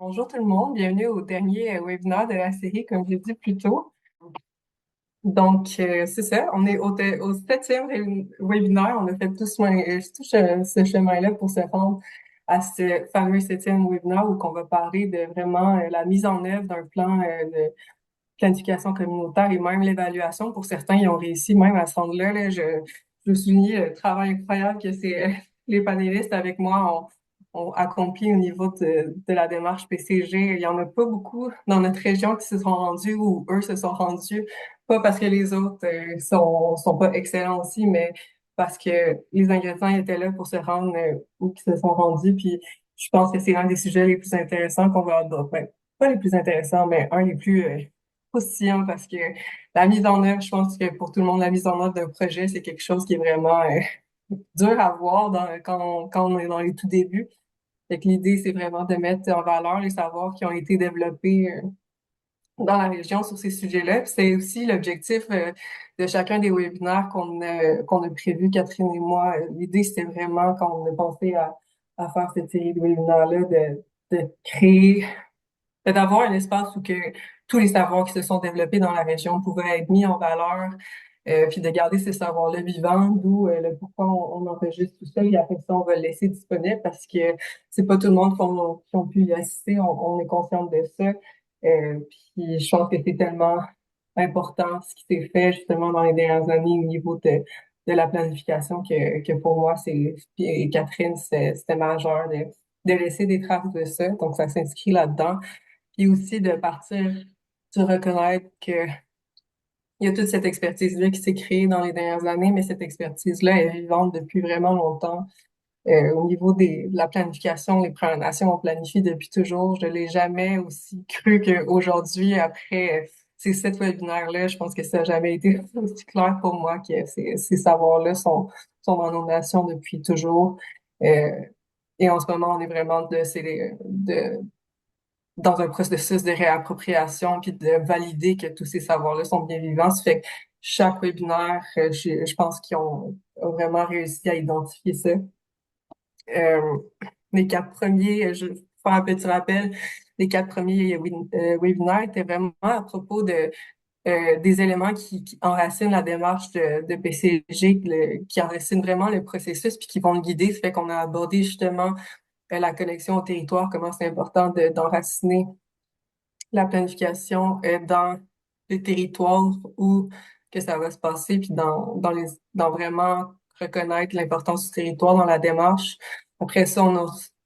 Bonjour tout le monde, bienvenue au dernier webinaire de la série, comme j'ai dit plus tôt. C'est ça, on est au septième webinaire, on a fait tout ce chemin-là pour se rendre à ce fameux septième webinaire où on va parler de vraiment la mise en œuvre d'un plan de planification communautaire et même l'évaluation. Pour certains, ils ont réussi même à se rendre là. Je souligne le travail incroyable que les panélistes avec moi ont accompli au niveau de la démarche PCG. Il y en a pas beaucoup dans notre région qui se sont rendus ou eux se sont rendus, pas parce que les autres sont pas excellents aussi, mais parce que les ingrédients étaient là pour se rendre où ils se sont rendus. Puis je pense que c'est un des sujets les plus intéressants qu'on va aborder. Ben, pas les plus intéressants, mais un des plus croustillant parce que la mise en œuvre, je pense que pour tout le monde, la mise en œuvre d'un projet, c'est quelque chose qui est vraiment dur à voir quand on est dans les tout débuts. Fait que l'idée, c'est vraiment de mettre en valeur les savoirs qui ont été développés dans la région sur ces sujets-là. Puis c'est aussi l'objectif de chacun des webinaires qu'on a prévu, Catherine et moi. L'idée, c'était vraiment, quand on a pensé à faire cette série de webinaires-là, de créer d'avoir un espace où que tous les savoirs qui se sont développés dans la région pouvaient être mis en valeur, puis de garder ces savoirs-là vivants, d'où le pourquoi on enregistre tout ça, et après ça, on va le laisser disponible parce que c'est pas tout le monde qui ont pu y assister, on est consciente de ça. Puis je pense que c'est tellement important ce qui s'est fait justement dans les dernières années au niveau de la planification que pour moi, et Catherine, c'était majeur de laisser des traces de ça. Donc, ça s'inscrit là-dedans. Puis aussi de partir, de reconnaître que il y a toute cette expertise-là qui s'est créée dans les dernières années, mais cette expertise-là est vivante depuis vraiment longtemps. Au niveau de la planification, les Premières Nations ont planifié depuis toujours. Je l'ai jamais aussi cru qu'aujourd'hui, après ces 7 webinaires-là, je pense que ça n'a jamais été aussi clair pour moi que ces savoirs-là sont dans nos nations depuis toujours. Euh, et en ce moment, on est vraiment dans un processus de réappropriation puis de valider que tous ces savoirs-là sont bien vivants. Ça fait que chaque webinaire, je pense qu'ils ont vraiment réussi à identifier ça. Euh, les 4 premiers, je vais faire un petit rappel, les 4 premiers webinaires étaient vraiment à propos des éléments qui enracinent la démarche de PCG, qui enracinent vraiment le processus puis qui vont le guider. Ça fait qu'on a abordé justement la connexion au territoire, comment c'est important d'enraciner la planification dans les territoires où que ça va se passer, puis dans vraiment reconnaître l'importance du territoire dans la démarche. Après ça,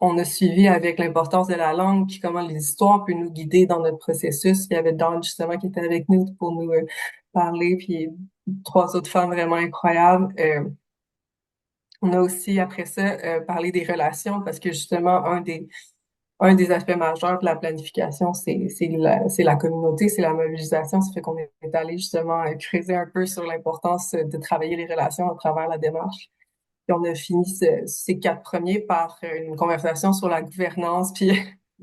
on a suivi avec l'importance de la langue, puis comment les histoires peuvent nous guider dans notre processus. Il y avait Dawn, justement, qui était avec nous pour nous parler, puis 3 autres femmes vraiment incroyables. On a aussi, après ça, parlé des relations, parce que justement, un des aspects majeurs de la planification, c'est la communauté, c'est la mobilisation. Ça fait qu'on est allé justement creuser un peu sur l'importance de travailler les relations à travers la démarche. Puis on a fini ces 4 premiers par une conversation sur la gouvernance. Puis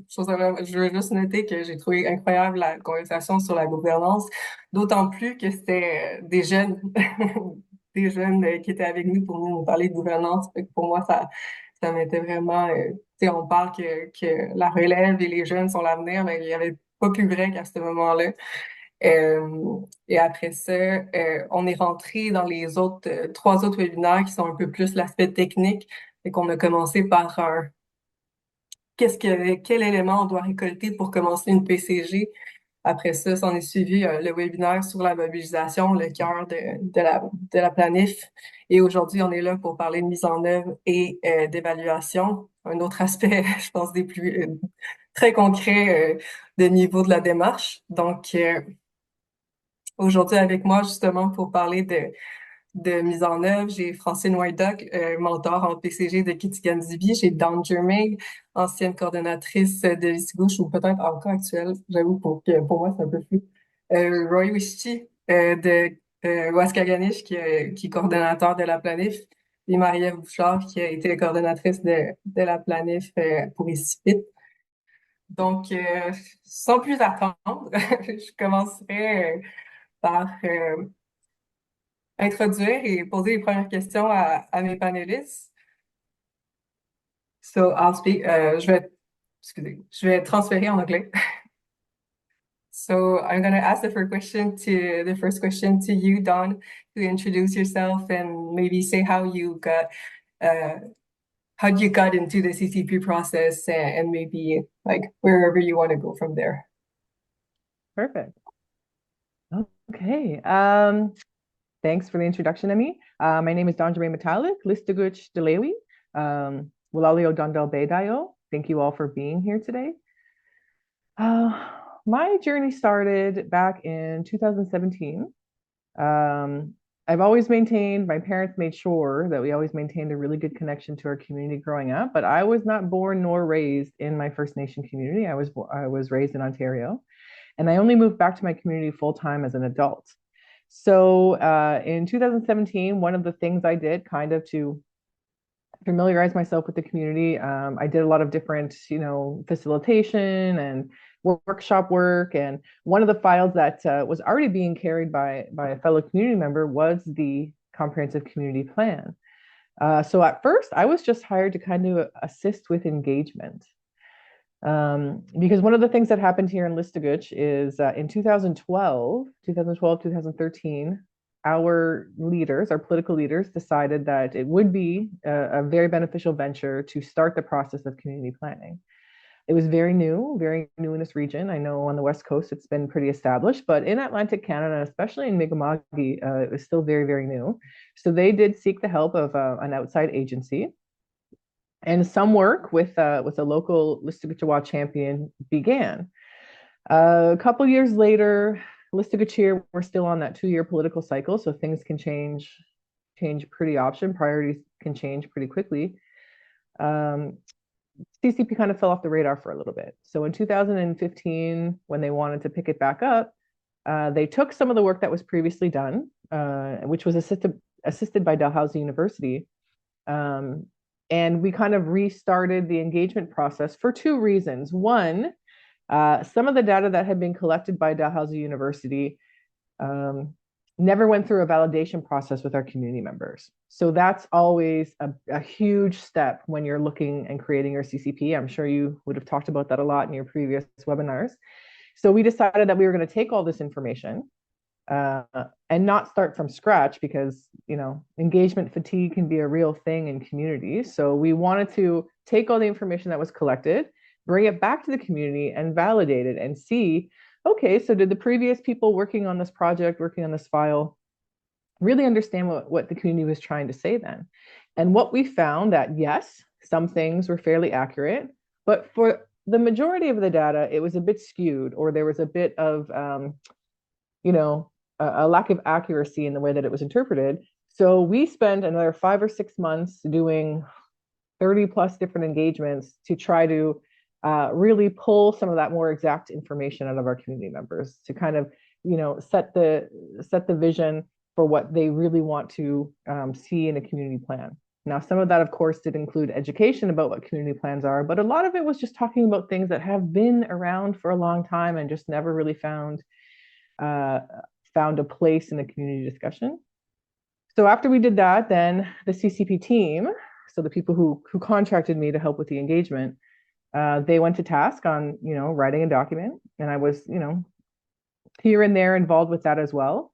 je veux juste noter que j'ai trouvé incroyable la conversation sur la gouvernance, d'autant plus que c'était des jeunes, des jeunes qui étaient avec nous pour nous parler de gouvernance. Fait que pour moi, ça m'était vraiment, tu sais, on parle que la relève et les jeunes sont l'avenir, mais il y avait pas plus vrai qu'à ce moment-là. Et après ça, on est rentré dans les 3 autres webinaires qui sont un peu plus l'aspect technique. Et qu'on a commencé par quel élément on doit récolter pour commencer une PCG. Après ça, s'en est suivi le webinaire sur la mobilisation, le cœur de la planif. Et aujourd'hui, on est là pour parler de mise en œuvre et d'évaluation. Un autre aspect, je pense, des plus très concrets de niveau de la démarche. Donc, aujourd'hui, avec moi, justement, pour parler de mise en œuvre, j'ai Francine Whiteduck, mentor en PCG de Kitigan Zibi. J'ai Dawn Germain, ancienne coordonnatrice de l'ICIGouche ou peut-être encore actuelle. J'avoue pour moi, c'est un peu flou. Roy Whiteduck de Waskaganish qui est coordonnateur de la planif. Et Marie-Ève Bouchard qui a été coordonnatrice de la planif pour Essipit. Donc, sans plus attendre, je commencerai par introduire et poser les premières questions à mes panélistes. So, I'll speak. Je vais excusez, je vais transférer en anglais. So I'm going to ask the first question to you, Don, to introduce yourself and maybe say uh, how you got into the CCP process and maybe like wherever you want to go from there. Perfect. Okay. Thanks for the introduction, Emmy. My name is Don Germain-Metallic, Listaguch Delewi, Walalio Dondel Bedayo. Thank you all for being here today. My journey started back in 2017. I've always maintained, my parents made sure that we always maintained a really good connection to our community growing up, but I was not born nor raised in my First Nation community. I was raised in Ontario, and I only moved back to my community full-time as an adult. So in 2017, one of the things I did kind of to familiarize myself with the community, I did a lot of different, facilitation and workshop work. And one of the files that was already being carried by a fellow community member was the comprehensive community plan. So at first, I was just hired to kind of assist with engagement. Because one of the things that happened here in Listaguch is in 2012, 2013, our leaders, our political leaders, decided that it would be a very beneficial venture to start the process of community planning. It was very new in this region. I know on the West Coast it's been pretty established, but in Atlantic Canada, especially in Mi'kma'ki, it was still very, very new. So they did seek the help of an outside agency. And some work with a local Listaguchawa champion began. A couple years later, Listaguchir, we're still on that 2-year political cycle, so things can change pretty often. Priorities can change pretty quickly. CCP kind of fell off the radar for a little bit. So in 2015, when they wanted to pick it back up, they took some of the work that was previously done, which was assisted by Dalhousie University, and we kind of restarted the engagement process for 2 reasons. One, some of the data that had been collected by Dalhousie University never went through a validation process with our community members. So that's always a huge step when you're looking and creating your CCP. I'm sure you would have talked about that a lot in your previous webinars. So we decided that we were going to take all this information and not start from scratch, because engagement fatigue can be a real thing in communities. So we wanted to take all the information that was collected, bring it back to the community and validate it and see, okay, so did the previous people working on this project, working on this file, really understand what the community was trying to say then? And what we found that, yes, some things were fairly accurate, but for the majority of the data, it was a bit skewed, or there was a bit of, a lack of accuracy in the way that it was interpreted. So we spent another 5 or 6 months doing 30 plus different engagements to try to really pull some of that more exact information out of our community members to kind of, set the vision for what they really want to see in a community plan. Now, some of that, of course, did include education about what community plans are, but a lot of it was just talking about things that have been around for a long time and just never really found a place in the community discussion. So after we did that, then the CCP team, so the people who contracted me to help with the engagement, they went to task on, writing a document, and I was, here and there involved with that as well.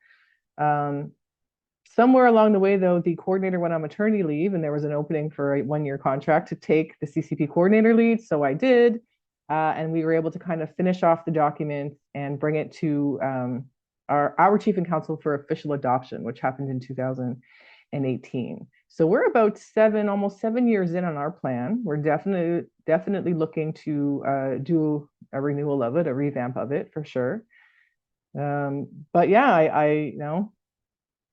Somewhere along the way, though, the coordinator went on maternity leave, and there was an opening for a 1-year contract to take the CCP coordinator lead. So I did, and we were able to kind of finish off the document and bring it to our chief and council for official adoption, which happened in 2018. So we're about almost 7 years in on our plan. We're definitely looking to do a renewal of it, a revamp of it for sure. But yeah,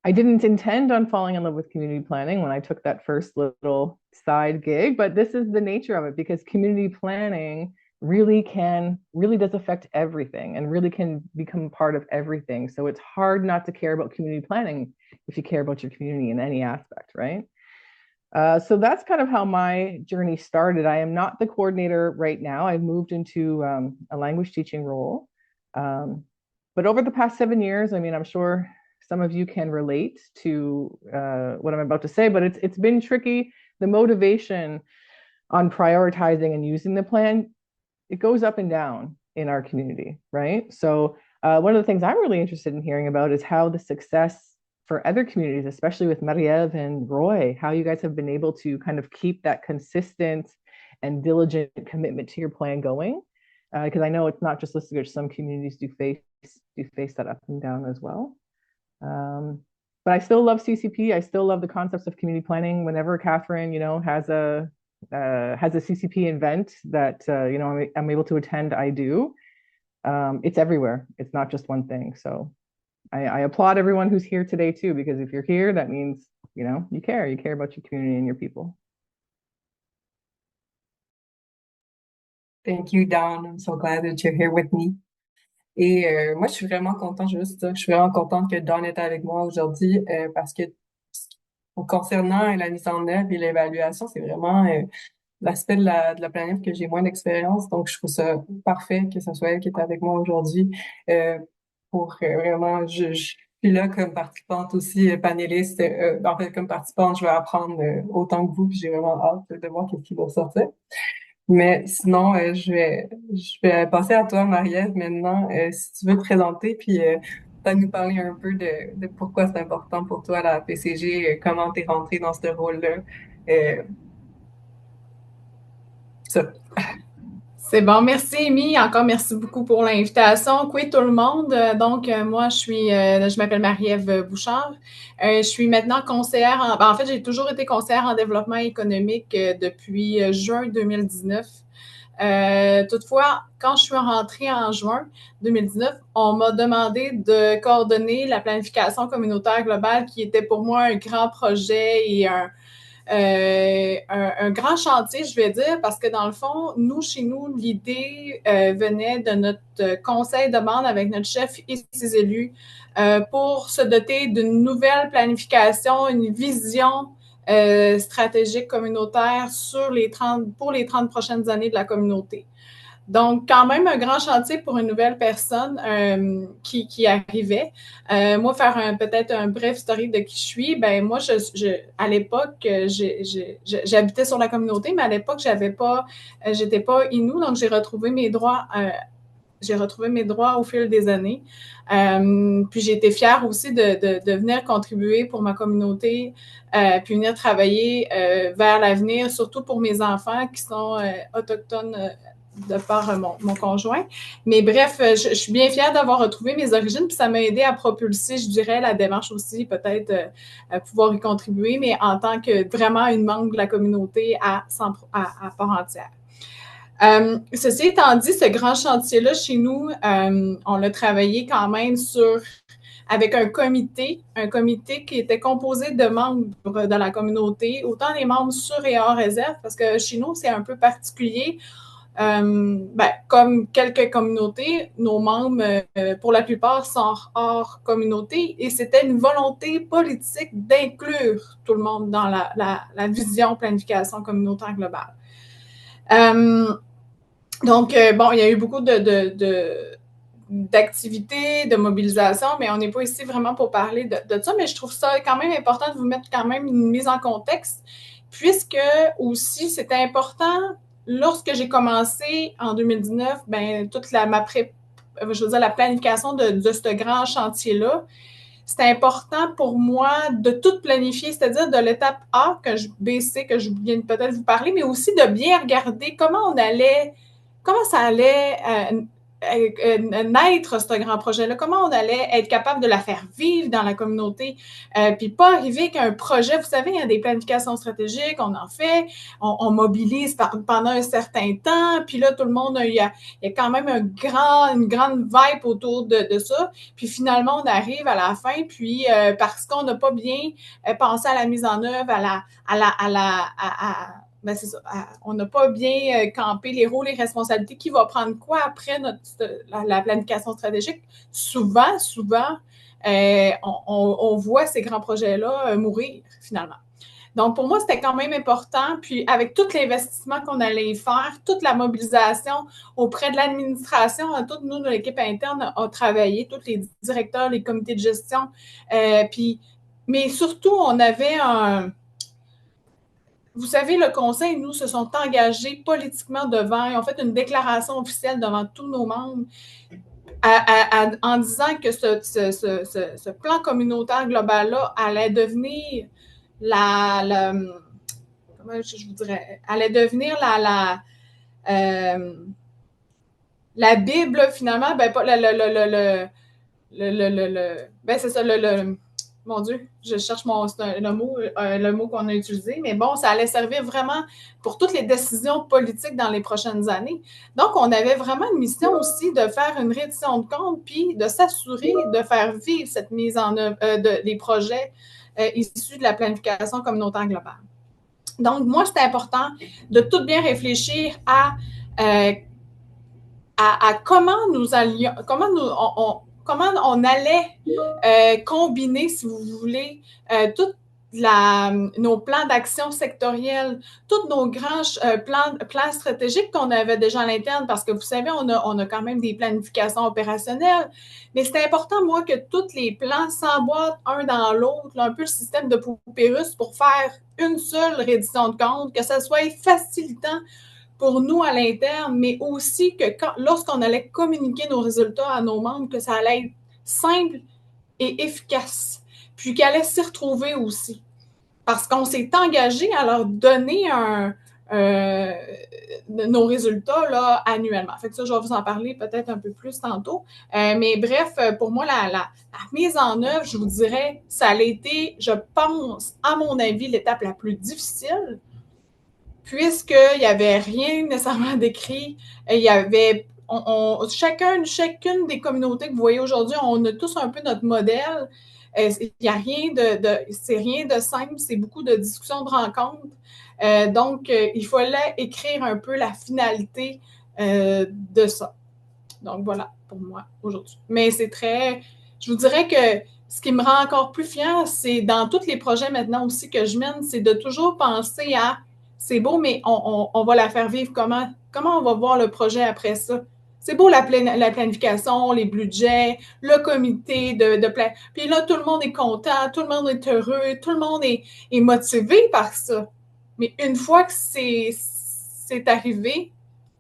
I didn't intend on falling in love with community planning when I took that first little side gig, but this is the nature of it, because community planning really does affect everything and really can become part of everything. So it's hard not to care about community planning if you care about your community in any aspect, right? So that's kind of how my journey started. I am not the coordinator right now. I've moved into a language teaching role. But over the past 7 years, I'm sure some of you can relate to what I'm about to say, but it's been tricky. The motivation on prioritizing and using the plan it goes up and down in our community, right? So one of the things I'm really interested in hearing about is how the success for other communities, especially with Marie-Ève and Roy, how you guys have been able to kind of keep that consistent and diligent commitment to your plan going. Because I know it's not just Listigers, some communities do face that up and down as well. But I still love CCP. I still love the concepts of community planning. Whenever Catherine, has a CCP event that I'm able to attend, I do. It's everywhere. It's not just one thing. So I applaud everyone who's here today too, because if you're here, that means you care about your community and your people. Thank you, Dawn. I'm so glad that you're here with me. Et moi, je suis vraiment contente, je veux juste dire, je suis vraiment contente que Dawn est avec moi aujourd'hui parce que concernant la mise en œuvre et l'évaluation, c'est vraiment l'aspect de la planète que j'ai moins d'expérience. Donc, je trouve ça parfait que ce soit elle qui est avec moi aujourd'hui pour vraiment, je suis là comme participante aussi, panéliste. En fait, comme participante, je vais apprendre autant que vous, puis j'ai vraiment hâte de voir ce qui va sortir. Mais sinon, je vais passer à toi, Marie-Ève, maintenant, si tu veux te présenter, puis peut-être nous parler un peu de pourquoi c'est important pour toi la PCG, comment t'es rentrée dans ce rôle-là. Ça. C'est bon, merci Amy. Encore merci beaucoup pour l'invitation. Coucou tout le monde. Donc, moi, je m'appelle Marie-Ève Bouchard. Je suis maintenant conseillère en fait, j'ai toujours été conseillère en développement économique depuis juin 2019. Toutefois, quand je suis rentrée en juin 2019, on m'a demandé de coordonner la planification communautaire globale qui était pour moi un grand projet et un grand chantier, je vais dire, parce que dans le fond, chez nous, l'idée venait de notre conseil de bande avec notre chef et ses élus pour se doter d'une nouvelle planification, une vision stratégique communautaire pour les 30 prochaines années de la communauté. Donc, quand même un grand chantier pour une nouvelle personne qui arrivait. Moi, faire peut-être un bref historique de qui je suis. Ben moi, à l'époque, j'habitais sur la communauté, mais à l'époque, j'étais pas Innu, donc j'ai retrouvé mes droits. J'ai retrouvé mes droits au fil des années. Puis j'ai été fière aussi de venir contribuer pour ma communauté, puis venir travailler vers l'avenir, surtout pour mes enfants qui sont autochtones de par mon conjoint. Mais bref, je suis bien fière d'avoir retrouvé mes origines, puis ça m'a aidé à propulser, je dirais, la démarche aussi, peut-être à pouvoir y contribuer, mais en tant que vraiment une membre de la communauté à part entière. Ceci étant dit, ce grand chantier-là, chez nous, on l'a travaillé quand même avec un comité qui était composé de membres de la communauté, autant les membres sur et hors réserve, parce que chez nous, c'est un peu particulier. Comme quelques communautés, nos membres, pour la plupart, sont hors communauté et c'était une volonté politique d'inclure tout le monde dans la vision planification communautaire globale. Donc, il y a eu beaucoup d'activités, de mobilisation, mais on n'est pas ici vraiment pour parler de ça, mais je trouve ça quand même important de vous mettre quand même une mise en contexte, puisque aussi, c'était important. Lorsque j'ai commencé en 2019, toute la planification de ce grand chantier-là, c'était important pour moi de tout planifier, c'est-à-dire de l'étape A, B, C, que je viens peut-être vous parler, mais aussi de bien regarder comment ça allait naître ce grand projet-là, comment on allait être capable de la faire vivre dans la communauté, puis pas arriver qu'un projet, vous savez, il y a des planifications stratégiques, on en fait, on mobilise pendant un certain temps, puis là, tout le monde, il y a quand même une grande vibe autour de ça, puis finalement, on arrive à la fin, puis parce qu'on n'a pas bien pensé à la mise en œuvre, c'est ça. On n'a pas bien campé les rôles et responsabilités. Qui va prendre quoi après la planification stratégique? Souvent, on voit ces grands projets-là mourir, finalement. Donc, pour moi, c'était quand même important. Puis, avec tout l'investissement qu'on allait faire, toute la mobilisation auprès de l'administration, toute nous, de l'équipe interne, a travaillé, tous les directeurs, les comités de gestion. Mais surtout, on avait vous savez, le Conseil, nous, se sont engagés politiquement devant, ils ont fait une déclaration officielle devant tous nos membres en disant que ce plan communautaire global-là allait devenir comment je vous dirais, allait devenir la Bible, finalement, ben pas ben c'est ça, mon Dieu, je cherche le mot qu'on a utilisé, mais bon, ça allait servir vraiment pour toutes les décisions politiques dans les prochaines années. Donc, on avait vraiment une mission aussi de faire une reddition de comptes, puis de s'assurer de faire vivre cette mise en œuvre des projets issus de la planification communautaire globale. Donc, moi, c'est important de tout bien réfléchir à comment nous allions, comment on allait combiner, si vous voulez, nos plans d'action sectoriels, tous nos grands plans stratégiques qu'on avait déjà à l'interne, parce que vous savez, on a quand même des planifications opérationnelles, mais c'est important, moi, que tous les plans s'emboîtent un dans l'autre, un peu le système de poupée russe pour faire une seule reddition de compte, que ça soit facilitant pour nous à l'interne, mais aussi que lorsqu'on allait communiquer nos résultats à nos membres, que ça allait être simple et efficace, puis qu'elle allait s'y retrouver aussi. Parce qu'on s'est engagé à leur donner nos résultats là, annuellement. Fait que ça, je vais vous en parler peut-être un peu plus tantôt. Mais bref, pour moi, la mise en œuvre, je vous dirais, ça a été, je pense, à mon avis, l'étape la plus difficile, puisqu'il n'y avait rien nécessairement d'écrit. Il y avait chacune des communautés que vous voyez aujourd'hui, on a tous un peu notre modèle. Il n'y a rien c'est rien de simple, c'est beaucoup de discussions, de rencontres. Donc, il fallait écrire un peu la finalité de ça. Donc, voilà pour moi aujourd'hui. Mais c'est je vous dirais que ce qui me rend encore plus fière, c'est dans tous les projets maintenant aussi que je mène, c'est de toujours penser à c'est beau, mais on va la faire vivre comment? Comment on va voir le projet après ça? C'est beau la planification, les budgets, le comité de plan. Puis là, tout le monde est content, tout le monde est heureux, tout le monde est motivé par ça. Mais une fois que c'est arrivé,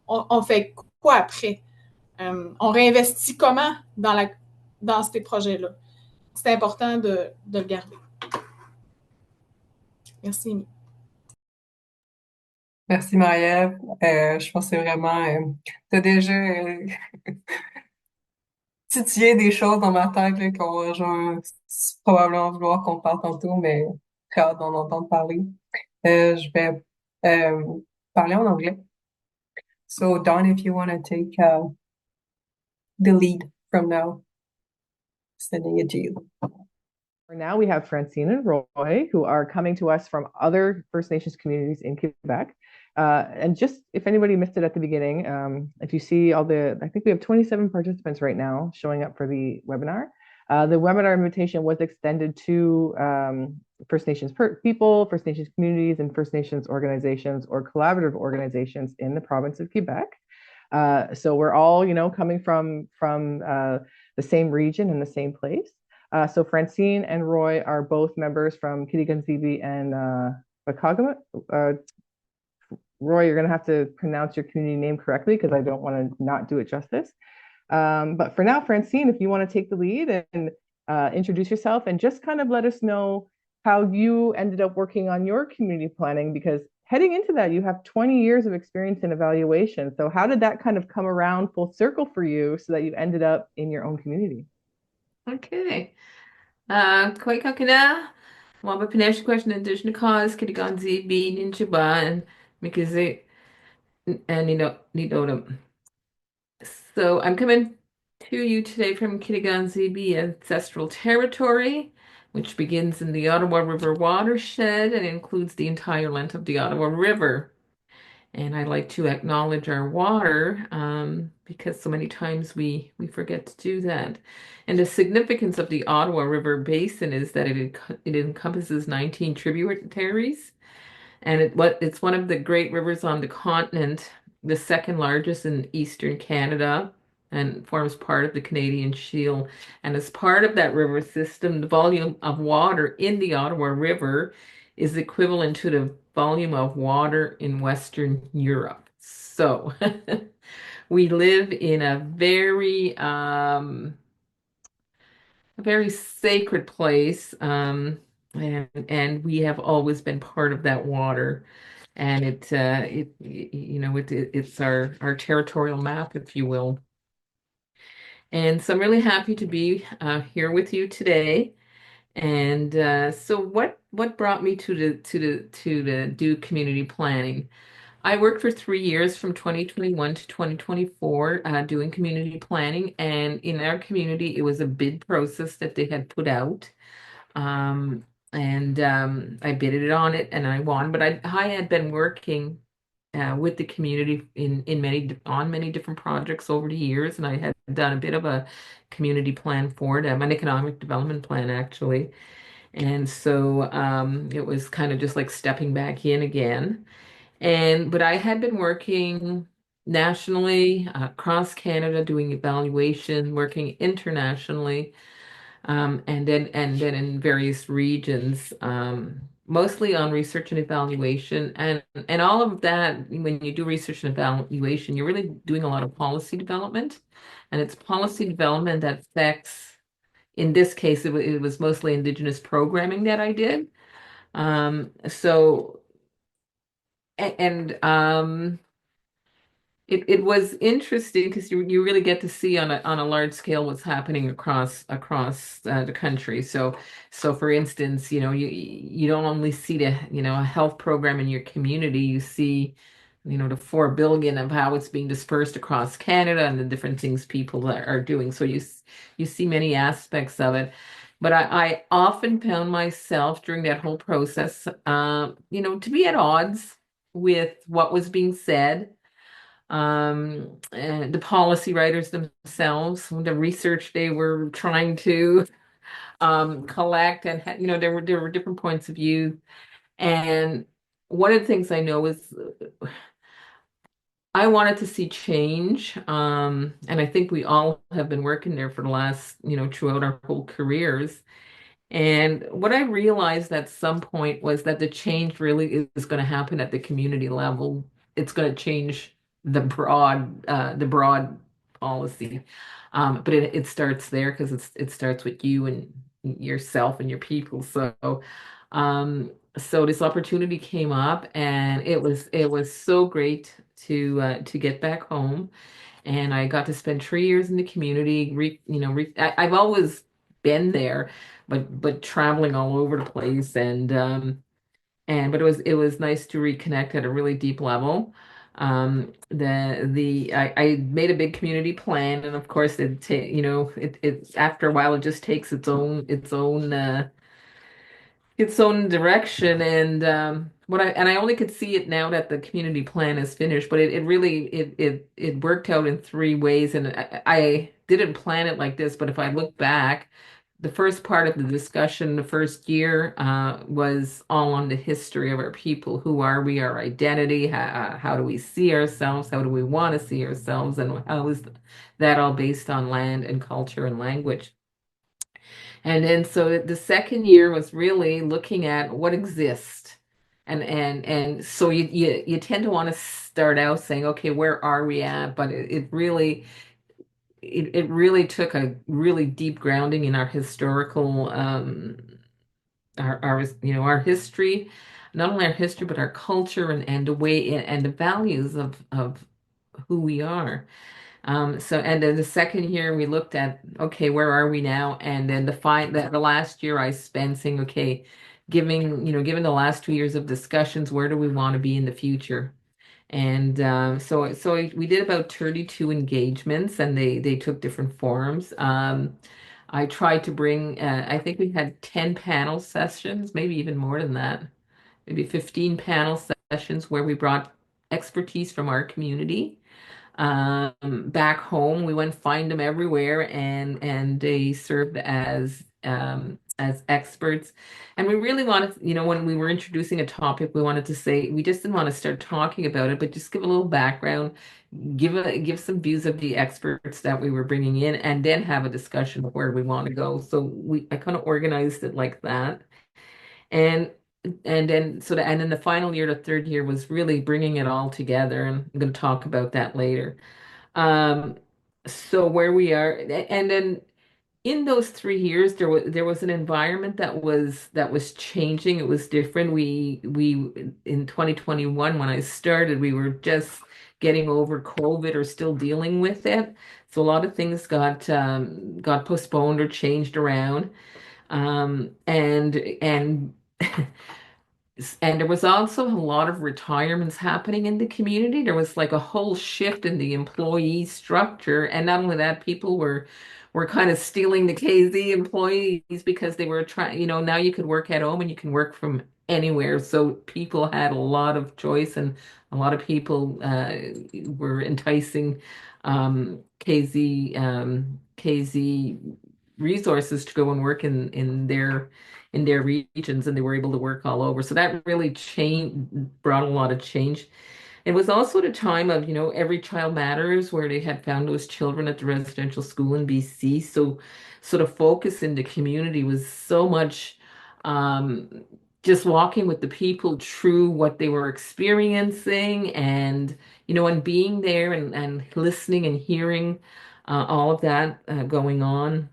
on fait quoi après? On réinvestit comment dans ces projets-là? C'est important de le garder. Merci, Amy. Merci, Marie-Ève. Je pense que c'est vraiment... tu as déjà titillé des choses dans ma tête là, qu'on va probablement vouloir qu'on parle tantôt, mais très hâte d'en entendre parler. Je vais parler en anglais. So, Dawn, if you want to take the lead from now, sending it to you. For now, we have Francine and Roy, who are coming to us from other First Nations communities in Quebec. And just if anybody missed it at the beginning, if you see I think we have 27 participants right now showing up for the webinar. The webinar invitation was extended to First Nations people, First Nations communities, and First Nations organizations or collaborative organizations in the province of Quebec. So we're all, coming from the same region and the same place. So Francine and Roy are both members from Kitigan, Zibi, and Bakagama. Roy, you're going to have to pronounce your community name correctly because I don't want to not do it justice. But for now, Francine, if you want to take the lead and introduce yourself and just kind of let us know how you ended up working on your community planning, because heading into that, you have 20 years of experience in evaluation. So how did that kind of come around full circle for you so that you ended up in your own community? Okay. Koi kakina, wamba pinesh question additional cause, Kitigan Zibi, Ninjaban, Mikaze, and Nidodum. So I'm coming to you today from Kitigan Zibi ancestral territory, which begins in the Ottawa River watershed and includes the entire length of the Ottawa River. And I like to acknowledge our water because so many times we forget to do that. And the significance of the Ottawa River Basin is that it encompasses 19 tributaries, and it's one of the great rivers on the continent, the second largest in eastern Canada, and forms part of the Canadian Shield. And as part of that river system, the volume of water in the Ottawa River is equivalent to the volume of water in Western Europe. So we live in a very sacred place, and we have always been part of that water. And it's our territorial map, if you will. And so I'm really happy to be here with you today. And so what brought me to do community planning? I worked for 3 years from 2021 to 2024 doing community planning. And in our community, it was a bid process that they had put out. Um, and I bidded on it and I won. But I had been working with the community on many different projects over the years, and I had done a bit of a community plan for them, an economic development plan actually. And so it was kind of just like stepping back in again. But I had been working nationally, across Canada, doing evaluation, working internationally, and then in various regions, mostly on research and evaluation. And all of that, when you do research and evaluation, you're really doing a lot of policy development. And it's policy development that affects, in this case, it was mostly Indigenous programming that I did. So, and it was interesting because you really get to see on a large scale what's happening across the country. So for instance, you don't only see a health program in your community. You see, the 4 billion of how it's being dispersed across Canada and the different things people are doing. So you see many aspects of it. But I often found myself during that whole process, to be at odds with what was being said, and the policy writers themselves, the research they were trying to collect, and there were different points of view. And one of the things I know is I wanted to see change, and I think we all have been working there for the last, throughout our whole careers. And what I realized at some point was that the change really is going to happen at the community level. It's going to change the broad policy, but it starts there because it starts with you and yourself and your people. So this opportunity came up, and it was so great to get back home, and I got to spend 3 years in the community. I've always been there, but traveling all over the place, but it was nice to reconnect at a really deep level. I made a big community plan, and of course it after a while it just takes its own direction. And I only could see it now that the community plan is finished, but it really it worked out in 3 ways. And I didn't plan it like this, but if I look back, the first part of the discussion the first year was all on the history of our people. Who are we? Our identity? How do we see ourselves? How do we want to see ourselves? And how is that all based on land and culture and language? And then so the second year was really looking at what exists. And so you tend to want to start out saying, okay, where are we at? But it really took a really deep grounding in our historical, our history, not only our history, but our culture and the way and the values of who we are. And then the second year we looked at, okay, where are we now? And then the last year I spent saying, okay, given the last 2 years of discussions, where do we want to be in the future? And so we did about 32 engagements, and they took different forms. I tried to bring, I think we had 10 panel sessions, maybe even more than that, maybe 15 panel sessions where we brought expertise from our community back home. We went find them everywhere, and they served as experts. And we really wanted, when we were introducing a topic, we wanted to say we just didn't want to start talking about it, but just give a little background, give some views of the experts that we were bringing in, and then have a discussion of where we want to go. So I kind of organized it like that. And and then and then the final year, the third year, was really bringing it all together, and I'm going to talk about that later. Um, so where we are, and then in those 3 years, there was an environment that was changing. It was different. We in 2021, when I started, we were just getting over COVID or still dealing with it. So a lot of things got postponed or changed around. And and there was also a lot of retirements happening in the community. There was like a whole shift in the employee structure. And not only that, people were kind of stealing the KZ employees because they were trying, now you could work at home and you can work from anywhere. So people had a lot of choice, and a lot of people were enticing KZ resources to go and work in their regions, and they were able to work all over. So that really brought a lot of change. It was also at a time of, Every Child Matters, where they had found those children at the residential school in BC. So sort of focus in the community was so much um, just walking with the people through what they were experiencing, and being there, and listening and hearing all of that going on.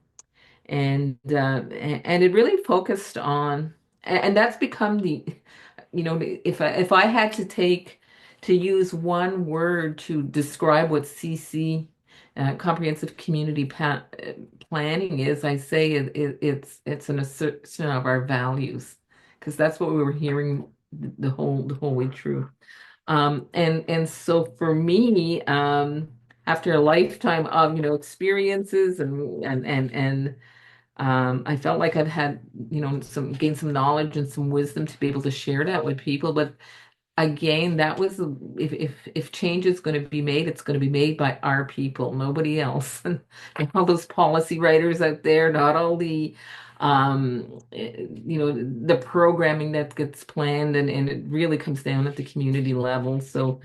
And it really focused on, and that's become if I had to use one word to describe what CC, comprehensive community planning is, I say it's an assertion of our values, because that's what we were hearing the whole way through. And so for me, after a lifetime of experiences, and I felt like I've had, gained some knowledge and some wisdom to be able to share that with people. But again, that was if change is going to be made, it's going to be made by our people, nobody else. And all those policy writers out there, not all the programming that gets planned, and it really comes down at the community level. So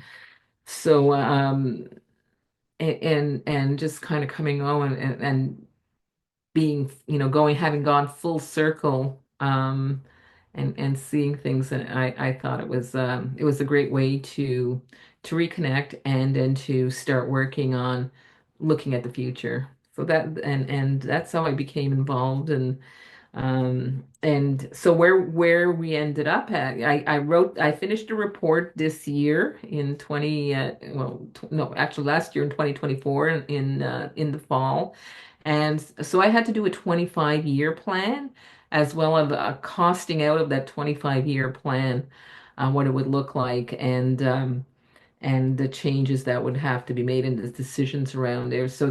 just kind of coming on and being, having gone full circle, and seeing things, and I thought it was a great way to reconnect, and then to start working on looking at the future. So and that's how I became involved. And so where we ended up at, I finished a report this year in 20 well, no, actually last year in 2024, in the fall. And so I had to do a 25-year plan, as well as a costing out of that 25-year plan, what it would look like, and the changes that would have to be made, and the decisions around there. So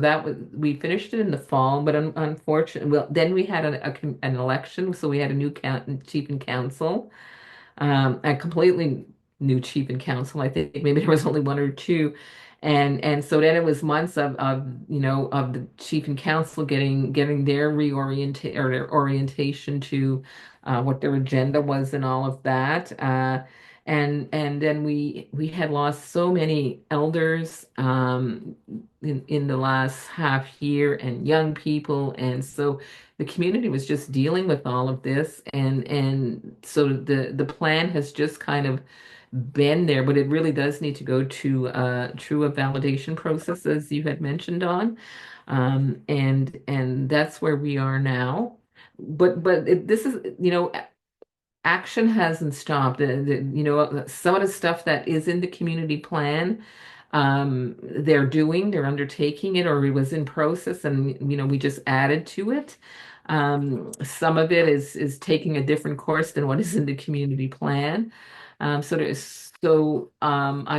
we finished it in the fall, but unfortunately, well, then we had an election, so we had a new chief and council, a completely new chief and council. I think maybe there was only one or two. And so then it was months of the chief and council getting their their orientation to what their agenda was, and all of that. And then we had lost so many elders in the last half year, and young people, and so the community was just dealing with all of this, and so the plan has just kind of been there, but it really does need to go through a validation process, as you had mentioned on, and that's where we are now. But this is, action hasn't stopped. Some of the stuff that is in the community plan, they're undertaking it, or it was in process, and we just added to it. Some of it is taking a different course than what is in the community plan. I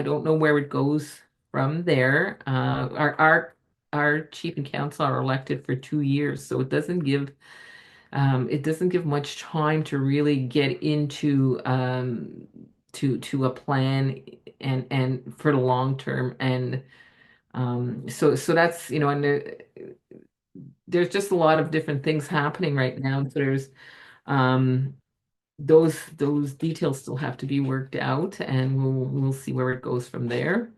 don't know where it goes from there. Our chief and council are elected for 2 years, so it doesn't give much time to really get into to a plan, and for the long term. And so that's, and there's just a lot of different things happening right now. So there's um those details still have to be worked out, and we'll see where it goes from there.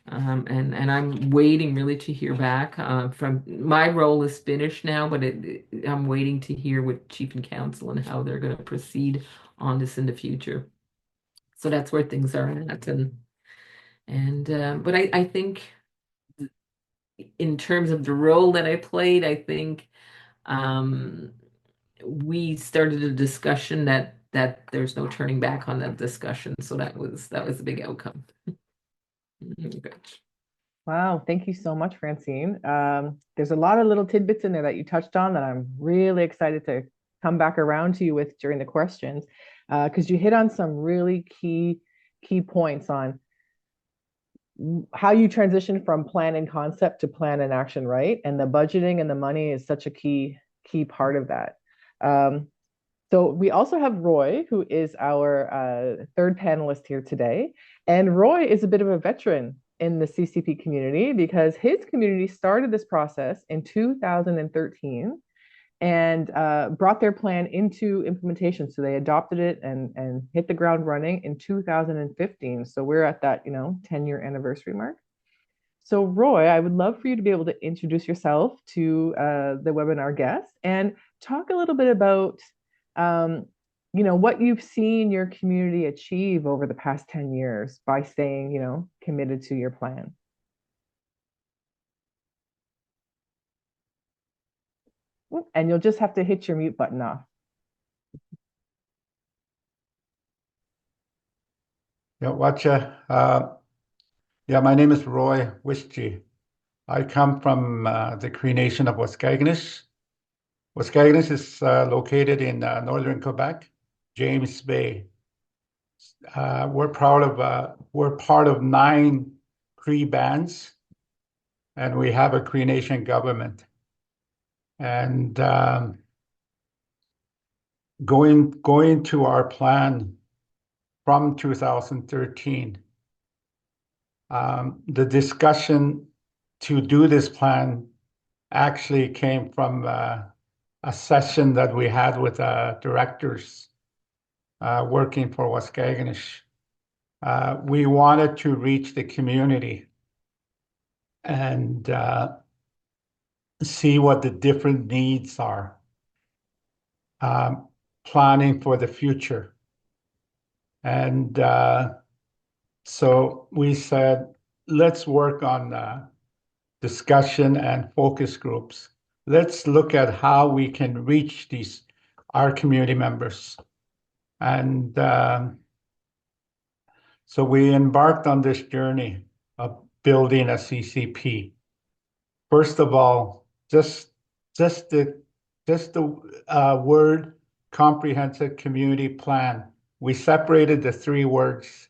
And I'm waiting really to hear back from, my role is finished now, but I'm waiting to hear with chief and council and how they're going to proceed on this in the future. So that's where things are at. But I think in terms of the role that I played, I think we started a discussion that there's no turning back on that discussion. So that was a big outcome. Good. Wow, thank you so much, Francine. There's a lot of little tidbits in there that you touched on that I'm really excited to come back around to you with during the questions, because you hit on some really key points on how you transition from plan and concept to plan and action, right? And the budgeting and the money is such a key part of that. So we also have Roy, who is our third panelist here today. And Roy is a bit of a veteran in the CCP community because his community started this process in 2013 and brought their plan into implementation. So they adopted it and hit the ground running in 2015. So we're at that, 10-year anniversary mark. So Roy, I would love for you to be able to introduce yourself to the webinar guests and talk a little bit about what you've seen your community achieve over the past 10 years by staying, committed to your plan. And you'll just have to hit your mute button off. Yeah, Whiteche. My name is Roy Whiteche. I come from the Cree Nation of Waskaganish. Waskaganish is located in northern Quebec, James Bay. We're part of 9 Cree bands, and we have a Cree Nation government. And going to our plan from 2013, the discussion to do this plan actually came from a session that we had with directors working for Waskaganish. We wanted to reach the community and see what the different needs are, planning for the future. And so we said, let's work on discussion and focus groups. Let's look at how we can reach our community members. And so we embarked on this journey of building a CCP. First of all, just the word comprehensive community plan. We separated the 3 words,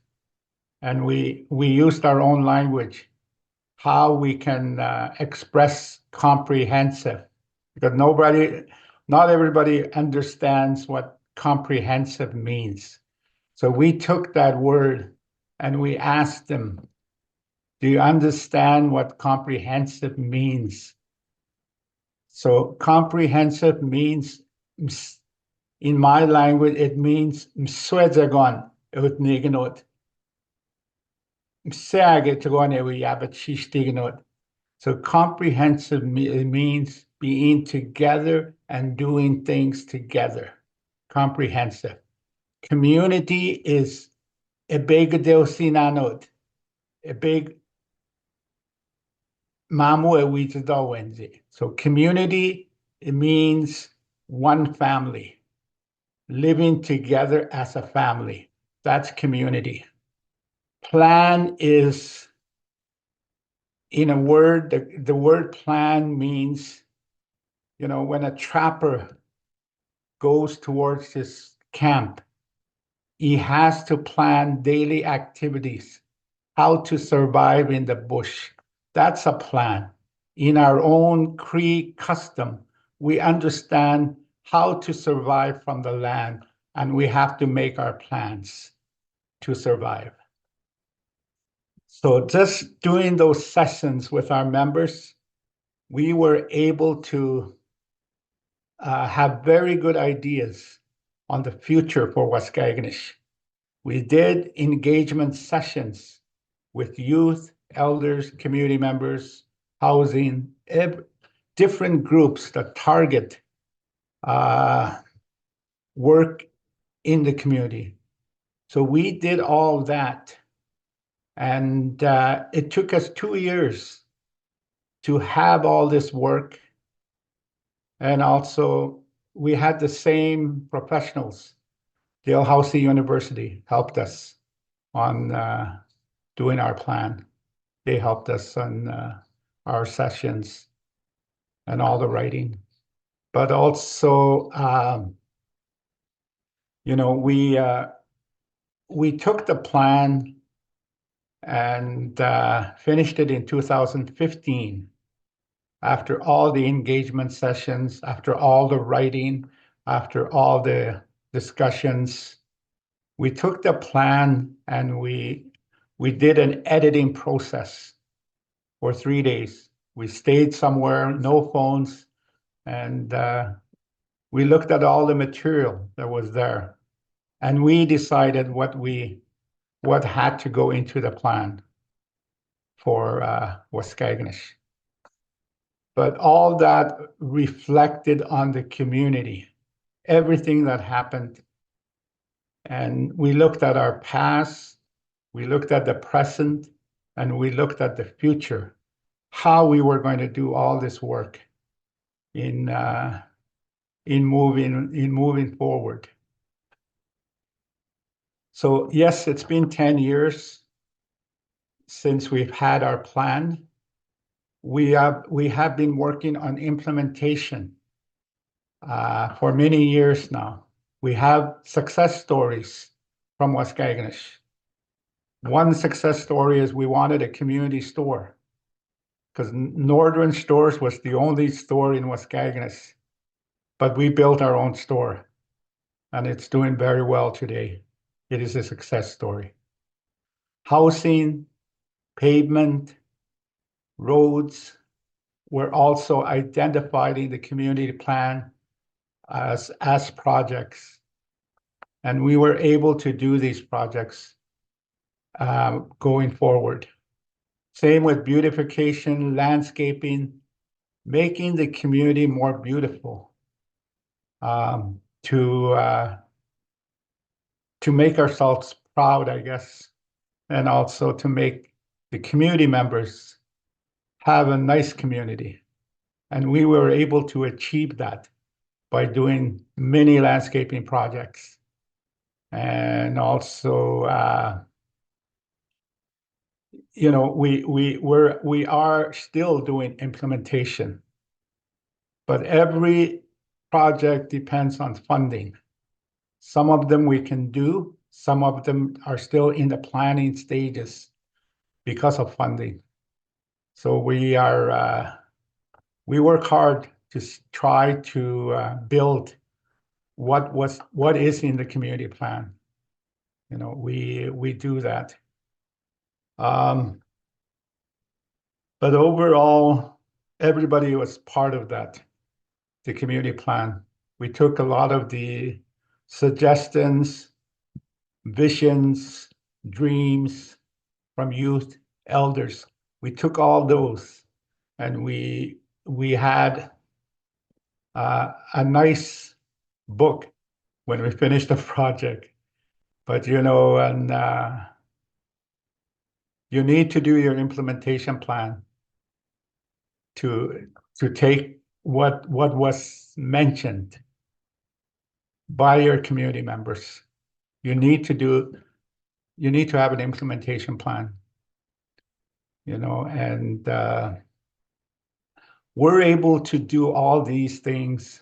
and we used our own language, how we can express comprehensive, because not everybody understands what comprehensive means. So we took that word and we asked them, do you understand what comprehensive means? So comprehensive means, in my language, it means mswezagon utnigenot. So comprehensive means being together and doing things together. Comprehensive. Community is a big deosinanot, a big mamu ewitadowenzi. So community, it means one family, living together as a family. That's community. Plan is, in a word, the word plan means, when a trapper goes towards his camp, he has to plan daily activities, how to survive in the bush. That's a plan. In our own Cree custom, we understand how to survive from the land, and we have to make our plans to survive. So just doing those sessions with our members, we were able to have very good ideas on the future for Waskaganish. We did engagement sessions with youth, elders, community members, housing, different groups that target work in the community. So we did all that. And it took us 2 years to have all this work. And also, we had the same professionals. Dalhousie University helped us on doing our plan. They helped us on our sessions and all the writing. But also, you know, we took the plan and finished it in 2015. After all the engagement sessions, after all the writing, after all the discussions, we took the plan and we did an editing process for 3 days. We stayed somewhere, no phones, and we looked at all the material that was there. And we decided what had to go into the plan for Waskaganish. But all that reflected on the community, everything that happened. And we looked at our past, we looked at the present, and we looked at the future, how we were going to do all this work in moving forward. So yes, it's been 10 years since we've had our plan. We have been working on implementation for many years now. We have success stories from Waskaganish. One success story is we wanted a community store because Northern Stores was the only store in Waskaganish, but we built our own store and it's doing very well today. It is a success story. Housing, pavement, roads were also identified in the community plan as projects. And we were able to do these projects going forward. Same with beautification, landscaping, making the community more beautiful, to make ourselves proud, I guess, and also to make the community members have a nice community. And we were able to achieve that by doing many landscaping projects. And also, you know, we are still doing implementation, but every project depends on funding. Some of them we can do, some of them are still in the planning stages because of funding. So we work hard to try to build what is in the community plan. You know, we do that. But overall, everybody was part of that, the community plan. We took a lot of the suggestions, visions, dreams from youth, elders. We took all those and we had a nice book when we finished the project. But you know, and you need to do your implementation plan to take what was mentioned by your community members. You need to have an implementation plan, you know, and we're able to do all these things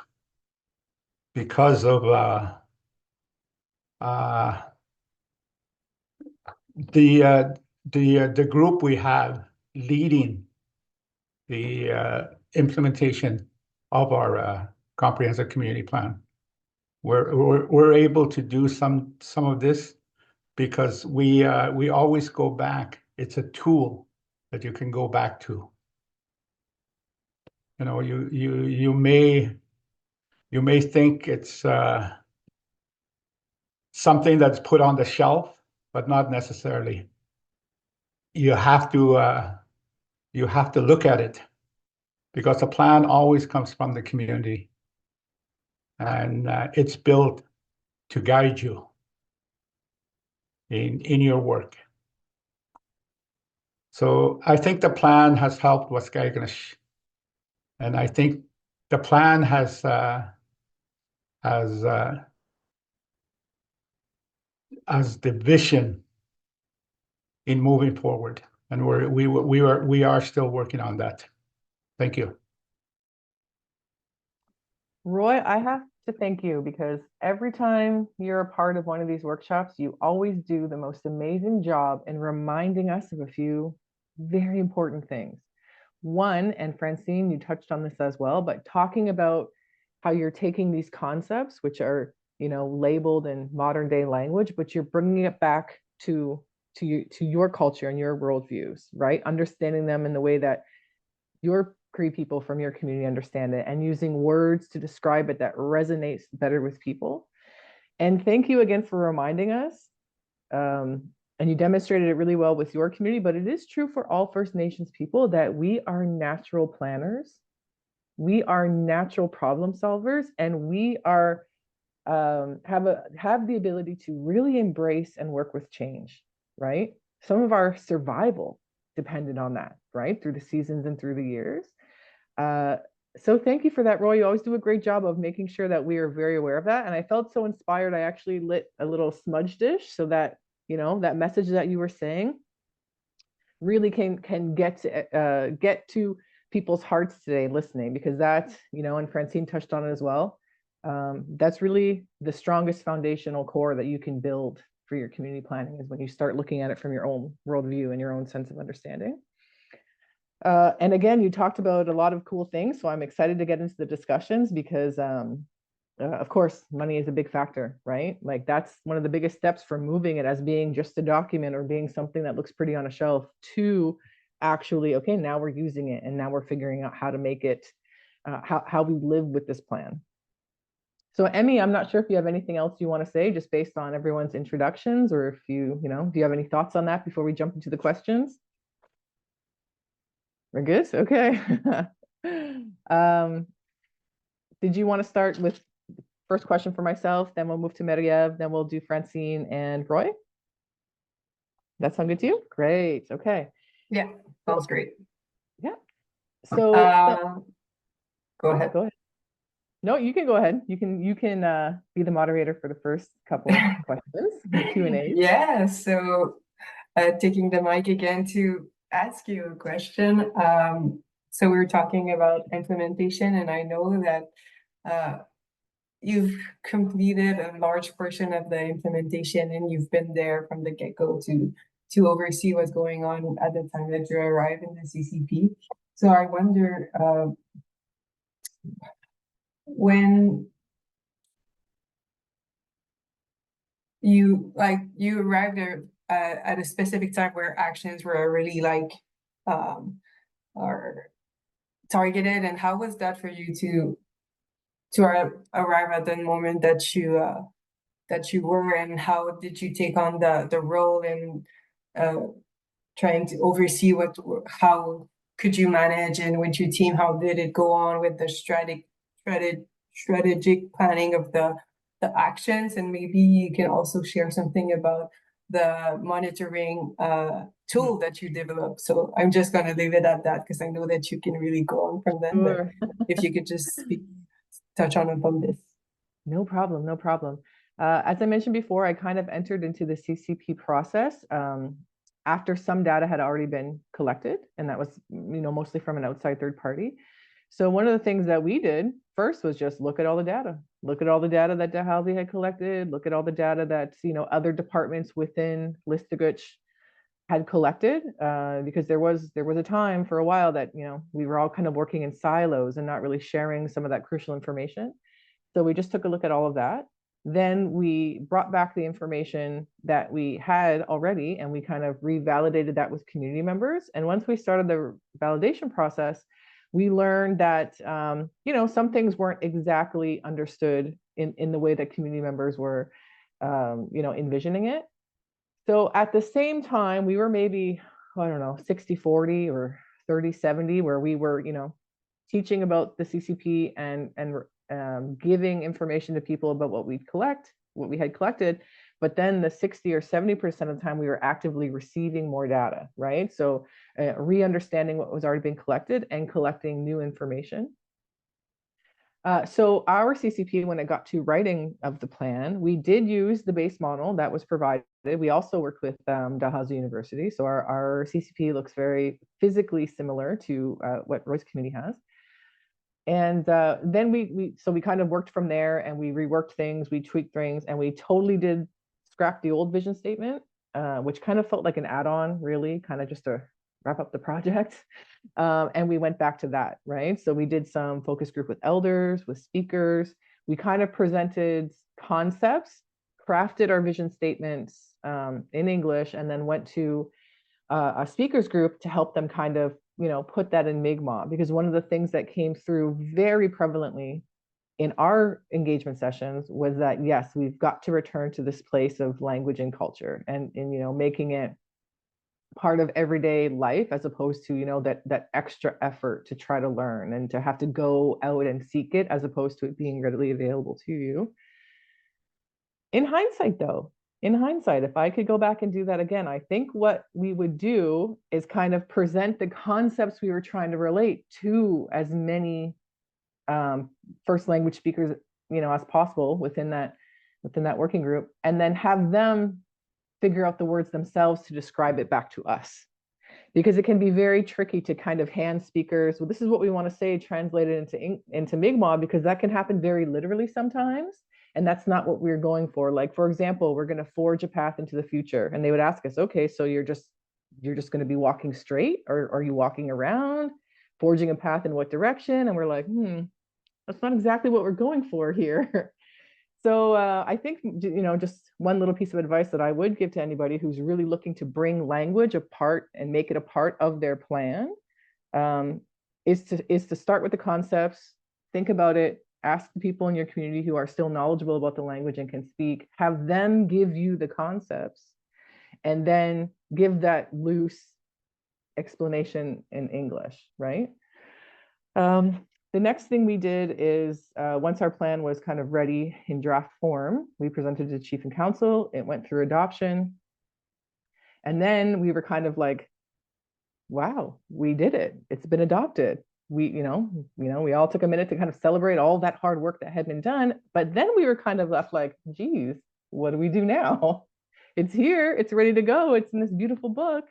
because of the group we have leading the implementation of our comprehensive community plan. We're able to do some of this because we always go back. It's a tool that you can go back to. You know, you may think it's something that's put on the shelf, but not necessarily. You have to look at it because the plan always comes from the community, and it's built to guide you in your work. So I think the plan has helped Waskaganish, and I think the plan has the vision in moving forward, and we are still working on that. Thank you. Roy, I have to thank you because every time you're a part of one of these workshops, you always do the most amazing job in reminding us of a few very important things. One, and Francine, you touched on this as well, but talking about how you're taking these concepts, which are, labeled in modern day language, but you're bringing it back to your culture and your worldviews, right? Understanding them in the way that your Cree people from your community understand it, and using words to describe it that resonates better with people. And thank you again for reminding us. And you demonstrated it really well with your community, but it is true for all First Nations people that we are natural planners. We are natural problem solvers, and we are have the ability to really embrace and work with change, right? Some of our survival depended on that, right? Through the seasons and through the years. So thank you for that, Roy. You always do a great job of making sure that we are very aware of that. And I felt so inspired. I actually lit a little smudge dish so that, that message that you were saying really can get to people's hearts today listening, because that's, and Francine touched on it as well. That's really the strongest foundational core that you can build for your community planning, is when you start looking at it from your own worldview and your own sense of understanding. And again, you talked about a lot of cool things, so I'm excited to get into the discussions because, of course, money is a big factor, right? Like that's one of the biggest steps from moving it as being just a document or being something that looks pretty on a shelf to actually, okay, now we're using it and now we're figuring out how to make it, how we live with this plan. So Emmy, I'm not sure if you have anything else you want to say just based on everyone's introductions, or if do you have any thoughts on that before we jump into the questions? We're good? Okay. Did you want to start with first question for myself, then we'll move to Meriev, then we'll do Francine and Roy? That sound good to you? Great. Okay. Yeah, sounds great. Yeah. So go ahead. Go ahead. No, you can go ahead. You can be the moderator for the first couple of questions, the Q&A. Yeah, so taking the mic again to ask you a question. So we were talking about implementation, and I know that you've completed a large portion of the implementation, and you've been there from the get-go to oversee what's going on at the time that you arrive in the CCP. So I wonder, when you arrived there at a specific time where actions were really are targeted, and how was that for you to arrive at the moment that you were, and how did you take on the role in trying to oversee how could you manage, and with your team, how did it go on with the strategic planning of the actions? And maybe you can also share something about the monitoring tool that you developed. So I'm just going to leave it at that because I know that you can really go on from then. Sure. If you could just touch on this. No problem, no problem. As I mentioned before, I kind of entered into the CCP process after some data had already been collected, and that was mostly from an outside third party. So one of the things that we did first was just look at all the data. Look at all the data that Dahalzi had collected. Look at all the data that other departments within Listuguj had collected, because there was a time for a while that we were all kind of working in silos and not really sharing some of that crucial information. So we just took a look at all of that. Then we brought back the information that we had already, and we kind of revalidated that with community members. And once we started the validation process, we learned that some things weren't exactly understood in the way that community members were envisioning it. So at the same time, we were maybe, I don't know, 60-40 or 30-70, where we were teaching about the CCP and giving information to people about what we'd collect, what we had collected. But then the 60 or 70% of the time we were actively receiving more data, right? So re-understanding what was already being collected and collecting new information. So our CCP, when it got to writing of the plan, we did use the base model that was provided. We also worked with Dalhousie University. So our CCP looks very physically similar to what Roy's community has. And then we kind of worked from there, and we reworked things, we tweaked things, and we totally did scrap the old vision statement, which kind of felt like an add-on, really, kind of just to wrap up the project. And we went back to that, right? So we did some focus group with elders, with speakers. We kind of presented concepts, crafted our vision statements in English, and then went to a speakers group to help them kind of, put that in Mi'kmaq, because one of the things that came through very prevalently in our engagement sessions was that, yes, we've got to return to this place of language and culture, and making it part of everyday life, as opposed to, that extra effort to try to learn and to have to go out and seek it, as opposed to it being readily available to you. In hindsight, if I could go back and do that again, I think what we would do is kind of present the concepts we were trying to relate to as many first language speakers, as possible within that working group, and then have them figure out the words themselves to describe it back to us. Because it can be very tricky to kind of hand speakers, well, this is what we want to say, translate it into Mi'kmaq, because that can happen very literally sometimes. And that's not what we're going for. Like, for example, we're going to forge a path into the future. And they would ask us, okay, so you're just going to be walking straight, or are you walking around, forging a path in what direction? And we're like, that's not exactly what we're going for here. So I think, just one little piece of advice that I would give to anybody who's really looking to bring language apart and make it a part of their plan, is to start with the concepts, think about it, ask the people in your community who are still knowledgeable about the language and can speak, have them give you the concepts, and then give that loose explanation in English, right? The next thing we did is, once our plan was kind of ready in draft form, we presented to Chief and Council. It went through adoption. And then we were kind of like, wow, we did it. It's been adopted. We all took a minute to kind of celebrate all that hard work that had been done. But then we were kind of left like, geez, what do we do now? It's here, it's ready to go. It's in this beautiful book.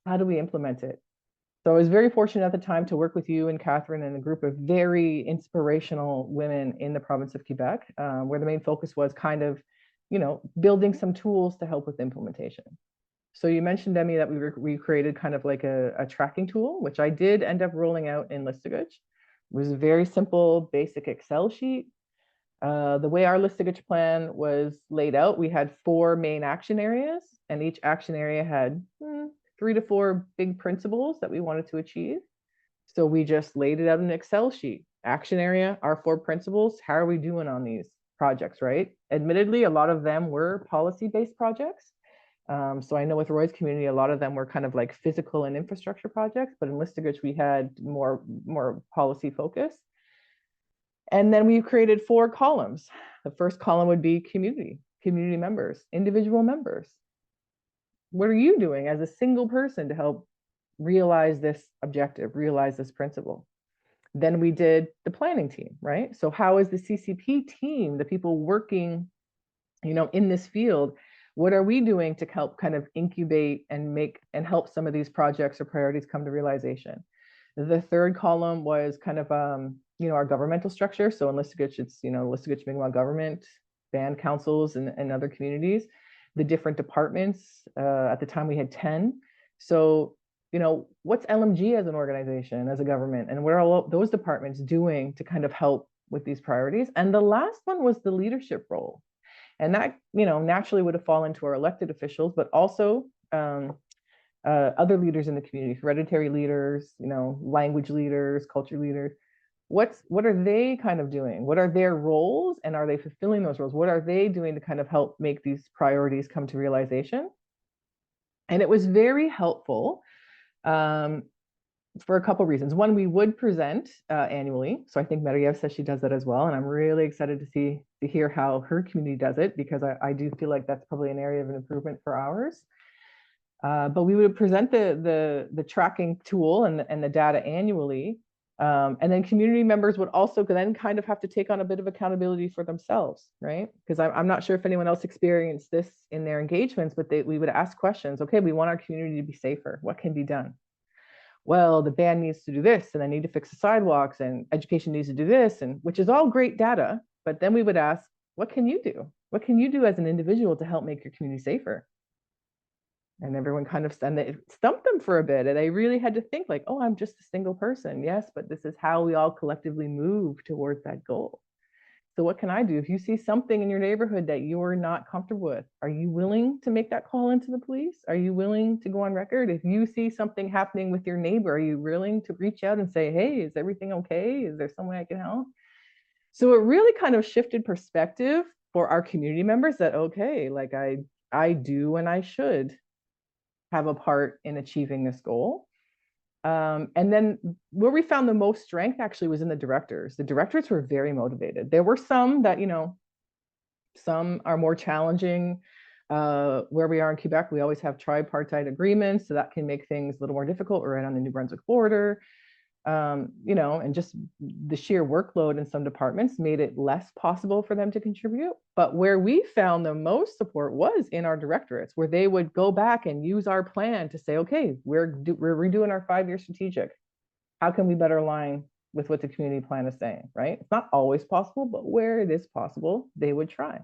How do we implement it? So I was very fortunate at the time to work with you and Catherine and a group of very inspirational women in the province of Quebec, where the main focus was kind of, building some tools to help with implementation. So you mentioned, Demi, that we created kind of like a tracking tool, which I did end up rolling out in Listigage. It was a very simple, basic Excel sheet. The way our Listigage plan was laid out, we had 4 main action areas, and each action area had 3 to 4 big principles that we wanted to achieve. So we just laid it out in an Excel sheet. Action area, our 4 principles, how are we doing on these projects, right? Admittedly, a lot of them were policy-based projects. So I know with Roy's community, a lot of them were kind of like physical and infrastructure projects, but in Listigage, we had more policy focus. And then we created 4 columns. The first column would be community members, individual members. What are you doing as a single person to help realize this objective, realize this principle? Then we did the planning team, right? So how is the CCP team, the people working, in this field, what are we doing to help kind of incubate and make and help some of these projects or priorities come to realization? The third column was kind of, our governmental structure. So in Listigage, it's, Listigage Mi'kmaq government, band councils, and other communities, the different departments. At the time we had 10. So, what's LMG as an organization, as a government, and what are all those departments doing to kind of help with these priorities? And the last one was the leadership role. And that, naturally would have fallen to our elected officials, but also other leaders in the community, hereditary leaders, language leaders, culture leaders. What are they kind of doing? What are their roles, and are they fulfilling those roles? What are they doing to kind of help make these priorities come to realization? And it was very helpful for a couple reasons. One, we would present annually. So I think Maria says she does that as well. And I'm really excited to hear how her community does it, because I do feel like that's probably an area of an improvement for ours. But we would present the tracking tool and the data annually. And then community members would also then kind of have to take on a bit of accountability for themselves, right? Because I'm not sure if anyone else experienced this in their engagements, but we would ask questions. Okay, we want our community to be safer. What can be done? Well, the band needs to do this, and I need to fix the sidewalks, and education needs to do this, and which is all great data. But then we would ask, what can you do? What can you do as an individual to help make your community safer? And everyone kind of it stumped them for a bit. And they really had to think like, oh, I'm just a single person. Yes, but this is how we all collectively move towards that goal. So what can I do? If you see something in your neighborhood that you're not comfortable with, are you willing to make that call into the police? Are you willing to go on record? If you see something happening with your neighbor, are you willing to reach out and say, hey, is everything okay? Is there some way I can help? So it really kind of shifted perspective for our community members that, okay, like I do and I should have a part in achieving this goal. And then where we found the most strength actually was in the directors. The directors were very motivated. There were some that, some are more challenging. Where we are in Quebec, we always have tripartite agreements, so that can make things a little more difficult. We're right on the New Brunswick border. And just the sheer workload in some departments made it less possible for them to contribute. But where we found the most support was in our directorates, where they would go back and use our plan to say, okay, we're redoing our 5-year strategic. How can we better align with what the community plan is saying, right? It's not always possible, but where it is possible, they would try.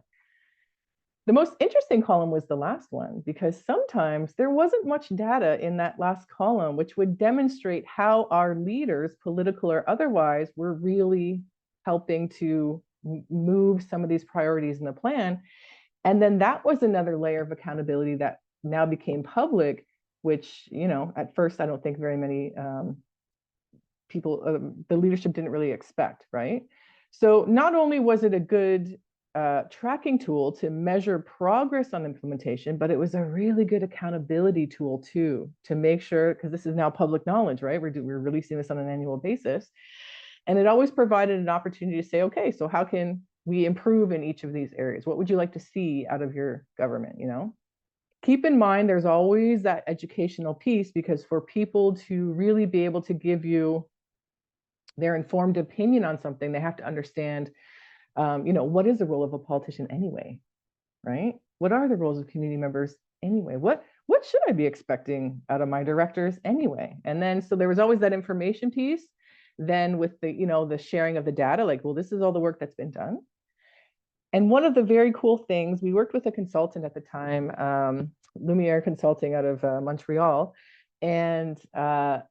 The most interesting column was the last one, because sometimes there wasn't much data in that last column, which would demonstrate how our leaders, political or otherwise, were really helping to move some of these priorities in the plan. And then that was another layer of accountability that now became public, which, at first, I don't think very many people, the leadership didn't really expect, right? So not only was it a good tracking tool to measure progress on implementation, but it was a really good accountability tool too, to make sure, because this is now public knowledge, right? We're releasing this on an annual basis. And it always provided an opportunity to say, okay, so how can we improve in each of these areas? What would you like to see out of your government, Keep in mind, there's always that educational piece, because for people to really be able to give you their informed opinion on something, they have to understand what is the role of a politician anyway, right? What are the roles of community members anyway? What should I be expecting out of my directors anyway? And then, so there was always that information piece. Then with the sharing of the data, like, well, this is all the work that's been done. And one of the very cool things, we worked with a consultant at the time, Lumiere Consulting out of Montreal. And I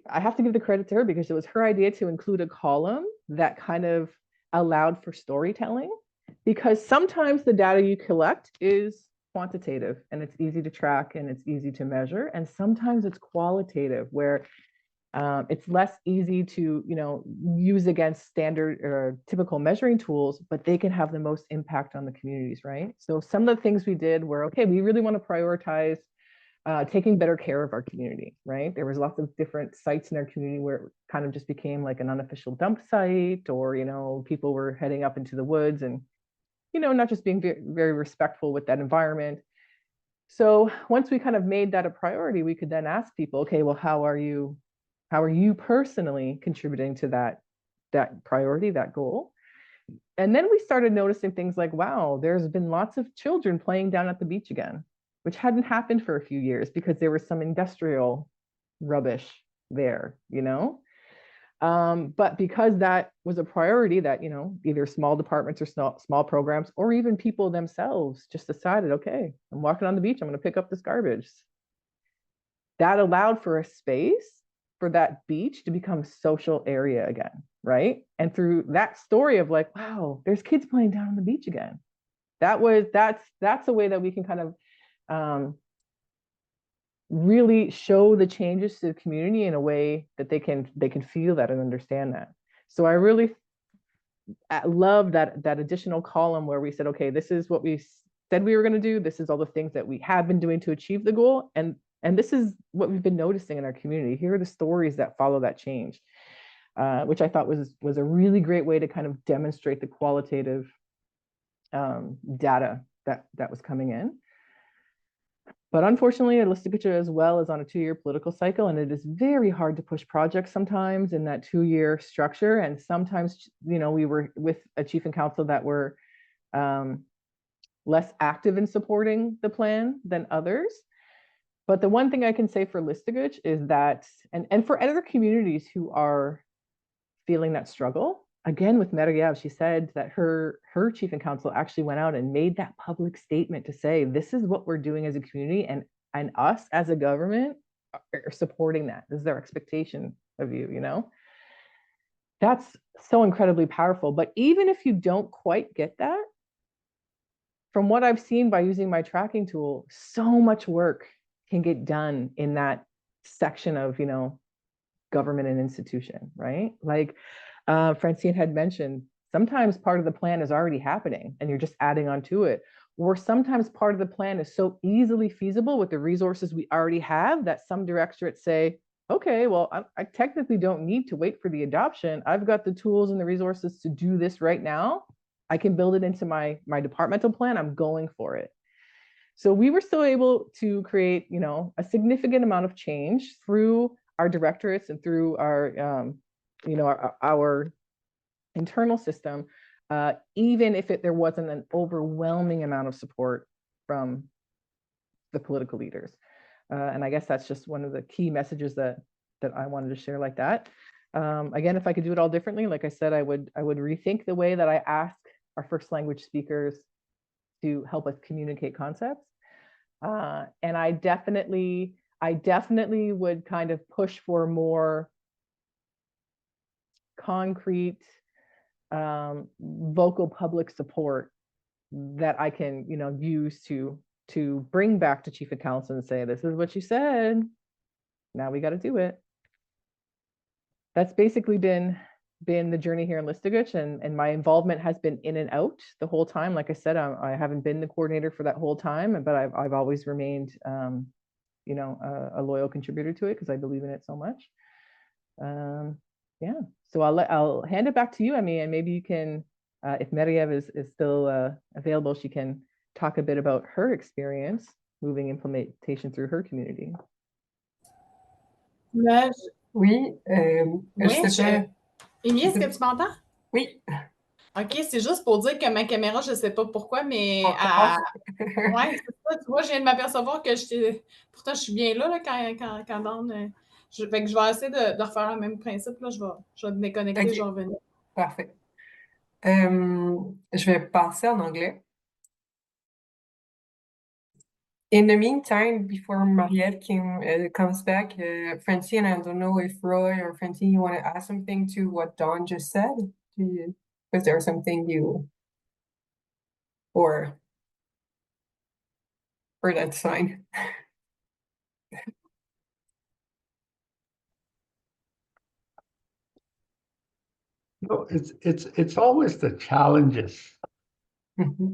have to give the credit to her, because it was her idea to include a column that kind of allowed for storytelling, because sometimes the data you collect is quantitative and it's easy to track and it's easy to measure, and sometimes it's qualitative, where it's less easy to use against standard or typical measuring tools, but they can have the most impact on the communities, right? So some of the things we did were, okay, we really want to prioritize taking better care of our community, right? There was lots of different sites in our community where it kind of just became like an unofficial dump site, or, people were heading up into the woods and, not just being very, very respectful with that environment. So once we kind of made that a priority, we could then ask people, okay, well, how are you personally contributing to that priority, that goal? And then we started noticing things like, wow, there's been lots of children playing down at the beach again, which hadn't happened for a few years because there was some industrial rubbish there, But because that was a priority that, either small departments or small programs, or even people themselves just decided, okay, I'm walking on the beach, I'm going to pick up this garbage. That allowed for a space for that beach to become a social area again, right? And through that story of like, wow, there's kids playing down on the beach again. That's a way that we can kind of really show the changes to the community in a way that they can feel that and understand that. So I really love that additional column where we said, okay, this is what we said we were going to do. This is all the things that we have been doing to achieve the goal. And And this is what we've been noticing in our community. Here are the stories that follow that change, which I thought was a really great way to kind of demonstrate the qualitative data that was coming in. But unfortunately, Listigacha as well is on a 2-year political cycle, and it is very hard to push projects sometimes in that 2-year structure. And sometimes, you know, we were with a chief and council that were less active in supporting the plan than others. But the one thing I can say for Listigacha is that, and for other communities who are feeling that struggle, again, with Marie-Ève, she said that her chief and council actually went out and made that public statement to say, this is what we're doing as a community, and us as a government are supporting that. This is their expectation of you, you know? That's so incredibly powerful. But even if you don't quite get that, from what I've seen by using my tracking tool, so much work can get done in that section of, you know, government and institution, right? Like Francine had mentioned, sometimes part of the plan is already happening and you're just adding on to it. Or sometimes part of the plan is so easily feasible with the resources we already have that some directorates say, okay, well, I technically don't need to wait for the adoption. I've got the tools and the resources to do this right now. I can build it into my departmental plan. I'm going for it. So we were still able to create, you know, a significant amount of change through our directorates and through our, you know, our internal system, even if there wasn't an overwhelming amount of support from the political leaders. And I guess that's just one of the key messages that I wanted to share like that. Again, if I could do it all differently, like I said, I would rethink the way that I ask our first language speakers to help us communicate concepts. And I definitely would kind of push for more concrete vocal public support that I can, you know, use to bring back to chief of council and say, this is what you said, now we got to do it. That's basically been the journey here in Listigacha, and my involvement has been in and out the whole time. Like I said, I haven't been the coordinator for that whole time, but I've always remained, you know, a loyal contributor to it because I believe in it so much. Yeah, so I'll hand it back to you, Emmy, and maybe you can, if Marie-Ève is still available, she can talk a bit about her experience moving implementation through her community. Oui, je sais pas. Émilie, est-ce que tu m'entends? Oui. OK, c'est juste pour dire que ma caméra, je ne sais pas pourquoi, mais ouais, c'est ça. Tu vois, je viens de m'apercevoir que pourtant, je suis bien là quand donne. Fait que je vais essayer de refaire le même principe. Là. Je vais me déconnecter, Okay. je vais revenir. Parfait. Je vais passer en anglais. In the meantime, before Marie-Ève comes back, Francine, I don't know if Roy or Francine, you want to add something to what Dawn just said? Was there something you, or that's fine. No, it's always the challenges.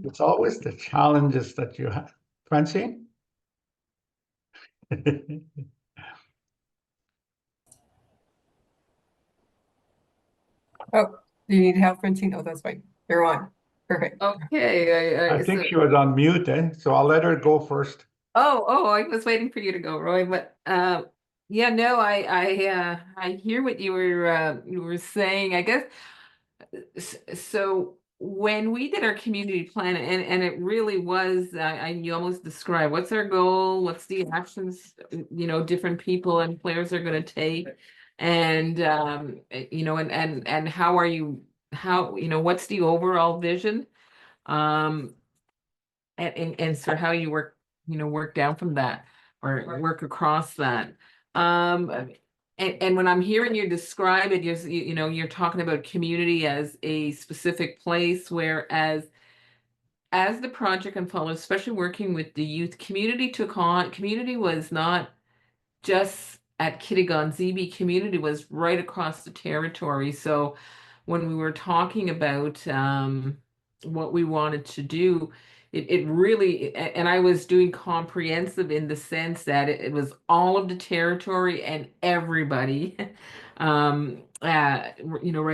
It's always the challenges that you have. Francine? Oh, do you need help, Francine? Oh, that's fine. You're on. Perfect. Okay. I think she was on mute, so I'll let her go first. Oh, I was waiting for you to go, Roy, but yeah, no, I hear what you were saying. I guess so. When we did our community plan, and it really was, you almost described what's our goal, what's the actions, you know, different people and players are going to take, and you know, and how you know, what's the overall vision, and sort of how you work, you know, work down from that or work across that. And when I'm hearing you describe it, you know, you're talking about community as a specific place, whereas as the project unfolded, especially working with the youth, community was not just at Kitigan. Zibi community was right across the territory. So when we were talking about what we wanted to do, it really, and I was doing comprehensive in the sense that it was all of the territory and everybody, right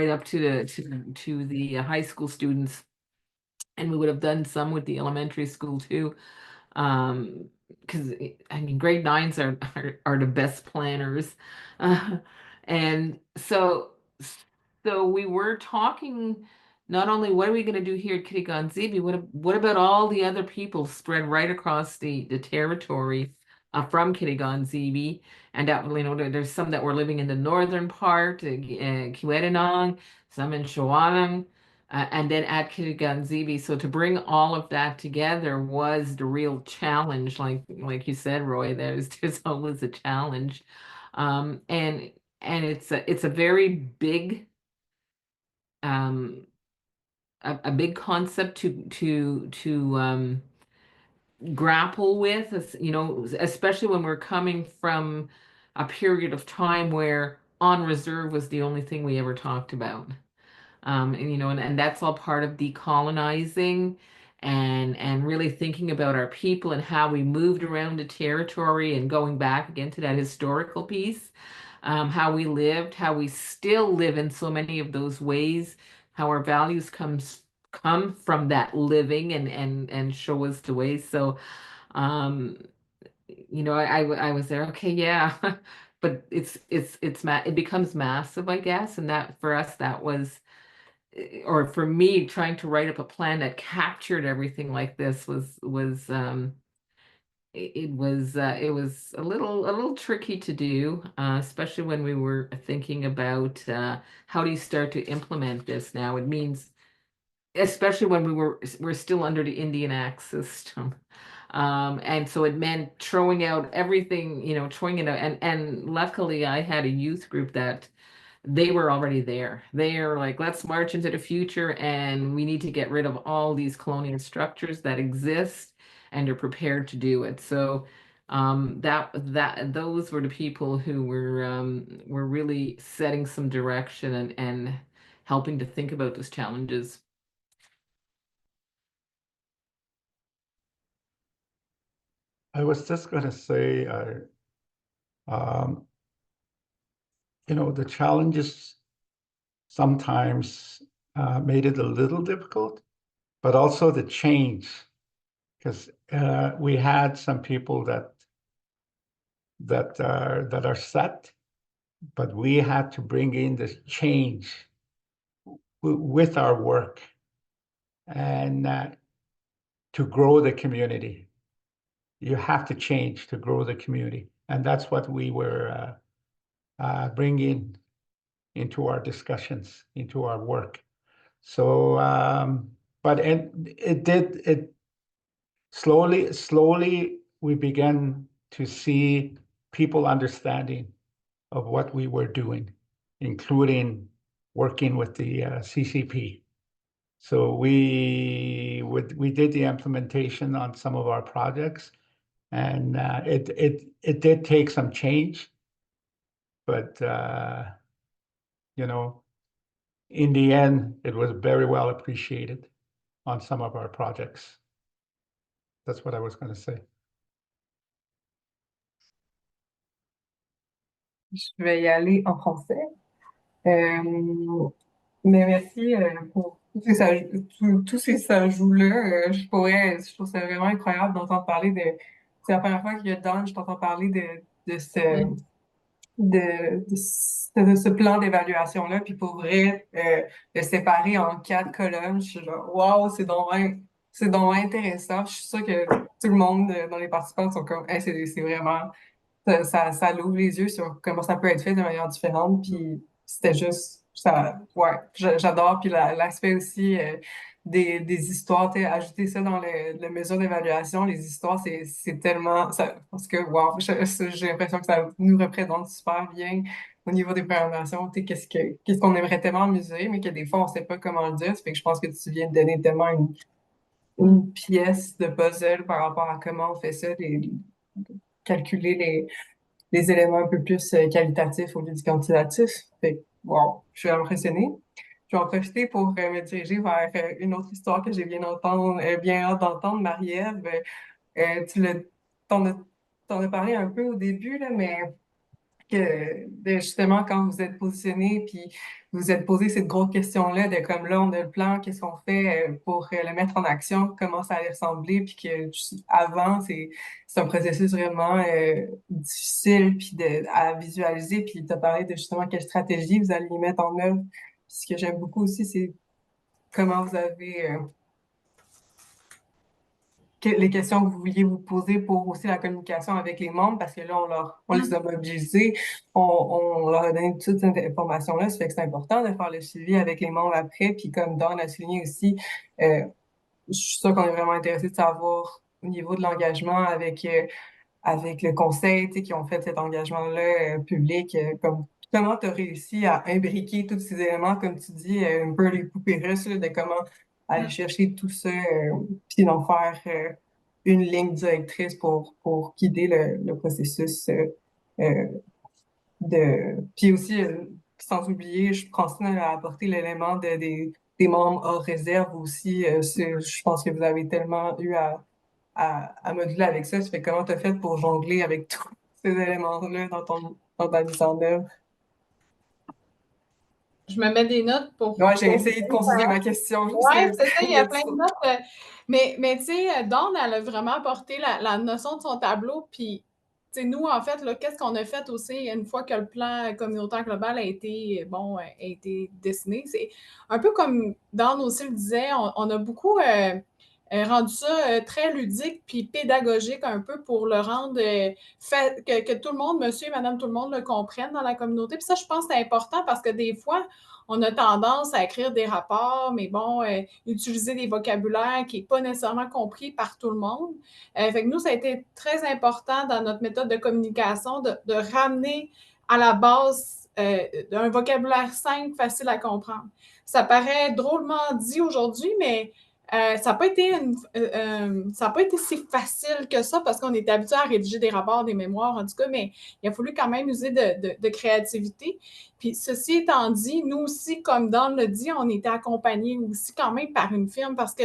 up to the high school students, and we would have done some with the elementary school too. Because I mean, grade nines are the best planners, and so we were talking not only what are we going to do here at Kitigan Zibi, what about all the other people spread right across the territory from Kitigan Zibi, and that there's some that were living in the northern part, Kiwetanong, some in Shawanam, and then at Kitigan Zibi. So to bring all of that together was the real challenge. Like you said, Roy, there's always a challenge, and it's a very big a big concept to grapple with, especially when we're coming from a period of time where on reserve was the only thing we ever talked about. And that's all part of decolonizing and really thinking about our people and how we moved around the territory and going back again to that historical piece, how we lived, how we still live in so many of those ways, how our values come from that living and show us the way. So, um, I was there. Okay, yeah, but it becomes massive, I guess, and that for us that was or for me, trying to write up a plan that captured everything like this was it was a little tricky to do, especially when we were thinking about how do you start to implement this now. It means, especially when we're still under the Indian Act system. And so it meant throwing out everything, throwing it out. And luckily I had a youth group that they were already there. They're like, let's march into the future and we need to get rid of all these colonial structures that exist, and they're prepared to do it. So those were the people who were really setting some direction and helping to think about those challenges. I was just going to say, the challenges sometimes made it a little difficult, but also the change, because we had some people that are set, but we had to bring in this change with our work and to grow the community. You have to change to grow the community, and that's what we were bringing into our discussions, into our work. So, but it slowly we began to see people understanding of what we were doing, including working with the CCP. So we did the implementation on some of our projects, and it did take some change, but in the end, it was very well appreciated on some of our projects. That's what I was going to say. Je vais y aller en français. Mais merci pour tous ces ajouts-là. Je trouve ça vraiment incroyable d'entendre parler de. C'est la première fois que Don, je t'entends parler de ce plan d'évaluation-là. Puis pour vrai, le séparer en 4 colonnes, je suis genre, waouh, c'est donc bien intéressant. Je suis sûre que tout le monde dans les participants sont comme, hey, c'est vraiment ça l'ouvre les yeux sur comment ça peut être fait de manière différente. Puis c'était juste, ça, ouais, j'adore. Puis l'aspect aussi des histoires, ajouter ça dans le mesure d'évaluation, les histoires, c'est tellement, parce que, wow, j'ai l'impression que ça nous représente super bien au niveau des programmations. Qu'est-ce qu'on aimerait tellement mesurer, mais que des fois, on sait pas comment le dire. Ça fait que je pense que tu viens de donner tellement une pièce de puzzle par rapport à comment on fait ça, calculer les éléments un peu plus qualitatifs au lieu du quantitatif. Fait que, wow, je suis impressionnée. Je vais en profiter pour me diriger vers une autre histoire que j'ai bien hâte d'entendre, Marie-Ève. T'en as, t'en as parlé un peu au début, là, mais justement, quand vous êtes positionné, puis vous êtes posé cette grosse question-là de comme là, on a le plan, qu'est-ce qu'on fait pour le mettre en action, comment ça allait ressembler, puis que avant, c'est un processus vraiment difficile puis à visualiser, puis tu as parlé de justement quelle stratégie vous allez y mettre en œuvre. Puis ce que j'aime beaucoup aussi, c'est comment vous avez les questions que vous vouliez vous poser pour aussi la communication avec les membres, parce que là, on les a mobilisés, on leur a donné toute cette information-là, ça fait que c'est important de faire le suivi avec les membres après, puis comme Dawn a souligné aussi, je suis sûre qu'on est vraiment intéressé de savoir au niveau de l'engagement avec le conseil, tu sais, qui ont fait cet engagement-là public, comment tu as réussi à imbriquer tous ces éléments, comme tu dis, un peu les poupées russes, là, de comment aller chercher tout ça, puis d'en faire une ligne directrice pour guider le processus Puis aussi, sans oublier, Francine a apporté l'élément des membres hors réserve aussi. Je pense que vous avez tellement eu à moduler avec ça. Ça fait comment tu as fait pour jongler avec tous ces éléments-là dans ta mise en œuvre? Je me mets des notes pour... Ouais, j'ai essayé de conciser ma question. Oui, c'est ça, il y a plein de notes. Mais tu sais, Dawn, elle a vraiment apporté la notion de son tableau. Puis, tu sais, nous, en fait, là, qu'est-ce qu'on a fait aussi une fois que le plan communautaire global a été dessiné? C'est un peu comme Dawn aussi le disait, on a beaucoup rendu ça très ludique puis pédagogique un peu pour le rendre que tout le monde, monsieur et madame tout le monde le comprenne dans la communauté. Puis ça, je pense que c'est important parce que des fois, on a tendance à écrire des rapports, mais bon, utiliser des vocabulaires qui n'est pas nécessairement compris par tout le monde. Fait que nous, ça a été très important dans notre méthode de communication de ramener à la base un vocabulaire simple, facile à comprendre. Ça paraît drôlement dit aujourd'hui, mais ça n'a pas été si facile que ça parce qu'on était habitué à rédiger des rapports, des mémoires, en tout cas, mais il a fallu quand même user de créativité. Puis, ceci étant dit, nous aussi, comme Dawn le dit, on était accompagnés aussi quand même par une firme parce que,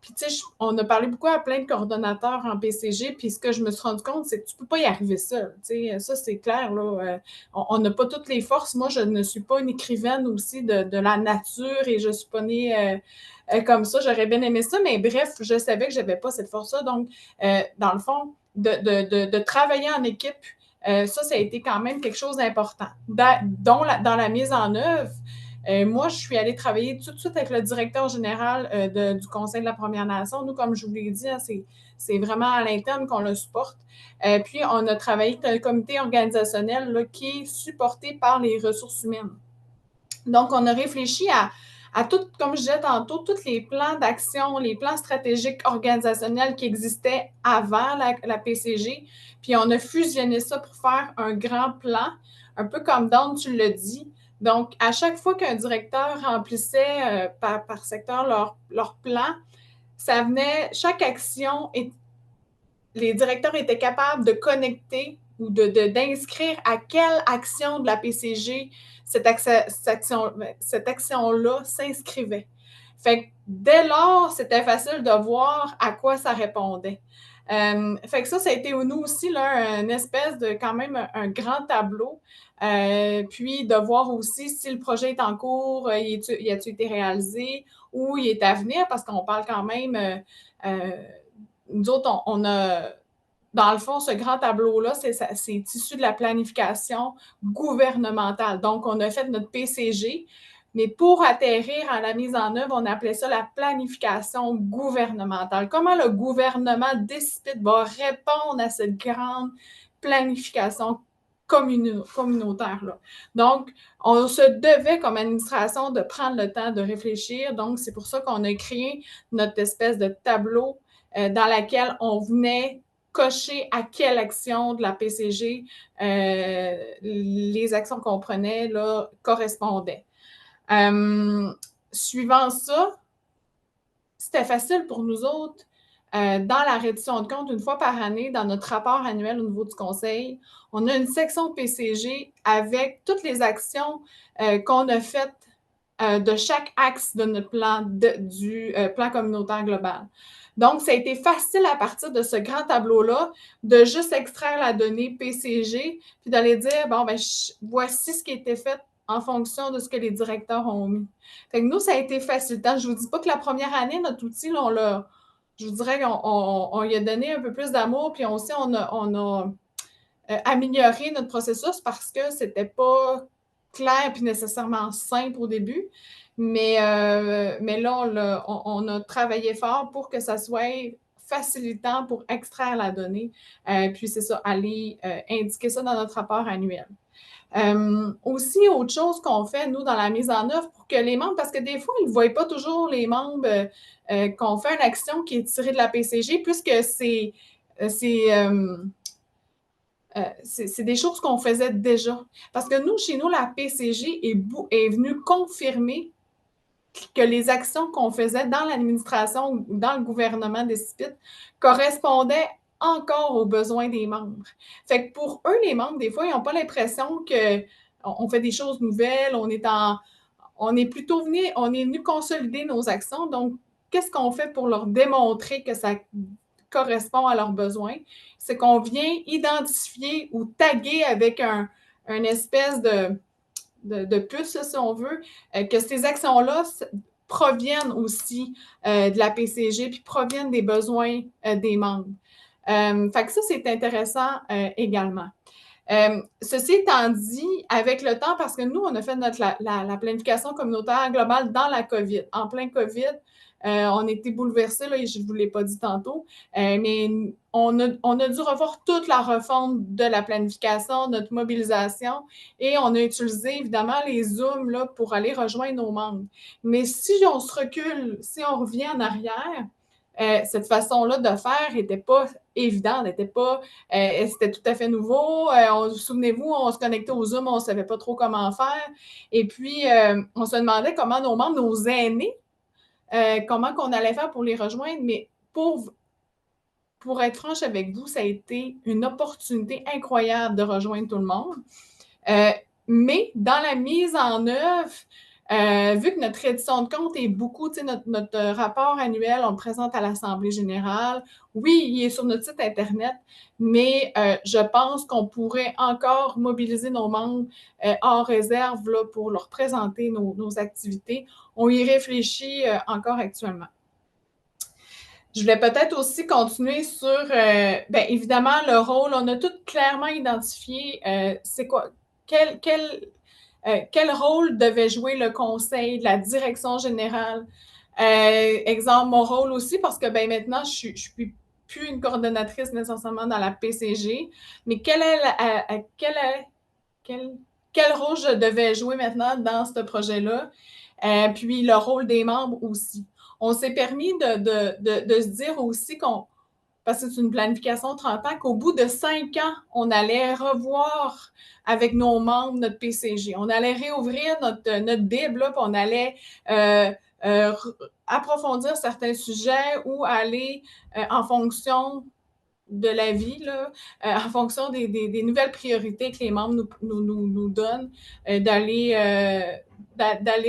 puis tu sais, on a parlé beaucoup à plein de coordonnateurs en PCG, puis ce que je me suis rendu compte, c'est que tu ne peux pas y arriver seul. Tu sais, ça, c'est clair, là. On n'a pas toutes les forces. Moi, je ne suis pas une écrivaine aussi de la nature et je ne suis pas née comme ça. J'aurais bien aimé ça, mais bref, je savais que je n'avais pas cette force-là. Donc, dans le fond, de travailler en équipe, ça a été quand même quelque chose d'important. Dans la mise en œuvre, moi, je suis allée travailler tout de suite avec le directeur général du Conseil de la Première Nation. Nous, comme je vous l'ai dit, hein, c'est vraiment à l'interne qu'on le supporte. Puis, on a travaillé avec un comité organisationnel là, qui est supporté par les ressources humaines. Donc, on a réfléchi à tout, comme je disais tantôt, tous les plans d'action, les plans stratégiques organisationnels qui existaient avant la PCG. Puis, on a fusionné ça pour faire un grand plan, un peu comme Dawn, tu l'as dit. Donc, à chaque fois qu'un directeur remplissait par secteur leur plan, ça venait, chaque action, les directeurs étaient capables de connecter ou d'inscrire à quelle action de la PCG cette action-là s'inscrivait. Fait que dès lors, c'était facile de voir à quoi ça répondait. Fait que ça a été nous aussi là, une espèce de quand même un grand tableau. Puis de voir aussi si le projet est en cours, il a-t-il été réalisé ou il est à venir, parce qu'on parle quand même, nous autres, on a, dans le fond, ce grand tableau-là, c'est issu de la planification gouvernementale. Donc, on a fait notre PCG, mais pour atterrir à la mise en œuvre, on appelait ça la planification gouvernementale. Comment le gouvernement d'Essipit va répondre à cette grande planification communautaire-là. Donc, on se devait, comme administration, de prendre le temps de réfléchir. Donc, c'est pour ça qu'on a créé notre espèce de tableau dans laquelle on venait cocher à quelle action de la PCG les actions qu'on prenait là, correspondaient. Suivant ça, c'était facile pour nous autres. Dans la reddition de comptes, une fois par année, dans notre rapport annuel au niveau du conseil, on a une section PCG avec toutes les actions qu'on a faites de chaque axe de notre plan du plan communautaire global. Donc, ça a été facile à partir de ce grand tableau-là de juste extraire la donnée PCG puis d'aller dire, bon, ben, voici ce qui a été fait en fonction de ce que les directeurs ont mis. Fait que nous, ça a été facilitant. Je ne vous dis pas que la première année, notre outil, là, je vous dirais qu'on y a donné un peu plus d'amour, puis aussi, on a amélioré notre processus parce que ce n'était pas clair puis nécessairement simple au début. Mais là, on a travaillé fort pour que ça soit facilitant pour extraire la donnée. Puis c'est ça, aller indiquer ça dans notre rapport annuel. Aussi, autre chose qu'on fait, nous, dans la mise en œuvre, pour que les membres, parce que des fois, ils ne voient pas toujours les membres qu'on fait une action qui est tirée de la PCG, puisque c'est des choses qu'on faisait déjà. Parce que nous, chez nous, la PCG est venue confirmer que les actions qu'on faisait dans l'administration ou dans le gouvernement d'Essipit correspondaient encore aux besoins des membres. Fait que pour eux, les membres, des fois, ils n'ont pas l'impression qu'on fait des choses nouvelles, on est venu consolider nos actions. Donc, qu'est-ce qu'on fait pour leur démontrer que ça correspond à leurs besoins? C'est qu'on vient identifier ou taguer avec une espèce de puce, si on veut, que ces actions-là proviennent aussi de la PCG puis proviennent des besoins des membres. Fait que ça, c'est intéressant également. Ceci étant dit, avec le temps, parce que nous, on a fait la planification communautaire globale dans la COVID. En plein COVID, on a été bouleversés, là, et je ne vous l'ai pas dit tantôt, mais on a dû revoir toute la refonte de la planification, notre mobilisation, et on a utilisé évidemment les Zooms là, pour aller rejoindre nos membres. Mais si on se recule, si on revient en arrière, cette façon-là de faire n'était pas évidente, c'était tout à fait nouveau. Souvenez-vous, on se connectait au Zoom, on ne savait pas trop comment faire. Et puis, on se demandait comment nos membres, nos aînés, comment qu'on allait faire pour les rejoindre. Mais pour être franche avec vous, ça a été une opportunité incroyable de rejoindre tout le monde. Mais dans la mise en œuvre, vu que notre reddition de compte est beaucoup, notre rapport annuel, on le présente à l'Assemblée générale. Oui, il est sur notre site Internet, mais je pense qu'on pourrait encore mobiliser nos membres hors réserve là, pour leur présenter nos activités. On y réfléchit encore actuellement. Je voulais peut-être aussi continuer sur, bien évidemment, le rôle. On a tout clairement identifié, c'est quoi, quel rôle devait jouer le conseil, la direction générale. Exemple, mon rôle aussi, parce que ben, maintenant, je ne suis plus une coordonnatrice nécessairement dans la PCG, mais quel rôle je devais jouer maintenant dans ce projet-là? Puis le rôle des membres aussi. On s'est permis de se dire aussi parce que c'est une planification 30 ans, qu'au bout de 5 ans, on allait revoir avec nos membres notre PCG. On allait réouvrir notre Bible, là, puis on allait approfondir certains sujets ou aller en fonction de la vie, là, en fonction des nouvelles priorités que les membres nous donnent, d'aller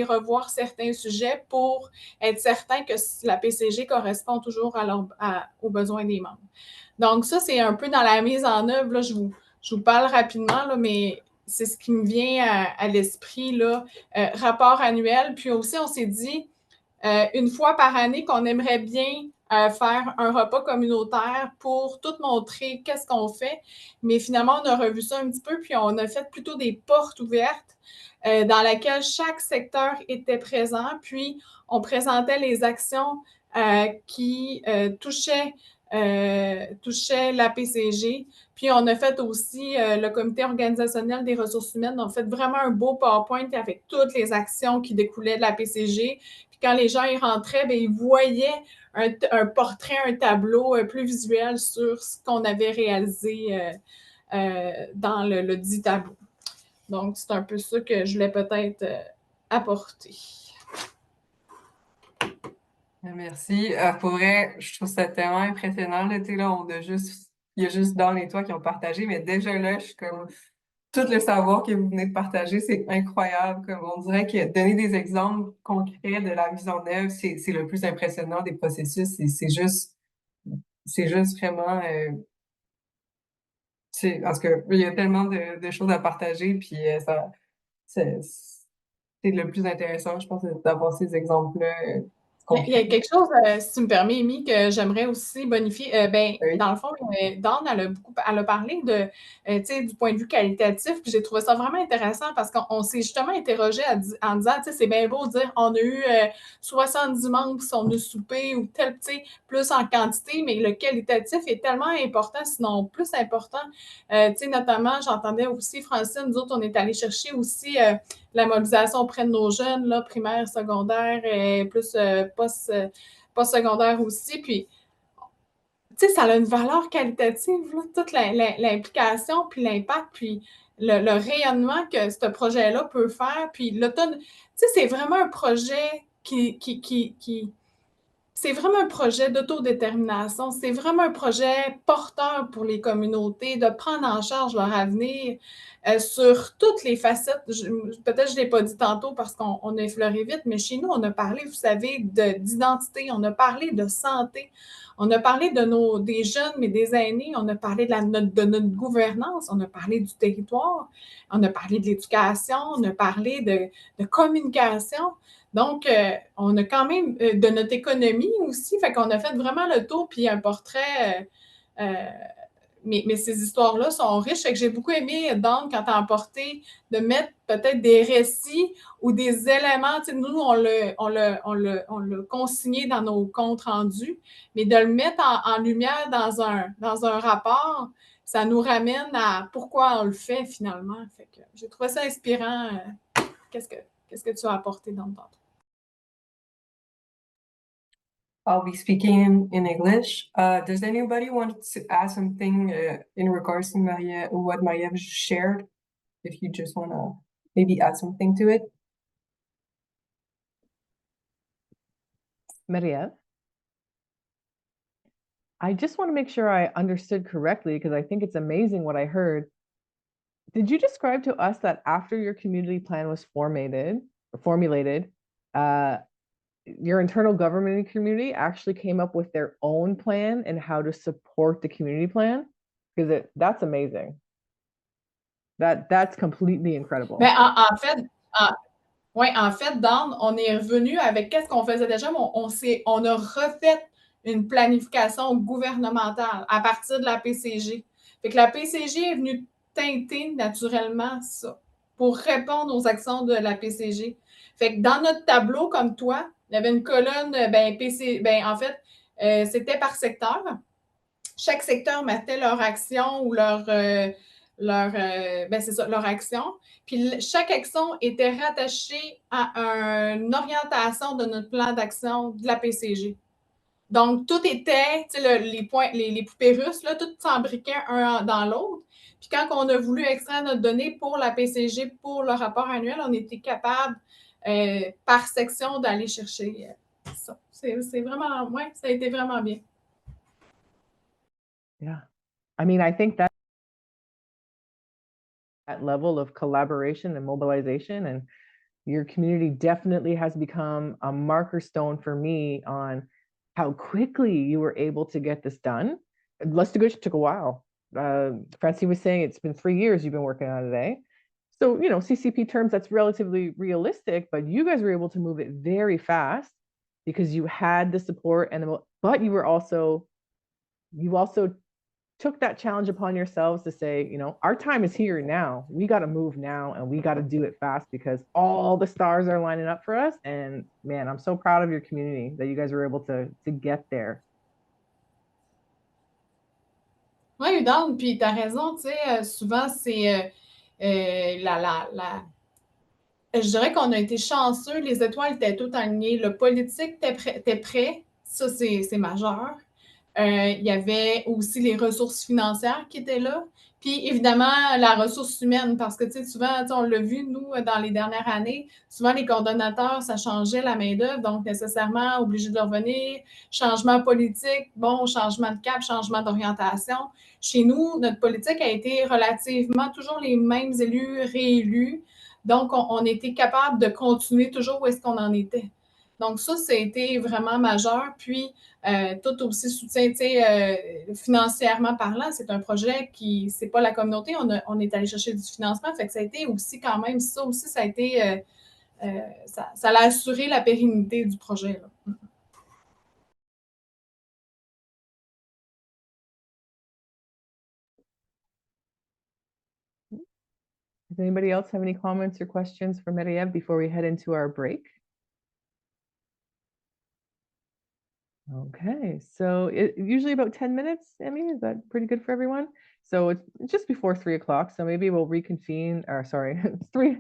revoir certains sujets pour être certain que la PCG correspond toujours aux besoins des membres. Donc, ça, c'est un peu dans la mise en œuvre. Là, je vous parle rapidement, là, mais c'est ce qui me vient à l'esprit, là, rapport annuel. Puis aussi, on s'est dit, une fois par année, qu'on aimerait bien faire un repas communautaire pour tout montrer qu'est-ce qu'on fait. Mais finalement, on a revu ça un petit peu, puis on a fait plutôt des portes ouvertes dans lesquelles chaque secteur était présent, puis on présentait les actions qui touchaient la PCG. Puis on a fait aussi le comité organisationnel des ressources humaines. On a fait vraiment un beau PowerPoint avec toutes les actions qui découlaient de la PCG. Puis quand les gens y rentraient, bien, ils voyaient un portrait, un tableau plus visuel sur ce qu'on avait réalisé dans le dit tableau. Donc, c'est un peu ça que je voulais peut-être apporter. Merci. Pour vrai, je trouve ça tellement impressionnant. Là, il y a juste dans les toits qui ont partagé, mais déjà là, je suis comme tout le savoir que vous venez de partager, c'est incroyable. Comme on dirait que donner des exemples concrets de la mise en œuvre, c'est le plus impressionnant des processus. C'est juste vraiment, parce que il y a tellement de choses à partager, puis c'est c'est le plus intéressant, je pense, d'avoir ces exemples-là Il y a concrets. quelque chose, si tu me permets, Amy, que j'aimerais aussi bonifier. Oui. Dans le fond, Dawn, elle a parlé de, tu sais, du point de vue qualitatif, puis j'ai trouvé ça vraiment intéressant parce qu'on s'est justement interrogé en disant, tu sais, c'est bien beau de dire on a eu 70 membres qui sont venus souper ou tel, tu sais, plus en quantité, mais le qualitatif est tellement important, sinon plus important. Tu sais, notamment, j'entendais aussi, Francine, nous autres, on est allé chercher aussi la mobilisation auprès de nos jeunes, là, primaire, secondaire, et plus post-secondaire aussi. Puis, tu sais, ça a une valeur qualitative, là, toute l'implication, puis l'impact, puis le rayonnement que ce projet-là peut faire. Puis, l'automne, tu sais, c'est vraiment un projet c'est vraiment un projet d'autodétermination. C'est vraiment un projet porteur pour les communautés de prendre en charge leur avenir sur toutes les facettes. Peut-être que je ne l'ai pas dit tantôt parce qu'on a effleuré vite, mais chez nous, on a parlé, vous savez, d'identité, on a parlé de santé, on a parlé des jeunes, mais des aînés, on a parlé de notre gouvernance, on a parlé du territoire, on a parlé de l'éducation, on a parlé de communication. Donc, on a quand même de notre économie aussi, fait qu'on a fait vraiment le tour, puis un portrait. Mais ces histoires-là sont riches, fait que j'ai beaucoup aimé, Dawn, quand tu as apporté, de mettre peut-être des récits ou des éléments. Tu sais, nous, on l'a consigné dans nos comptes rendus, mais de le mettre en lumière dans un rapport, ça nous ramène à pourquoi on le fait finalement. Fait que j'ai trouvé ça inspirant. Qu'est-ce que tu as apporté dans le temps? I'll be speaking in English. Does anybody want to add something in regards to what Maria shared? If you just want to maybe add something to it. Maria, I just want to make sure I understood correctly because I think it's amazing what I heard. Did you describe to us that after your community plan was formulated, your internal government community actually came up with their own plan and how to support the community plan? Because that's amazing. That's completely incredible. Ben, en fait, Dan, on est revenu avec qu'est-ce qu'on faisait déjà, mais on a refait une planification gouvernementale à partir de la PCG. Fait que la PCG est venue teinter naturellement ça pour répondre aux actions de la PCG. Fait que dans notre tableau, comme toi, il y avait une colonne, en fait, c'était par secteur. Chaque secteur mettait leur action ou leur action. Puis chaque action était rattachée à une orientation de notre plan d'action de la PCG. Donc, tout était, tu sais, les poupées russes, là, tout s'embriquait un dans l'autre. Puis quand on a voulu extraire notre donnée pour la PCG, pour le rapport annuel, on était capable, par section, d'aller chercher ça. C'est vraiment, ouais, ça a été vraiment bien. Yeah. I mean, I think that level of collaboration and mobilization and your community definitely has become a marker stone for me on how quickly you were able to get this done. Let's do it took a while. Francine was saying it's been 3 years you've been working on it today. So, you know, CCP terms, that's relatively realistic, but you guys were able to move it very fast because you had the support but you also took that challenge upon yourselves to say, you know, our time is here now. We got to move now and we got to do it fast because all the stars are lining up for us. And man, I'm so proud of your community that you guys were able to get there. Oui, Udon, puis tu as raison, tu sais, souvent c'est je dirais qu'on a été chanceux, les étoiles étaient toutes alignées, le politique était prêt, ça c'est majeur. Il y avait aussi les ressources financières qui étaient là. Puis évidemment, la ressource humaine, parce que tu sais, souvent, on l'a vu, nous, dans les dernières années, souvent les coordonnateurs, ça changeait la main-d'œuvre, donc nécessairement obligé de revenir, changement politique, bon, changement de cap, changement d'orientation. Chez nous, notre politique a été relativement toujours les mêmes élus réélus, donc on était capable de continuer toujours où est-ce qu'on en était. Donc ça a été vraiment majeur. Puis, tout aussi soutien, tu sais, financièrement parlant, c'est un projet qui, c'est pas la communauté, on est allé chercher du financement, fait que ça a été aussi quand même, ça aussi, ça a été, ça a assuré la pérennité du projet, là. Does anybody else have any comments or questions for Marie-Ève before we head into our break? Okay, so usually about 10 minutes, Emmy, is that pretty good for everyone? So it's just before 3 o'clock, so maybe we'll reconvene, or sorry, it's 3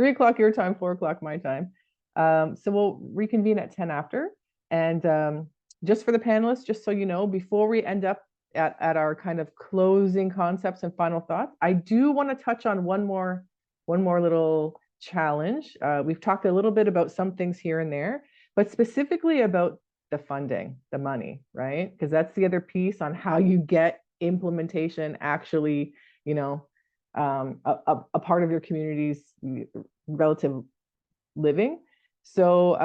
o'clock your time, 4 o'clock my time. So we'll reconvene at 10 after. And just for the panelists, just so you know, before we end up at our kind of closing concepts and final thoughts, I do want to touch on one more little challenge. We've talked a little bit about some things here and there, but specifically about the funding, the money, right? Because that's the other piece on how you get implementation actually, you know, a part of your community's relative living. So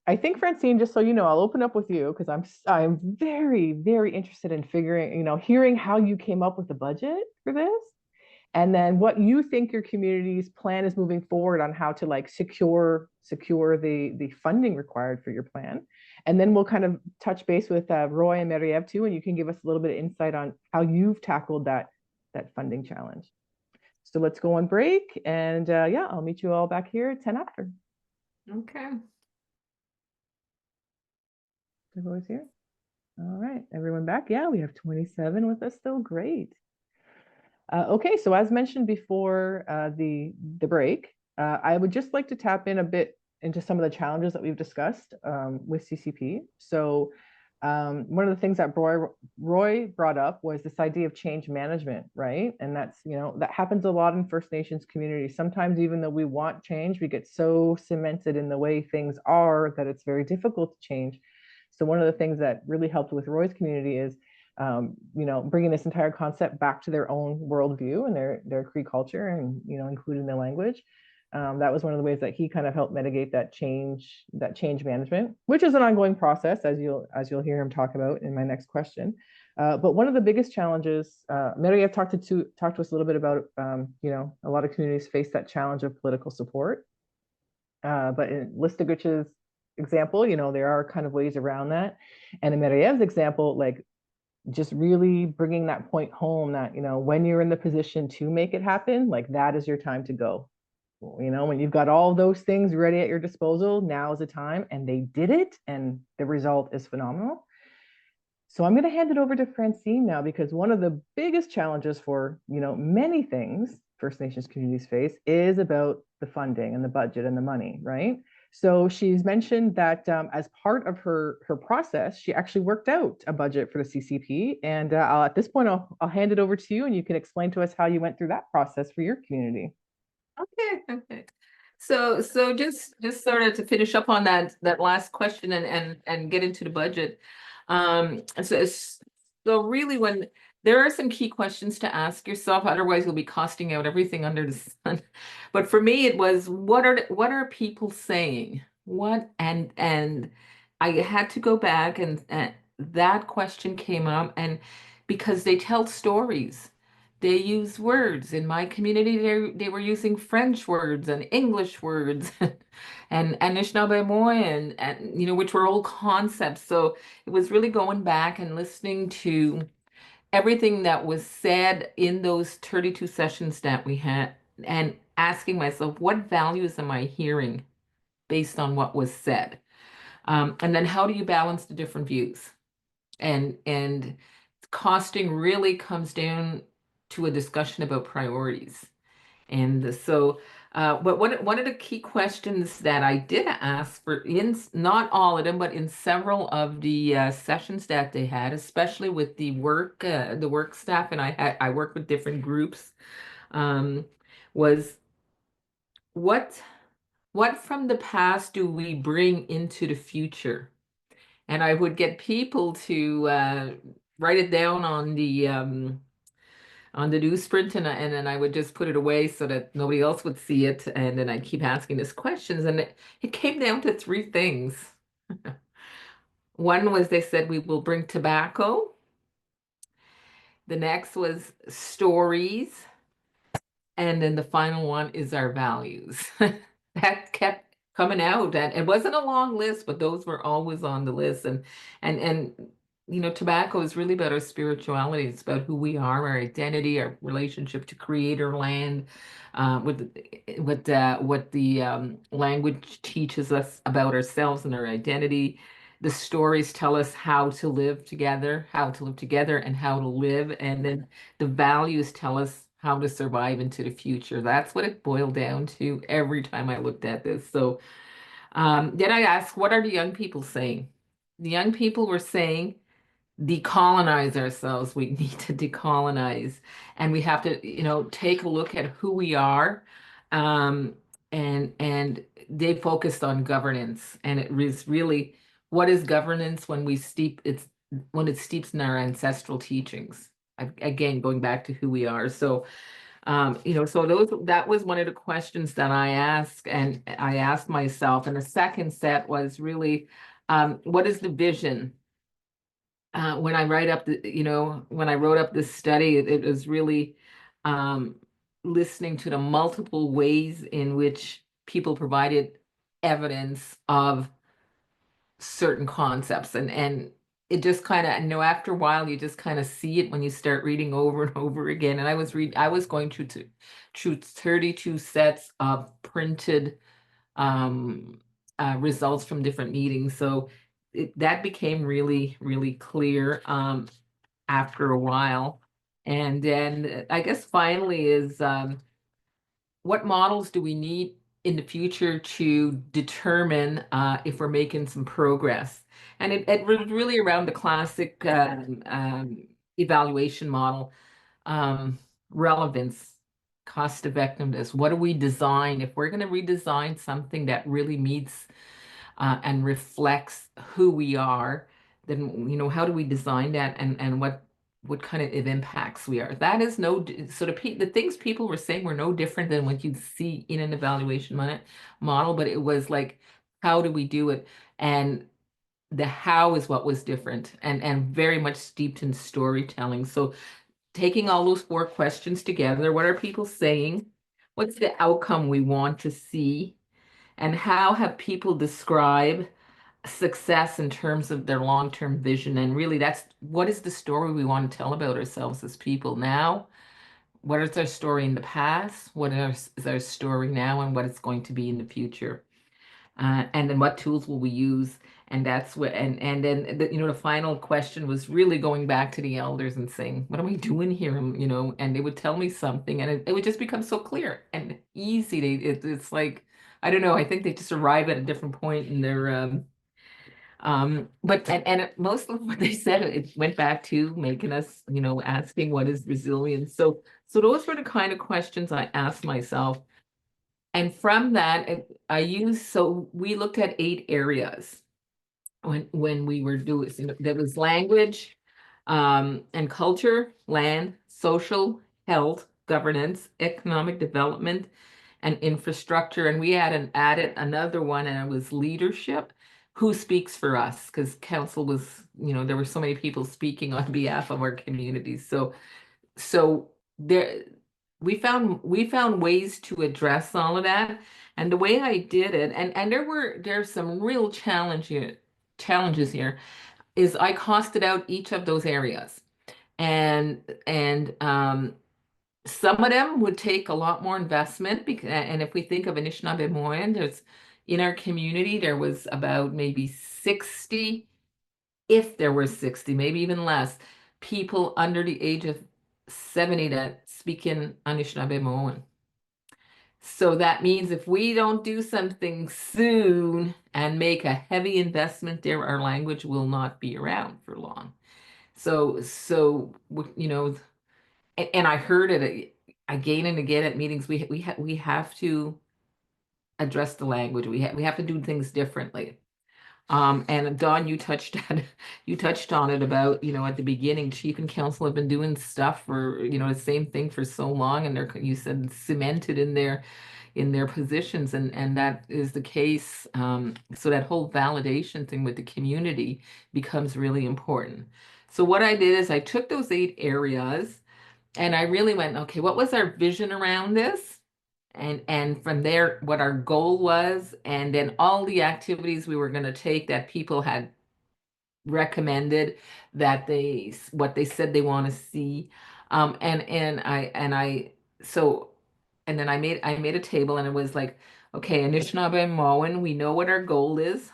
I think, Francine, just so you know, I'll open up with you because I'm very, very interested in figuring, you know, hearing how you came up with the budget for this. And then what you think your community's plan is moving forward on how to like secure the funding required for your plan. And then we'll kind of touch base with Roy and Marie-Ève too, and you can give us a little bit of insight on how you've tackled that funding challenge. So let's go on break, and yeah, I'll meet you all back here at 10 after. Okay. Everyone's here? All right, everyone back? Yeah, we have 27 with us still, great. Okay, so as mentioned before the break, I would just like to tap in a bit into some of the challenges that we've discussed with CCP. So one of the things that Roy brought up was this idea of change management, right? And that's, you know, that happens a lot in First Nations communities. Sometimes even though we want change, we get so cemented in the way things are that it's very difficult to change. So one of the things that really helped with Roy's community is you know, bringing this entire concept back to their own worldview and their Cree culture, and you know, including the language. That was one of the ways that he kind of helped mitigate that change management, which is an ongoing process, as you'll hear him talk about in my next question. But one of the biggest challenges, Marie-Ève talked to us a little bit about, you know, a lot of communities face that challenge of political support. But in Listigich's example, you know, there are kind of ways around that. And in Marie-Ève's example, like, just really bringing that point home that, you know, when you're in the position to make it happen, like that is your time to go. You know, when you've got all those things ready at your disposal, now is the time. And they did it, and the result is phenomenal. So I'm going to hand it over to Francine now, because one of the biggest challenges for, you know, many things First Nations communities face is about the funding and the budget and the money, right? So she's mentioned that as part of her process, she actually worked out a budget for the CCP. And at this point, I'll hand it over to you, and you can explain to us how you went through that process for your community. Okay. So just sort of to finish up on that last question and get into the budget. So really, when there are some key questions to ask yourself, otherwise you'll be costing out everything under the sun. But for me, it was what are people saying? What and I had to go back, and that question came up, and because they tell stories. They use words. In my community, they were using French words and English words and Anishinaabe and you know, which were old concepts. So it was really going back and listening to everything that was said in those 32 sessions that we had, and asking myself, what values am I hearing based on what was said? And then how do you balance the different views? And costing really comes down to a discussion about priorities. And so But one of the key questions that I did ask for not all of them, but in several of the sessions that they had, especially with the work staff, and I worked with different groups, was what from the past do we bring into the future? And I would get people to write it down on the newsprint, and then I would just put it away so that nobody else would see it. And then I'd keep asking these questions, and it came down to three things. One was they said we will bring tobacco. The next was stories. And then the final one is our values. That kept coming out. And it wasn't a long list, but those were always on the list. And tobacco is really about our spirituality. It's about who we are, our identity, our relationship to creator land, what the language teaches us about ourselves and our identity. The stories tell us how to live together, and how to live. And then the values tell us how to survive into the future. That's what it boiled down to every time I looked at this. So then I asked, what are the young people saying? The young people were saying, decolonize ourselves. We need to decolonize, and we have to, take a look at who we are. And they focused on governance, and it was really, what is governance when it steeps in our ancestral teachings. Again, going back to who we are. So that was one of the questions that I asked, and I asked myself. And the second set was really, what is the vision? When I when I wrote up this study, it was really listening to the multiple ways in which people provided evidence of certain concepts, and it just kind of, after a while you just kind of see it when you start reading over and over again. And I was going through 32 sets of printed results from different meetings. So that became really, really clear after a while. And then I guess finally is, what models do we need in the future to determine if we're making some progress? And it was really around the classic evaluation model, relevance, cost effectiveness. What do we design? If we're going to redesign something that really meets and reflects who we are, then how do we design that, and what kind of impacts we are? That is the things people were saying were no different than what you'd see in an evaluation model, but it was like, how do we do it? And the how is what was different, and very much steeped in storytelling. So taking all those 4 questions together, what are people saying? What's the outcome we want to see? And how have people described success in terms of their long-term vision? And really, what is the story we want to tell about ourselves as people now? What is our story in the past? What is our story now, and what it's going to be in the future? And then what tools will we use? And that's what, and then the final question was really going back to the elders and saying, what are we doing here? And they would tell me something, and it would just become so clear and easy. It's like, I don't know, I think they just arrive at a different point in their but most of what they said, it went back to making us, asking what is resilience. So those were the kind of questions I asked myself. And from that, we looked at 8 areas when we were doing, there was language, and culture, land, social, health, governance, economic development, and infrastructure. And we added another one, and it was leadership. Who speaks for us? Because council was, there were so many people speaking on behalf of our communities. So there, we found ways to address all of that. And the way I did it, and there's some real challenges here, is I costed out each of those areas. And some of them would take a lot more investment, and if we think of Anishinaabe, in our community, there was about maybe 60, if there were 60, maybe even less, people under the age of 70 that speak in Anishinaabe. So that means if we don't do something soon and make a heavy investment there, our language will not be around for long. So you know, and I heard it again and again at meetings. We have to address the language. We have to do things differently. And Dawn, you touched on it about, at the beginning, chief and council have been doing stuff for, the same thing for so long, and you said cemented in their positions, and that is the case. So that whole validation thing with the community becomes really important. So what I did is I took those 8 areas and I really went, okay, what was our vision around this? And from there, what our goal was, and then all the activities we were going to take that people had recommended, what they said they want to see. And then I made a table, and it was like, okay, Anishinaabe and Moan, we know what our goal is.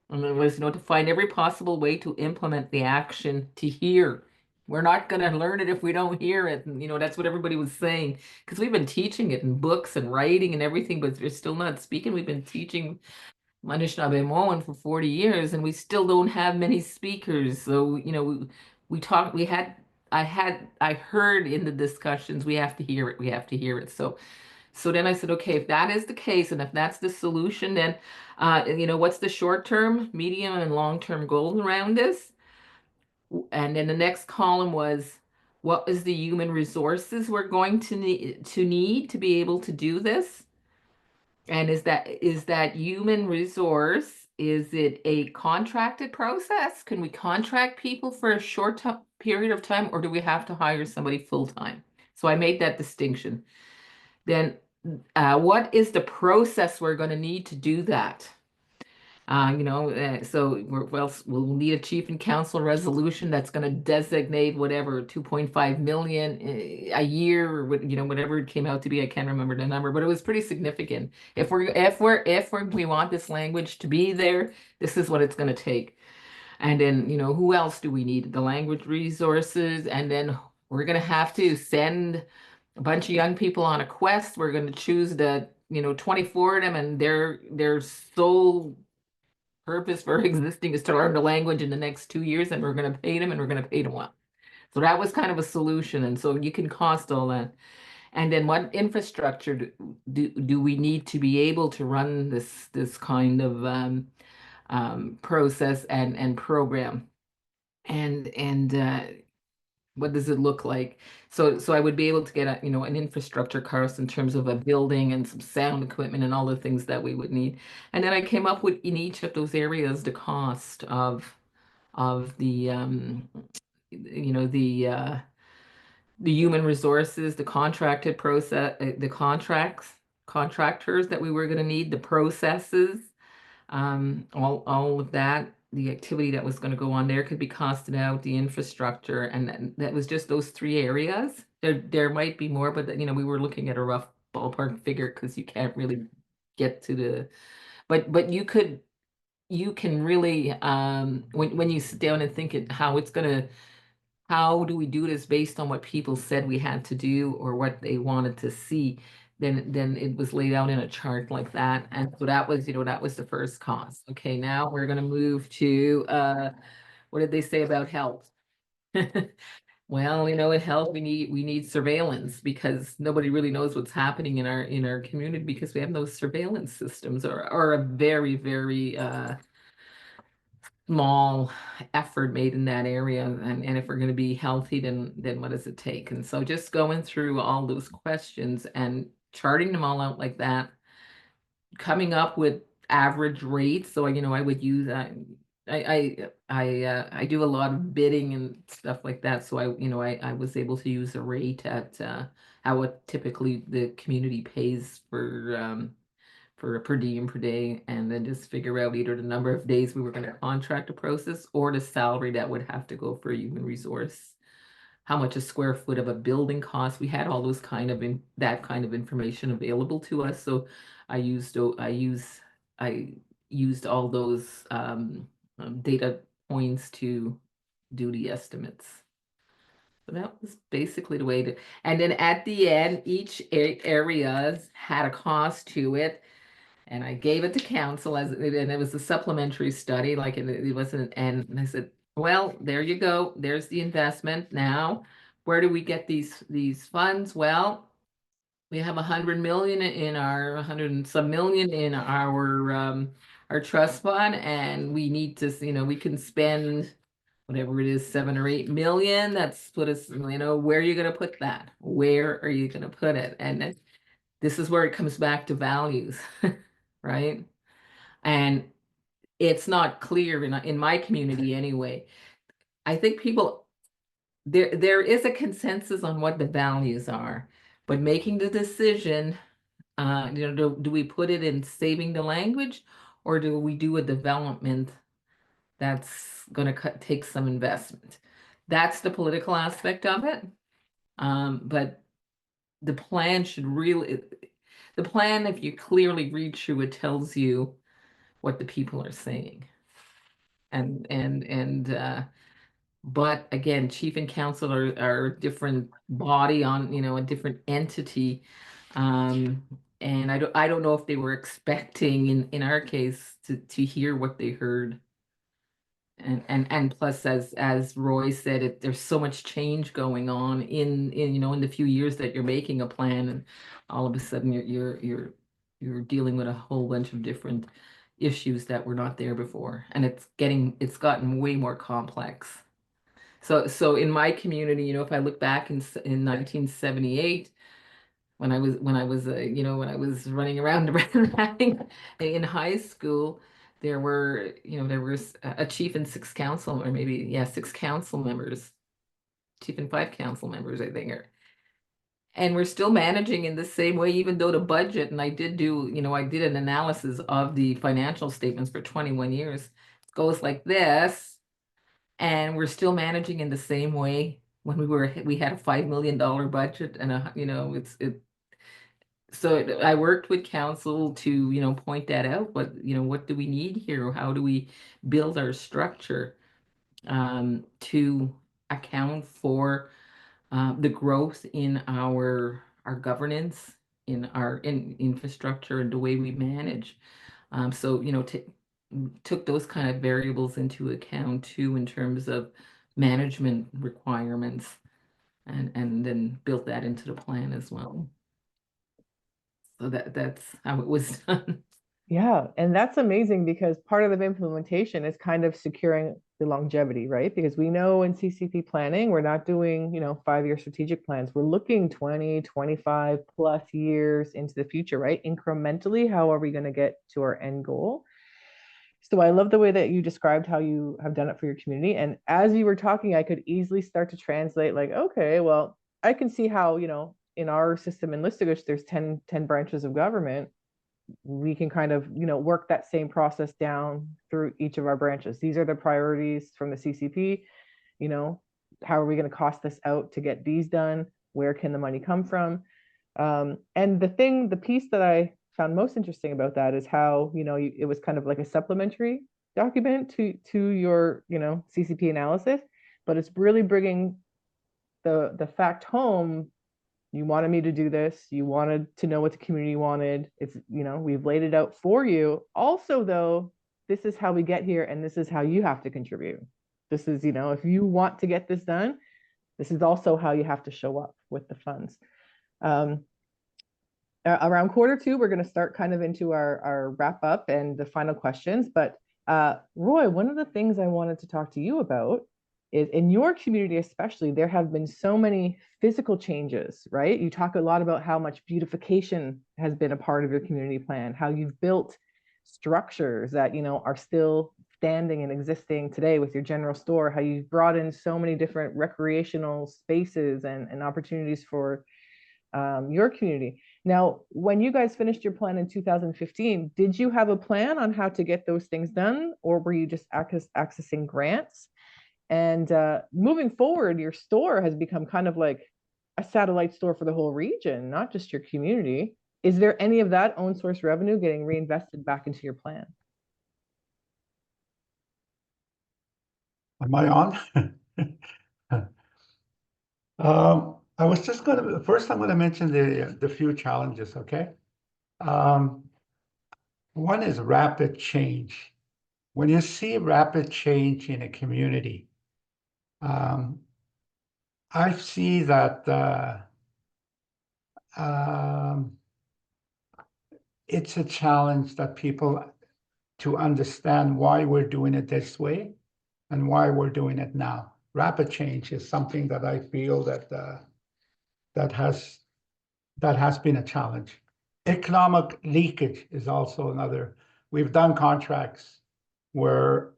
And it was, to find every possible way to implement the action to hear. We're not going to learn it if we don't hear it. And, that's what everybody was saying. Because we've been teaching it in books and writing and everything, but they're still not speaking. We've been teaching Anishinaabe for 40 years, and we still don't have many speakers. So, I heard in the discussions, we have to hear it, we have to hear it. So then I said, okay, if that is the case, and if that's the solution, then, what's the short-term, medium, and long-term goals around this? And then the next column was, what is the human resources we're going to need to be able to do this? And is that human resource, is it a contracted process? Can we contract people for a short period of time, or do we have to hire somebody full-time? So I made that distinction. Then what is the process we're going to need to do that? So we'll need a chief and council resolution that's going to designate whatever 2.5 million a year, or whatever it came out to be. I can't remember the number, but it was pretty significant. If we want this language to be there, this is what it's going to take. And then, who else do we need? The language resources, and then we're going to have to send a bunch of young people on a quest. We're going to choose the 24 of them, and their sole purpose for existing is to learn the language in the next 2 years, and we're going to pay them, and we're going to pay them well. So that was kind of a solution, and so you can cost all that. And then what infrastructure do we need to be able to run this kind of process and program? And what does it look like? So I would be able to get an infrastructure cost in terms of a building and some sound equipment and all the things that we would need. And then I came up with, in each of those areas, the cost of the the human resources, the contracted process, the contractors that we were going to need, the processes, all of that, the activity that was going to go on there could be costed out, the infrastructure, and that was just those 3 areas. There might be more, but we were looking at a rough ballpark figure, because you can't really get to the, but you can really, when you sit down and think how do we do this based on what people said we had to do or what they wanted to see, then it was laid out in a chart like that. And so that was the first cost. Okay, now we're going to move to what did they say about health? Well, in health, we need surveillance, because nobody really knows what's happening in our community, because we have no surveillance systems, or a very, very small effort made in that area. And if we're going to be healthy, then what does it take? And so just going through all those questions and charting them all out like that, coming up with average rates. So I would use I do a lot of bidding and stuff like that. So I was able to use a rate at how it typically the community pays for a per diem per day, and then just figure out either the number of days we were going to contract a process, or the salary that would have to go for a human resource, how much a square foot of a building costs. We had all those that kind of information available to us. So I used all those data points to do the estimates. that was basically the way to, and then at the end, each area had a cost to it. And I gave it to council and it was a supplementary study, like it wasn't, and I said, well, there you go. There's the investment. Now, where do we get these funds? Well, we have 100 million in our 100 and some million in our trust fund, and we need to, we can spend whatever it is, 7 or 8 million. That's put us, where are you going to put that? Where are you going to put it? And this is where it comes back to values, right? And it's not clear in my community anyway. I think people, there is a consensus on what the values are, but making the decision, do we put it in saving the language, or do we do a development that's going to take some investment? That's the political aspect of it. But the plan should really, the plan, if you clearly read through it, tells you what the people are saying. But again, chief and council are a different body on, a different entity. And I don't know if they were expecting in our case to hear what they heard. And plus, as Roy said, there's so much change going on in the few years that you're making a plan, and all of a sudden you're dealing with a whole bunch of different issues that were not there before, and it's gotten way more complex. So in my community, if I look back in 1978, when I was when I was running around in high school, there was a chief and 6 council, or maybe 6 council members, chief and 5 council members, I think, and we're still managing in the same way, even though the budget, and I did an analysis of the financial statements for 21 years, it goes like this, and we're still managing in the same way when we had a $5 million budget, and so I worked with council to, point that out. What do we need here? How do we build our structure to account for the growth in our governance, in our infrastructure, and the way we manage? So took those kind of variables into account too, in terms of management requirements, and then built that into the plan as well. So that's how it was done. Yeah, and that's amazing, because part of the implementation is kind of securing the longevity, right? Because we know in CCP planning, we're not doing, 5-year strategic plans. We're looking 20, 25 plus years into the future, right? Incrementally, how are we going to get to our end goal? So I love the way that you described how you have done it for your community. And as you were talking, I could easily start to translate, like, okay, well, I can see how, in our system in Listugush, there's 10 branches of government. We can kind of, work that same process down through each of our branches. These are the priorities from the CCP. How are we going to cost this out to get these done? Where can the money come from? And the piece that I found most interesting about that is how, it was kind of like a supplementary document to your, CCP analysis, but it's really bringing the fact home. You wanted me to do this. You wanted to know what the community wanted. It's, we've laid it out for you. Also, though, this is how we get here, and this is how you have to contribute. This is, if you want to get this done, this is also how you have to show up with the funds. Around Q2, we're going to start kind of into our wrap up and the final questions. But Roy, one of the things I wanted to talk to you about is, in your community especially, there have been so many physical changes, right? You talk a lot about how much beautification has been a part of your community plan, how you've built structures that, are still standing and existing today with your general store, how you've brought in so many different recreational spaces and opportunities for your community. Now, when you guys finished your plan in 2015, did you have a plan on how to get those things done, or were you just accessing grants? And moving forward, your store has become kind of like a satellite store for the whole region, not just your community. Is there any of that own source revenue getting reinvested back into your plan? Am I on? I was just going to, first I'm going to mention the few challenges, okay? One is rapid change. When you see rapid change in a community, I see that it's a challenge that people to understand why we're doing it this way and why we're doing it now. Rapid change is something that I feel that that has been a challenge. Economic leakage is also another. We've done contracts where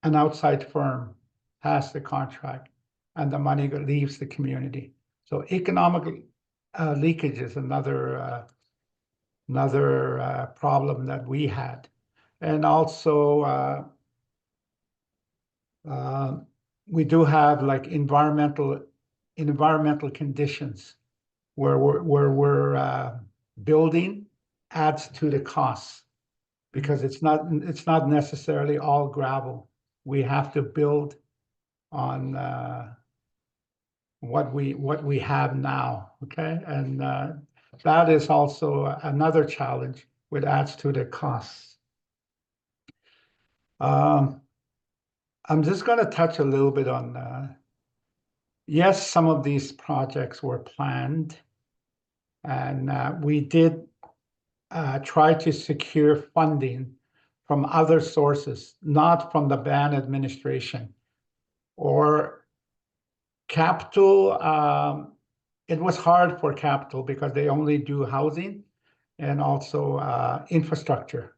an outside firm has the contract and the money leaves the community. So economic leakage is another problem that we had. And also we do have like environmental conditions where we're building adds to the costs because it's not necessarily all gravel. We have to build on what we have now, okay? And that is also another challenge which adds to the costs. I'm just going to touch a little bit on yes, some of these projects were planned, and we did try to secure funding from other sources, not from the ban administration or capital. It was hard for capital because they only do housing and also infrastructure,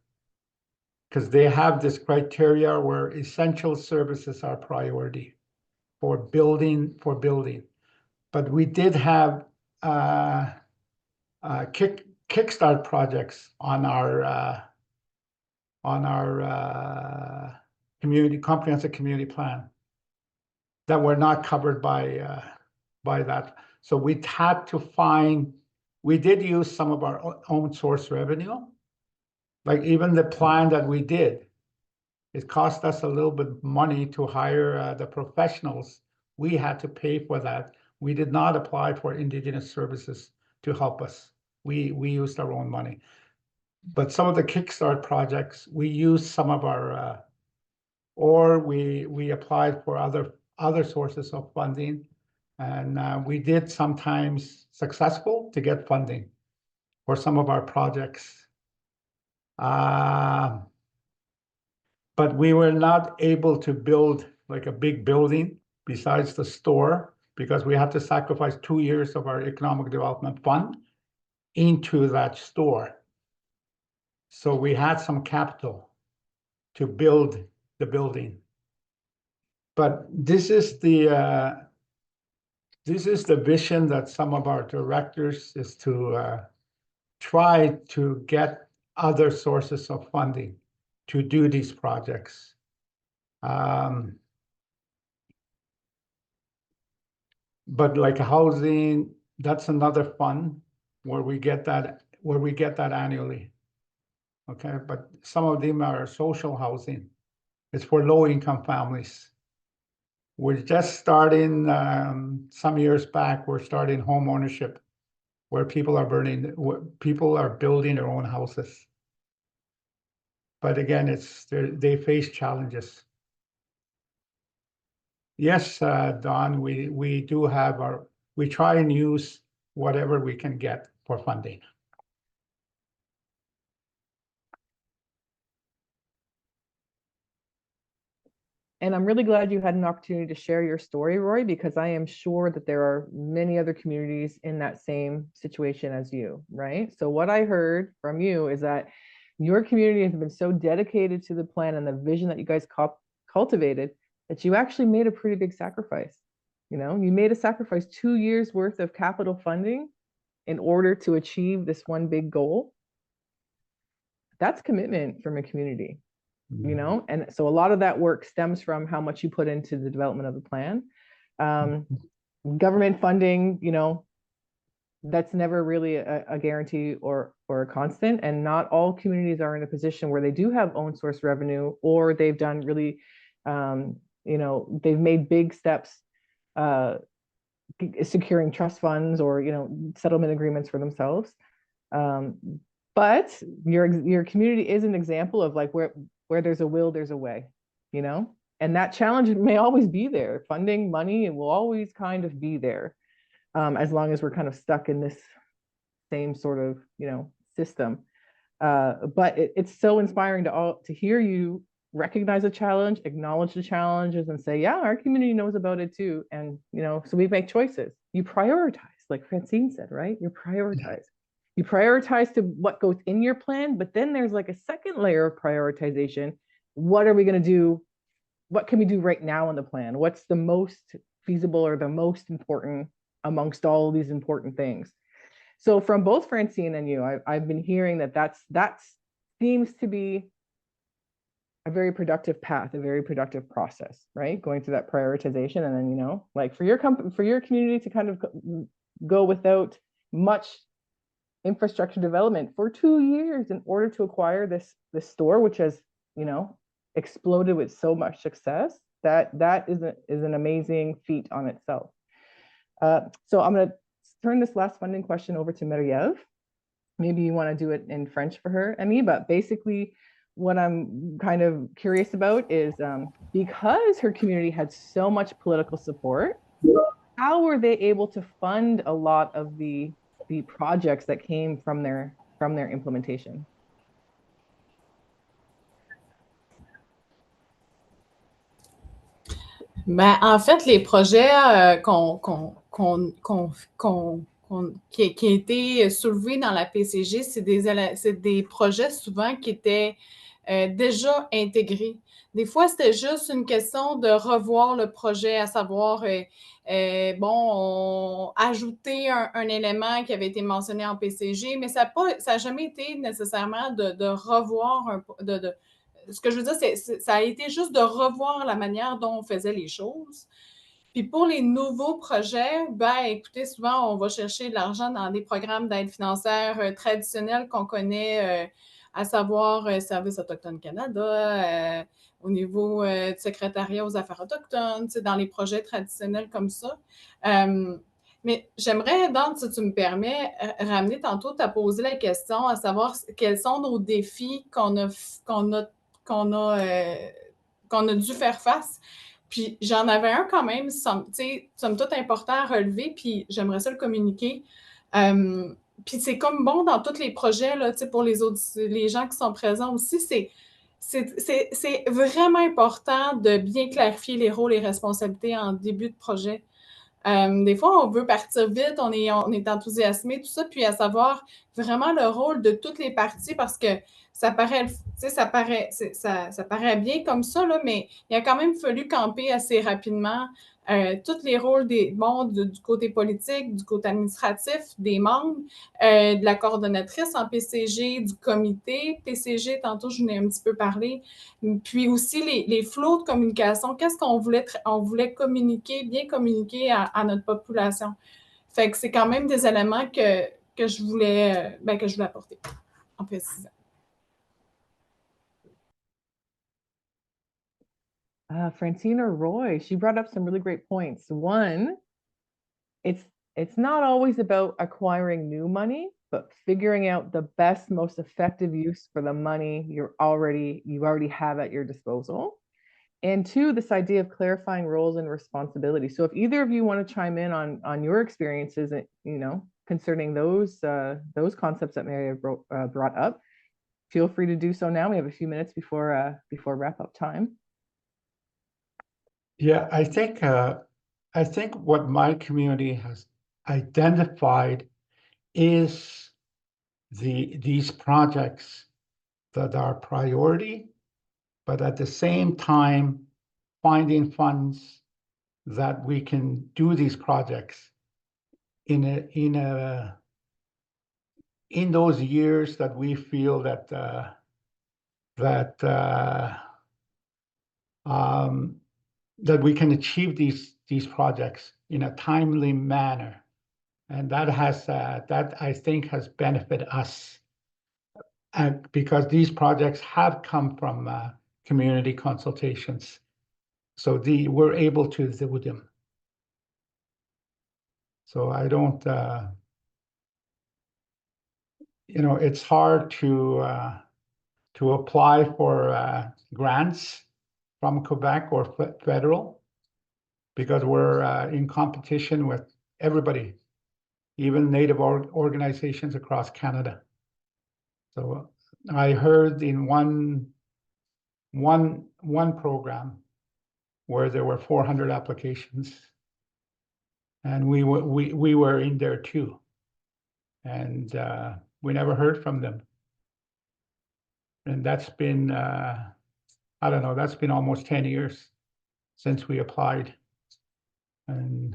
because they have this criteria where essential services are priority for building. But we did have kickstart projects on our comprehensive community plan that were not covered by that. So we had to find. We did use some of our own source revenue, like even the plan that we did. It cost us a little bit of money to hire the professionals. We had to pay for that. We did not apply for Indigenous services to help us. We used our own money. But some of the Kickstart projects, we used some of our, or we applied for other sources of funding, and we did sometimes successful to get funding for some of our projects. But we were not able to build like a big building besides the store because we had to sacrifice 2 years of our economic development fund into that store. So we had some capital to build the building. But this is the vision that some of our directors is to try to get other sources of funding to do these projects. But like housing, that's another fund where we get that annually. Okay, but some of them are social housing. It's for low-income families. We're just starting some years back. We're starting home ownership, where people are building their own houses. But again, they face challenges. Yes, Don, we do have we try and use whatever we can get for funding. And I'm really glad you had an opportunity to share your story, Roy, because I am sure that there are many other communities in that same situation as you, right? So what I heard from you is that your community has been so dedicated to the plan and the vision that you guys cultivated that you actually made a pretty big sacrifice. You know, you made a sacrifice, 2 years worth of capital funding in order to achieve this one big goal. That's commitment from a community. You know, and so a lot of that work stems from how much you put into the development of the plan. Government funding, you know, that's never really a guarantee or a constant, and not all communities are in a position where they do have own source revenue, or they've done really, you know, they've made big steps securing trust funds or, settlement agreements for themselves. But your community is an example of like where there's a will, there's a way, and that challenge may always be there. Funding, money, it will always kind of be there, as long as we're kind of stuck in this same sort of, system. But it's so inspiring to hear you recognize a challenge, acknowledge the challenges, and say, yeah, our community knows about it too. And, so we make choices. You prioritize, like Francine said, right? You prioritize. You prioritize to what goes in your plan, but then there's like a second layer of prioritization. What are we going to do? What can we do right now in the plan? What's the most feasible or the most important amongst all these important things? So from both Francine and you, I've been hearing that seems to be a very productive path, a very productive process, right? Going through that prioritization, and then like for your community to kind of go without much infrastructure development for 2 years in order to acquire this store, which has exploded with so much success. That is an amazing feat on itself. So I'm going to turn this last funding question over to Marie-Ève. Maybe you want to do it in French for her, Emmy, but basically what I'm kind of curious about is because her community had so much political support, how were they able to fund a lot of the projects that came from their implementation? Ben, en fait, les projets qui a été soulevés dans la PCG, c'est des projets souvent qui étaient déjà intégrés. Des fois, c'était juste une question de revoir le projet, à savoir, ajouter un élément qui avait été mentionné en PCG, mais ça n'a jamais été nécessairement de revoir ce que je veux dire, ça a été juste de revoir la manière dont on faisait les choses. Puis pour les nouveaux projets, écoutez, souvent, on va chercher de l'argent dans des programmes d'aide financière traditionnels qu'on connaît, à savoir Service autochtone Canada, au niveau du secrétariat aux affaires autochtones, dans les projets traditionnels comme ça. Mais j'aimerais, Dante, si tu me permets, ramener tantôt, tu as posé la question à savoir quels sont nos défis qu'on a dû faire face. Puis j'en avais un quand même, somme toute important à relever, puis j'aimerais ça le communiquer. Puis c'est comme bon dans tous les projets, là, pour les gens qui sont présents aussi, c'est vraiment important de bien clarifier les rôles et responsabilités en début de projet. Des fois, on veut partir vite, on est enthousiasmé, tout ça, puis à savoir vraiment le rôle de toutes les parties, parce que ça paraît bien comme ça, là, mais il a quand même fallu camper assez rapidement tous les rôles du côté politique, du côté administratif, des membres, de la coordonnatrice en PCG, du comité PCG, tantôt je vous ai un petit peu parlé, puis aussi les flots de communication, qu'est-ce qu'on voulait communiquer, bien communiquer à notre population. Fait que c'est quand même des éléments que je voulais apporter en précisant. Francine or Roy, she brought up some really great points. One, it's not always about acquiring new money, but figuring out the best, most effective use for the money you already have at your disposal. And two, this idea of clarifying roles and responsibilities. So if either of you want to chime in on your experiences, concerning those concepts that Mary brought up, feel free to do so now. We have a few minutes before wrap up time. Yeah, I think what my community has identified is these projects that are priority, but at the same time finding funds that we can do these projects in those years that we feel that we can achieve these projects in a timely manner, and that I think has benefited us, and because these projects have come from community consultations, so we're able to do them. So I don't, it's hard to apply for grants from Quebec or federal, because we're in competition with everybody, even Native organizations across Canada. So I heard in one program where there were 400 applications, and we were in there too, and we never heard from them. And that's been I don't know, that's been almost 10 years since we applied, and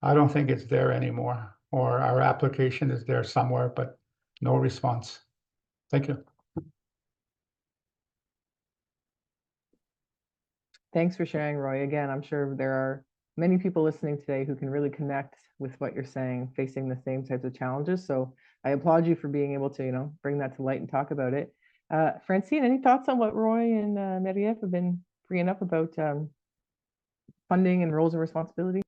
I don't think it's there anymore, or our application is there somewhere, but no response. Thank you. Thanks for sharing, Roy. Again, I'm sure there are many people listening today who can really connect with what you're saying, facing the same types of challenges. So I applaud you for being able to, bring that to light and talk about it. Francine, any thoughts on what Roy and Marie-Ève have been bringing up about funding and roles and responsibilities?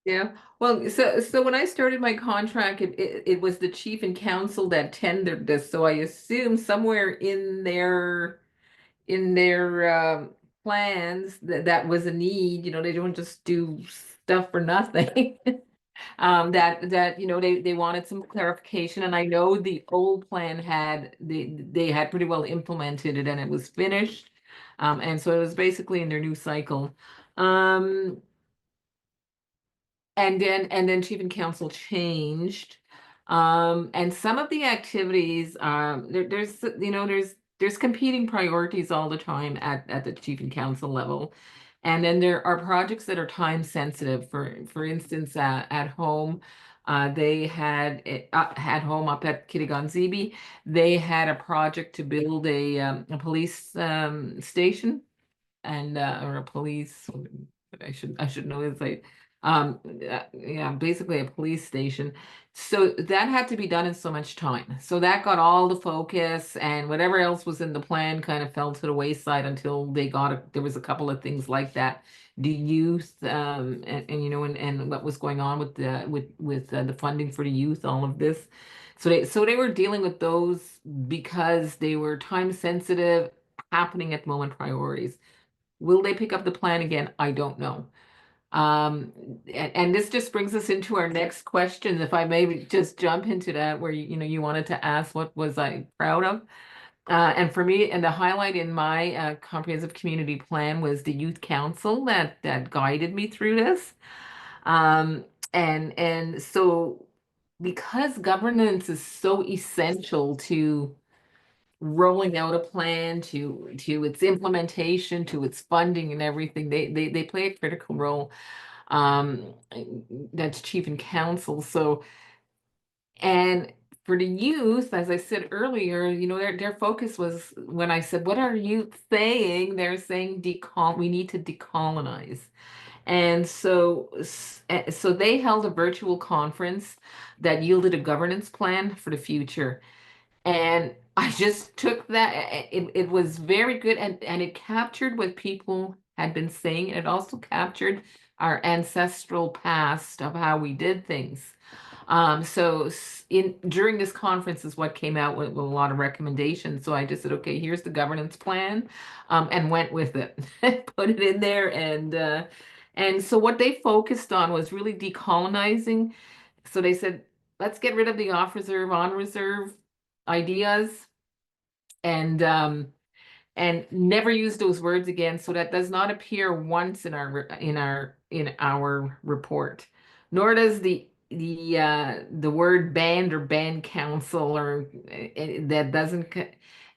Yeah, well, so when I started my contract, it was the chief and council that tendered this. So I assume somewhere in their plans that was a need. They don't just do stuff for nothing. That they wanted some clarification, and I know the old plan they had pretty well implemented it, and it was finished, and so it was basically in their new cycle. And then chief and council changed, and some of the activities, there's competing priorities all the time at the chief and council level, and then there are projects that are time sensitive. For instance, at home, they had at home up at Kitigan Zibi, they had a project to build a police station, and or a police. I should know this, like yeah, basically a police station. So that had to be done in so much time. So that got all the focus, and whatever else was in the plan kind of fell to the wayside until they there was a couple of things like that. The youth, and what was going on with the funding for the youth, all of this. So they were dealing with those because they were time sensitive, happening at the moment priorities. Will they pick up the plan again? I don't know. And this just brings us into our next question, if I may just jump into that, where you wanted to ask what was I proud of. And for me, and the highlight in my comprehensive community plan was the youth council that guided me through this. And so because governance is so essential to rolling out a plan, to its implementation, to its funding and everything, they play a critical role. That's chief and council. So, and for the youth, as I said earlier, their focus was, when I said, what are youth saying? They're saying we need to decolonize. And so they held a virtual conference that yielded a governance plan for the future. And I just took that. It was very good, and it captured what people had been saying. It also captured our ancestral past of how we did things. So during this conference is what came out with a lot of recommendations. So I just said, okay, here's the governance plan, and went with it, put it in there, and so what they focused on was really decolonizing. So they said, let's get rid of the off reserve, on reserve ideas, and never use those words again. So that does not appear once in our report, nor does the word band or band council, or that doesn't,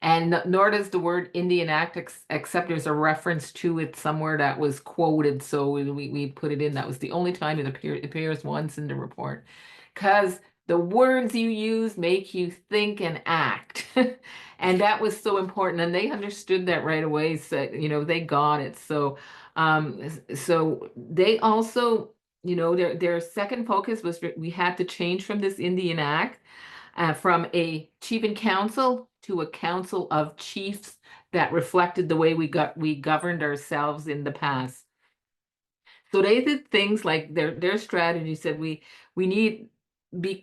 and nor does the word Indian Act, except there's a reference to it somewhere that was quoted. So we put it in. That was the only time it appears once in the report, because the words you use make you think and act. And that was so important. And they understood that right away. So, they got it. So, so they also, their second focus was we had to change from this Indian Act, from a chief and council to a council of chiefs that reflected the way we governed ourselves in the past. So they did things like their strategy said we need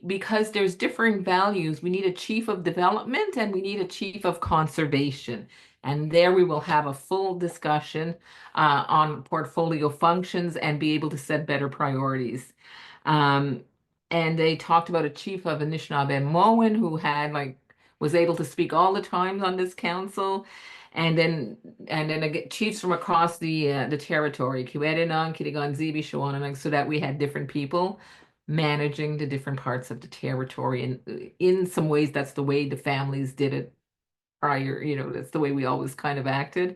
because there's differing values, we need a chief of development and we need a chief of conservation. And there we will have a full discussion on portfolio functions and be able to set better priorities. And they talked about a chief of Anishinaabe who had was able to speak all the time on this council. And then again, chiefs from across the territory, Kiwetinan, Kitigan, Zibi, Shawananang, so that we had different people managing the different parts of the territory. And in some ways, that's the way the families did it prior, that's the way we always kind of acted.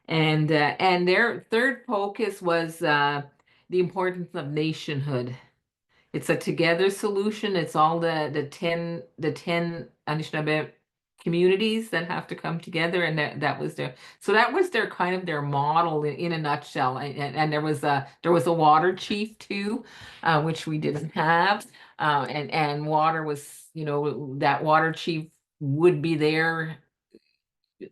And their third focus was the importance of nationhood. It's a together solution. It's all the 10 Anishinaabe communities that have to come together, and that was their kind of their model in a nutshell. And there was a water chief too, which we didn't have. And water was, that water chief would be there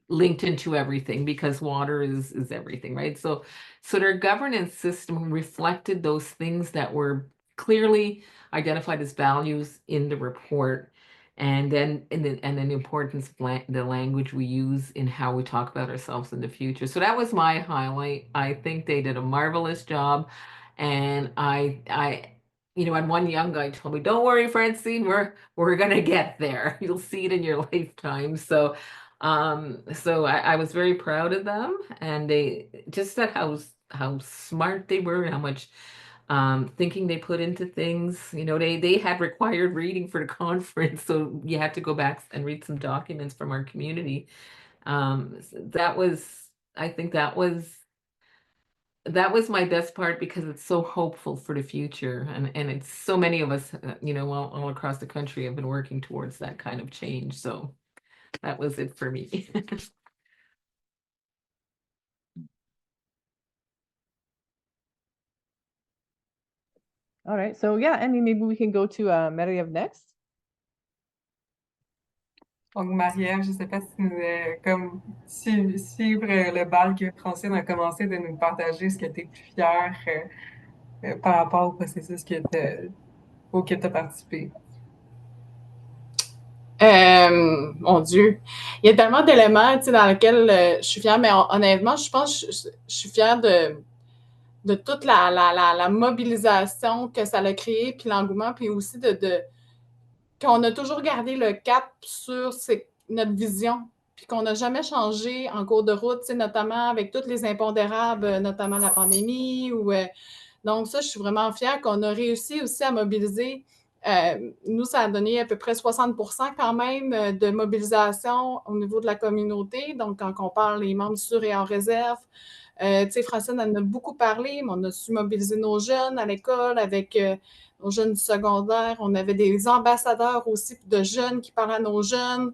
linked into everything because water is everything, right? So their governance system reflected those things that were clearly identified as values in the report, and then the importance of the language we use in how we talk about ourselves in the future. So that was my highlight. I think they did a marvelous job, and I and one young guy told me, "Don't worry, Francine, we're gonna get there. You'll see it in your lifetime." So I was very proud of them, and they just said how smart they were and how much thinking they put into things. They had required reading for the conference, so you had to go back and read some documents from our community. I think that was my best part because it's so hopeful for the future, and it's so many of us, all across the country have been working towards that kind of change. So that was it for me. All right. So yeah, Annie, maybe we can go to Marie-Ève next. Donc, Marie-Ève, je ne sais pas si nous, comme suivre le bal que Francine a commencé de nous partager ce que tu es plus fière par rapport au processus auquel tu as participé. Mon Dieu, il y a tellement d'éléments dans lesquels je suis fière, mais honnêtement, je pense que je suis fière de toute la mobilisation que ça a créé, puis l'engouement, puis aussi qu'on a toujours gardé le cap sur notre vision, puis qu'on n'a jamais changé en cours de route, notamment avec tous les impondérables, notamment la pandémie. Donc ça, je suis vraiment fière qu'on a réussi aussi à mobiliser. Nous, ça a donné à peu près 60% quand même de mobilisation au niveau de la communauté. Donc, quand on parle des membres sur et en réserve, Francine en a beaucoup parlé, mais on a su mobiliser nos jeunes à l'école avec nos jeunes du secondaire. On avait des ambassadeurs aussi de jeunes qui parlaient à nos jeunes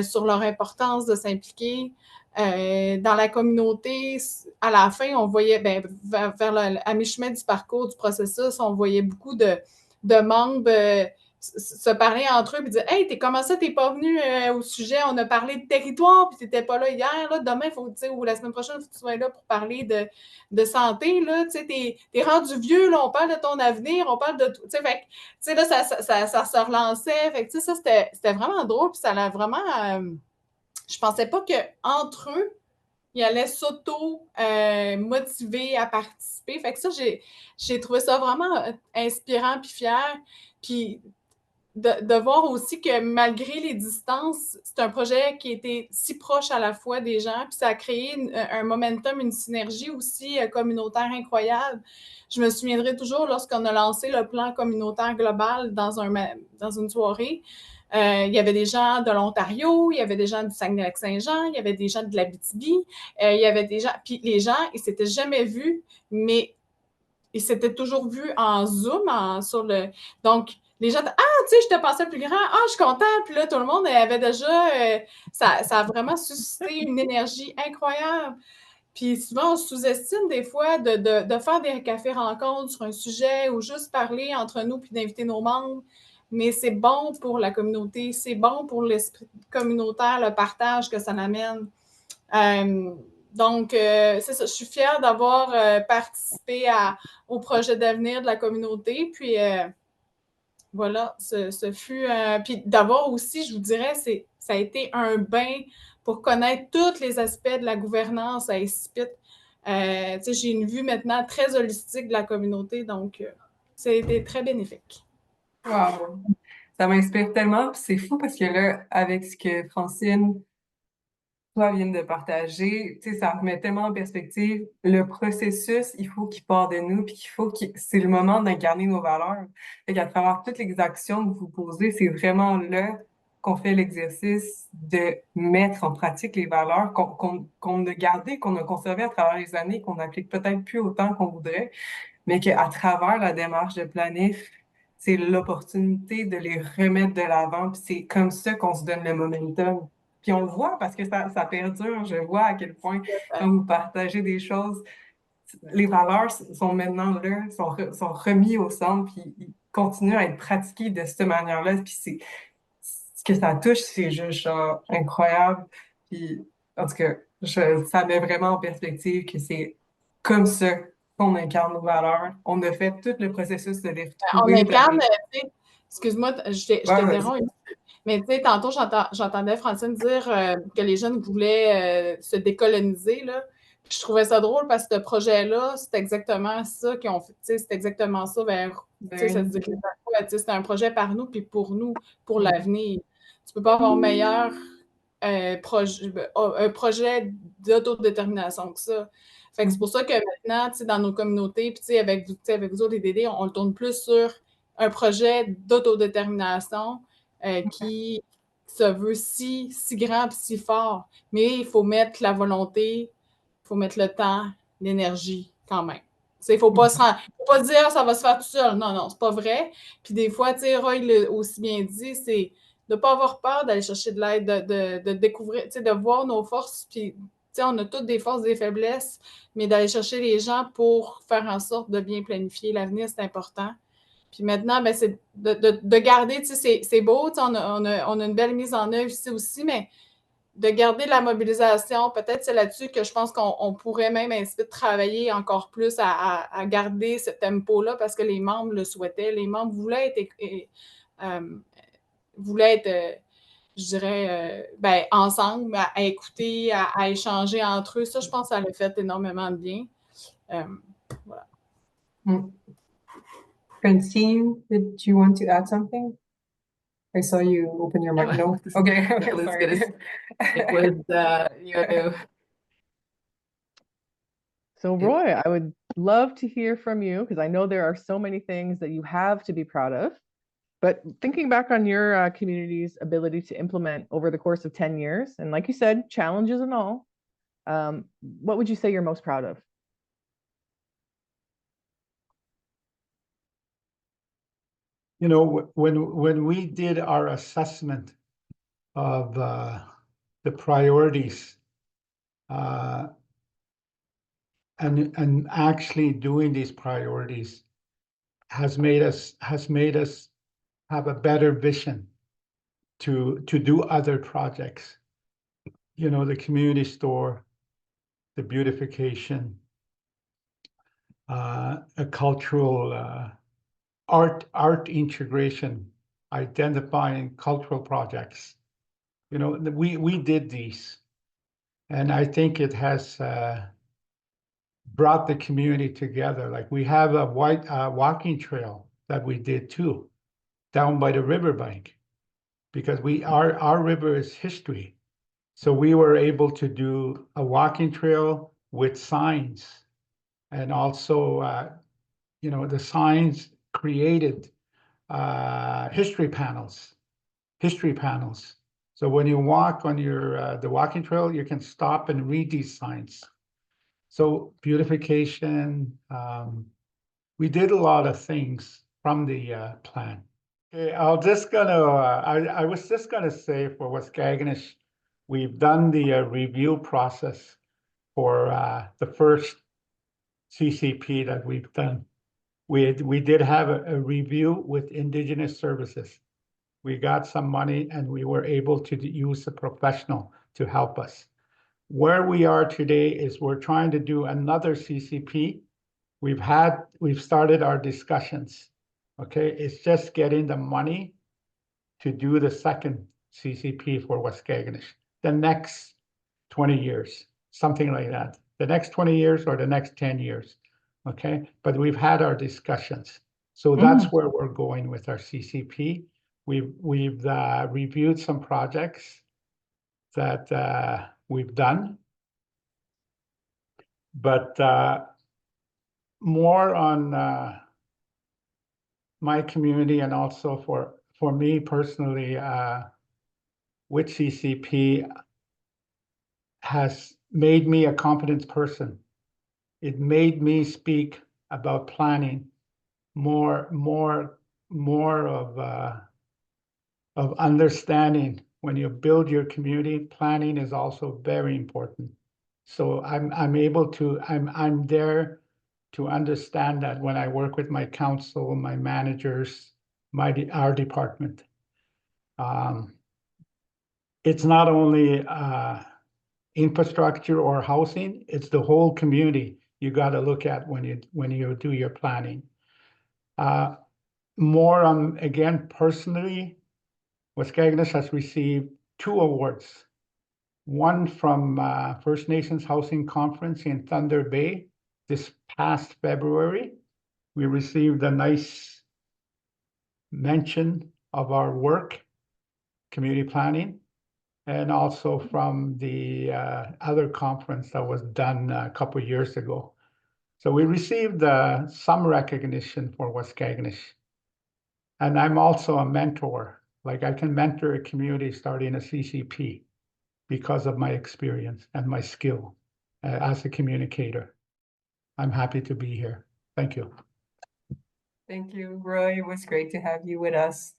sur leur importance de s'impliquer. Dans la communauté, à la fin, on voyait, à mi-chemin du parcours du processus, on voyait beaucoup de membres se parler entre eux et dire « Hey, comment ça, t'es pas venu au sujet? On a parlé de territoire, puis t'étais pas là hier. Là, demain, ou la semaine prochaine, il faut que tu sois là pour parler de santé. Là, t'es rendu vieux, là, on parle de ton avenir, on parle de tout. » Là, ça se relançait. Fait que, ça, c'était vraiment drôle, puis ça l'a vraiment... je pensais pas qu'entre eux, ils allaient s'auto-motiver à participer. Fait que ça, j'ai trouvé ça vraiment inspirant puis fier. Puis de voir aussi que malgré les distances, c'est un projet qui était si proche à la fois des gens, puis ça a créé un momentum, une synergie aussi communautaire incroyable. Je me souviendrai toujours lorsqu'on a lancé le plan communautaire global dans une soirée. Il y avait des gens de l'Ontario, il y avait des gens du Saguenay-Lac-Saint-Jean, il y avait des gens de l'Abitibi, il y avait des gens... Puis les gens, ils ne s'étaient jamais vus, mais ils s'étaient toujours vus en Zoom, Donc, les gens, je te pensais plus grand, je suis contente. Puis là, tout le monde avait déjà, ça a vraiment suscité une énergie incroyable. Puis souvent, on sous-estime des fois de faire des cafés-rencontres sur un sujet ou juste parler entre nous puis d'inviter nos membres. Mais c'est bon pour la communauté, c'est bon pour l'esprit communautaire, le partage que ça amène. Donc, c'est ça, je suis fière d'avoir participé au projet d'avenir de la communauté. Puis, voilà, ce fut... puis d'avoir aussi, je vous dirais, ça a été un bain pour connaître tous les aspects de la gouvernance à Essipit. J'ai une vue maintenant très holistique de la communauté, donc ça a été très bénéfique. Wow! Ça m'inspire tellement, puis c'est fou parce que là, avec ce que Francine, toi, vient de partager, tu sais, ça remet tellement en perspective le processus, il faut qu'il parte de nous, puis c'est le moment d'incarner nos valeurs. Fait qu'à travers toutes les actions que vous posez, c'est vraiment là qu'on fait l'exercice de mettre en pratique les valeurs qu'on a gardées, qu'on a conservées à travers les années, qu'on n'applique peut-être plus autant qu'on voudrait, mais qu'à travers la démarche de planif, c'est l'opportunité de les remettre de l'avant, puis c'est comme ça qu'on se donne le momentum. Puis on le voit parce que ça perdure. Je vois à quel point, quand vous partagez des choses, les valeurs sont maintenant là, sont remis au centre, puis ils continuent à être pratiqués de cette manière-là. Puis ce que ça touche, c'est juste genre, incroyable. Puis en tout cas, ça met vraiment en perspective que c'est comme ça qu'on incarne nos valeurs. On a fait tout le processus de les On retrouver. incarne, tu sais, excuse-moi, je Ouais, t'interromps. Mais tu sais, tantôt, j'entendais Francine dire que les jeunes voulaient se décoloniser, là. Puis je trouvais ça drôle parce que ce projet-là, c'est exactement ça qu'ils ont fait. Tu sais, c'est exactement ça vers. Tu sais, ça se dit que c'est un projet par nous, puis pour nous, pour l'avenir. Tu peux pas avoir meilleur un projet d'autodétermination que ça. Fait que c'est pour ça que maintenant, tu sais, dans nos communautés, puis tu sais, avec vous autres, les DD, on le tourne plus sur un projet d'autodétermination qui se veut si grand et si fort. Mais il faut mettre la volonté, il faut mettre le temps, l'énergie quand même. Il ne faut pas dire ça va se faire tout seul. Non, non, c'est pas vrai. Puis des fois, tu sais, Roy l'a aussi bien dit, c'est de ne pas avoir peur d'aller chercher de l'aide, de découvrir, tu sais, de voir nos forces. Puis, tu sais, on a toutes des forces et des faiblesses, mais d'aller chercher les gens pour faire en sorte de bien planifier l'avenir, c'est important. Puis maintenant, ben, c'est de garder, tu sais, c'est beau, tu sais, on a une belle mise en œuvre ici aussi, mais de garder la mobilisation, peut-être c'est là-dessus que je pense qu'on pourrait même essayer de travailler encore plus à garder ce tempo-là parce que les membres le souhaitaient. Les membres voulaient être je dirais, ben, ensemble, à écouter, à échanger entre eux. Ça, je pense que ça a fait énormément de bien. Voilà. Francine, did you want to add something? I saw you open your mic. No? Okay. Sorry. It was, So Roy, I would love to hear from you because I know there are so many things that you have to be proud of. But thinking back on your community's ability to implement over the course of 10 years, and like you said, challenges and all, what would you say you're most proud of? You know, when we did our assessment of the priorities and actually doing these priorities has made us have a better vision to do other projects. You know, the community store, the beautification, a cultural art integration, identifying cultural projects. You know, we did these, and I think it has brought the community together. Like we have a walking trail that we did too, down by the riverbank, because our river is history. So we were able to do a walking trail with signs, and also, you know, the signs created history panels. So when you walk on your the walking trail, you can stop and read these signs. So beautification, we did a lot of things from the plan. Okay, I was just gonna say for Waskaganish, we've done the review process for the first CCP that we've done. We did have a review with Indigenous Services. We got some money and we were able to use a professional to help us. Where we are today is we're trying to do another CCP. We've started our discussions, okay? It's just getting the money to do the second CCP for Waskaganish, the next 20 years, something like that. The next 20 years or the next 10 years, okay? But we've had our discussions. So that's where we're going with our CCP. We've reviewed some projects that we've done, but more on my community and also for me personally, with CCP has made me a competent person. It made me speak about planning more of understanding. When you build your community, planning is also very important. So I'm there to understand that when I work with my council, my managers, our department. It's not only infrastructure or housing, it's the whole community you got to look at when you do your planning. More on, again, personally, Waskaganish has received 2 awards. One from First Nations Housing Conference in Thunder Bay this past February. We received a nice mention of our work, community planning, and also from the other conference that was done a couple of years ago. So we received some recognition for Waskaganish. And I'm also a mentor. Like I can mentor a community starting a CCP because of my experience and my skill as a communicator. I'm happy to be here. Thank you. Thank you, Roy. It was great to have you with us.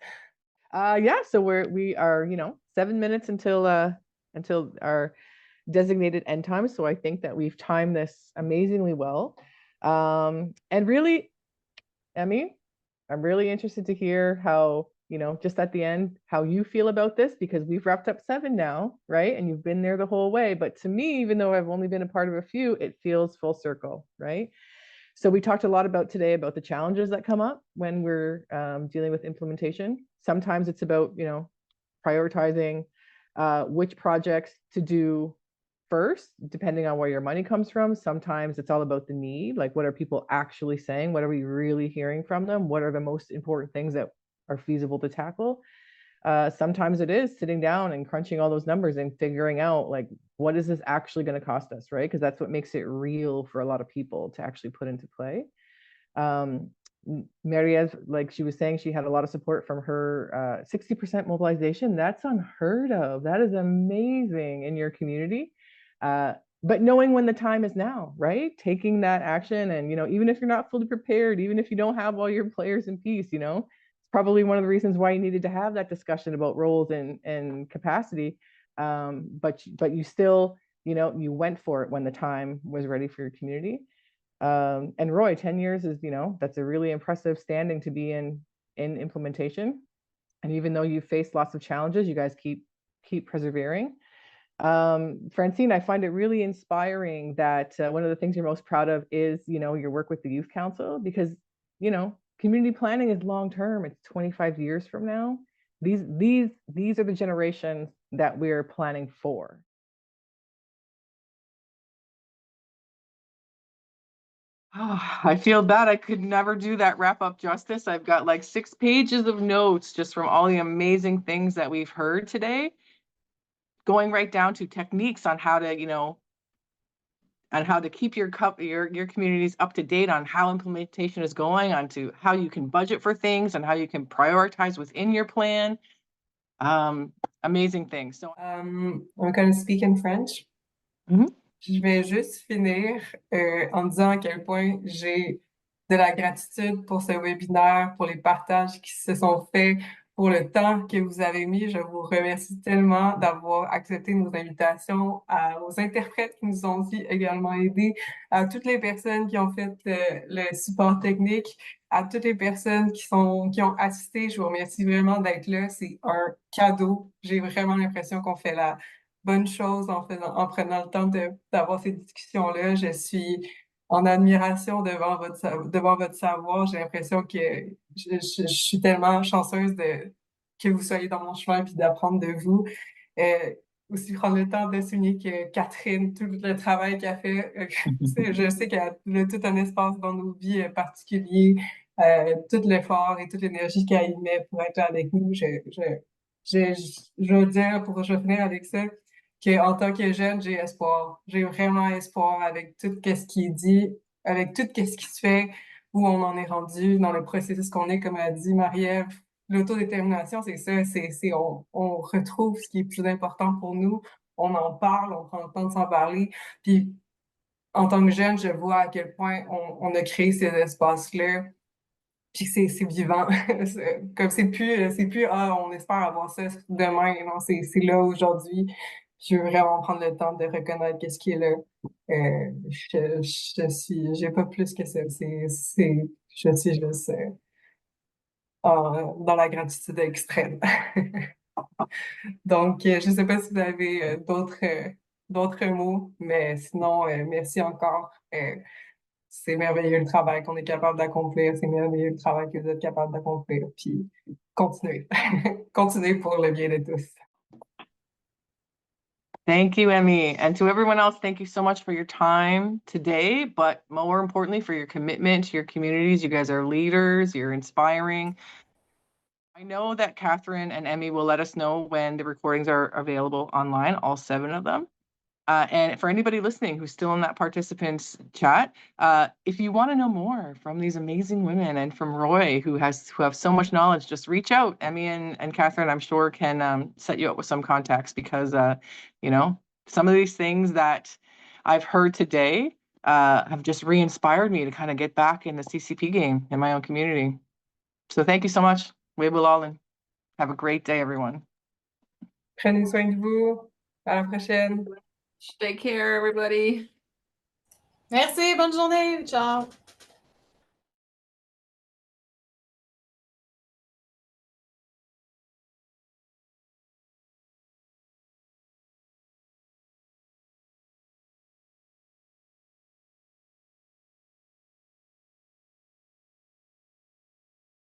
Yeah, so we are 7 minutes until our designated end time. So I think that we've timed this amazingly well. And really, Emmy, I'm really interested to hear how, just at the end, how you feel about this, because we've wrapped up 7 now, right? And you've been there the whole way. But to me, even though I've only been a part of a few, it feels full circle, right? So we talked a lot today about the challenges that come up when we're dealing with implementation. Sometimes it's about, prioritizing which projects to do first, depending on where your money comes from. Sometimes it's all about the need, like what are people actually saying? What are we really hearing from them? What are the most important things that are feasible to tackle? Sometimes it is sitting down and crunching all those numbers and figuring out, like, what is this actually going to cost us, right? Because that's what makes it real for a lot of people to actually put into play. Marie-Ève, like she was saying, she had a lot of support from her 60% mobilization. That's unheard of. That is amazing in your community. But knowing when the time is now, right? Taking that action, and even if you're not fully prepared, even if you don't have all your players in piece, it's probably one of the reasons why you needed to have that discussion about roles and capacity. But you still, you went for it when the time was ready for your community. And Roy, 10 years is, that's a really impressive standing to be in implementation. And even though you faced lots of challenges, you guys keep persevering. Francine, I find it really inspiring that one of the things you're most proud of is, your work with the Youth Council, because, community planning is long-term. It's 25 years from now. These are the generations that we're planning for. Oh, I feel bad. I could never do that wrap up justice. I've got like 6 pages of notes just from all the amazing things that we've heard today, going right down to techniques on how to, and how to keep your communities up to date on how implementation is going, on to how you can budget for things and how you can prioritize within your plan. Amazing things. So I'm going to speak in French. Je vais juste finir en disant à quel point j'ai de la gratitude pour ce webinaire, pour les partages qui se sont faits, pour le temps que vous avez mis. Je vous remercie tellement d'avoir accepté nos invitations, aux interprètes qui nous ont aussi également aidés, à toutes les personnes qui ont fait le support technique, à toutes les personnes qui ont assisté. Je vous remercie vraiment d'être là. C'est un cadeau. J'ai vraiment l'impression qu'on fait bonne chose en prenant le temps d'avoir ces discussions-là. Je suis en admiration devant votre savoir. J'ai l'impression que je suis tellement chanceuse que vous soyez dans mon chemin puis d'apprendre de vous. Aussi prendre le temps de souligner que Catherine, tout le travail qu'elle fait, je sais qu'elle a tout un espace dans nos vies particuliers, tout l'effort et toute l'énergie qu'elle y met pour être là avec nous. Je veux dire, je vais finir avec ça, qu'en tant que jeune, j'ai espoir. J'ai vraiment espoir avec tout ce qui est dit, avec tout ce qui se fait, où on en est rendu, dans le processus qu'on est, comme a dit Marie-Ève. L'autodétermination, c'est ça, on retrouve ce qui est plus important pour nous, on en parle, on prend le temps de s'en parler, puis en tant que jeune, je vois à quel point on a créé ces espaces-là, puis c'est vivant. Comme c'est plus, ah, on espère avoir ça demain, non, c'est là aujourd'hui. Je veux vraiment prendre le temps de reconnaître qu'est-ce qui est là. J'ai pas plus que ça. Je suis juste dans la gratitude extrême. Donc, je ne sais pas si vous avez d'autres mots, mais sinon, merci encore. C'est merveilleux le travail qu'on est capable d'accomplir. C'est merveilleux le travail que vous êtes capable d'accomplir. Puis, continuez. Continuez pour le bien de tous. Thank you, Emmy. And to everyone else, thank you so much for your time today, but more importantly, for your commitment to your communities. You guys are leaders, you're inspiring. I know that Catherine and Emmy will let us know when the recordings are available online, all 7 of them. And for anybody listening who's still in that participants chat, if you want to know more from these amazing women and from Roy, who have so much knowledge, just reach out. Emmy and Catherine, I'm sure, can set you up with some contacts, because you know, some of these things that I've heard today have just re-inspired me to kind of get back in the CCP game in my own community. So thank you so much. Weebulalin. Have a great day, everyone. Prenez soin de vous. À la prochaine. Take care, everybody. Merci, bonne journée. Ciao.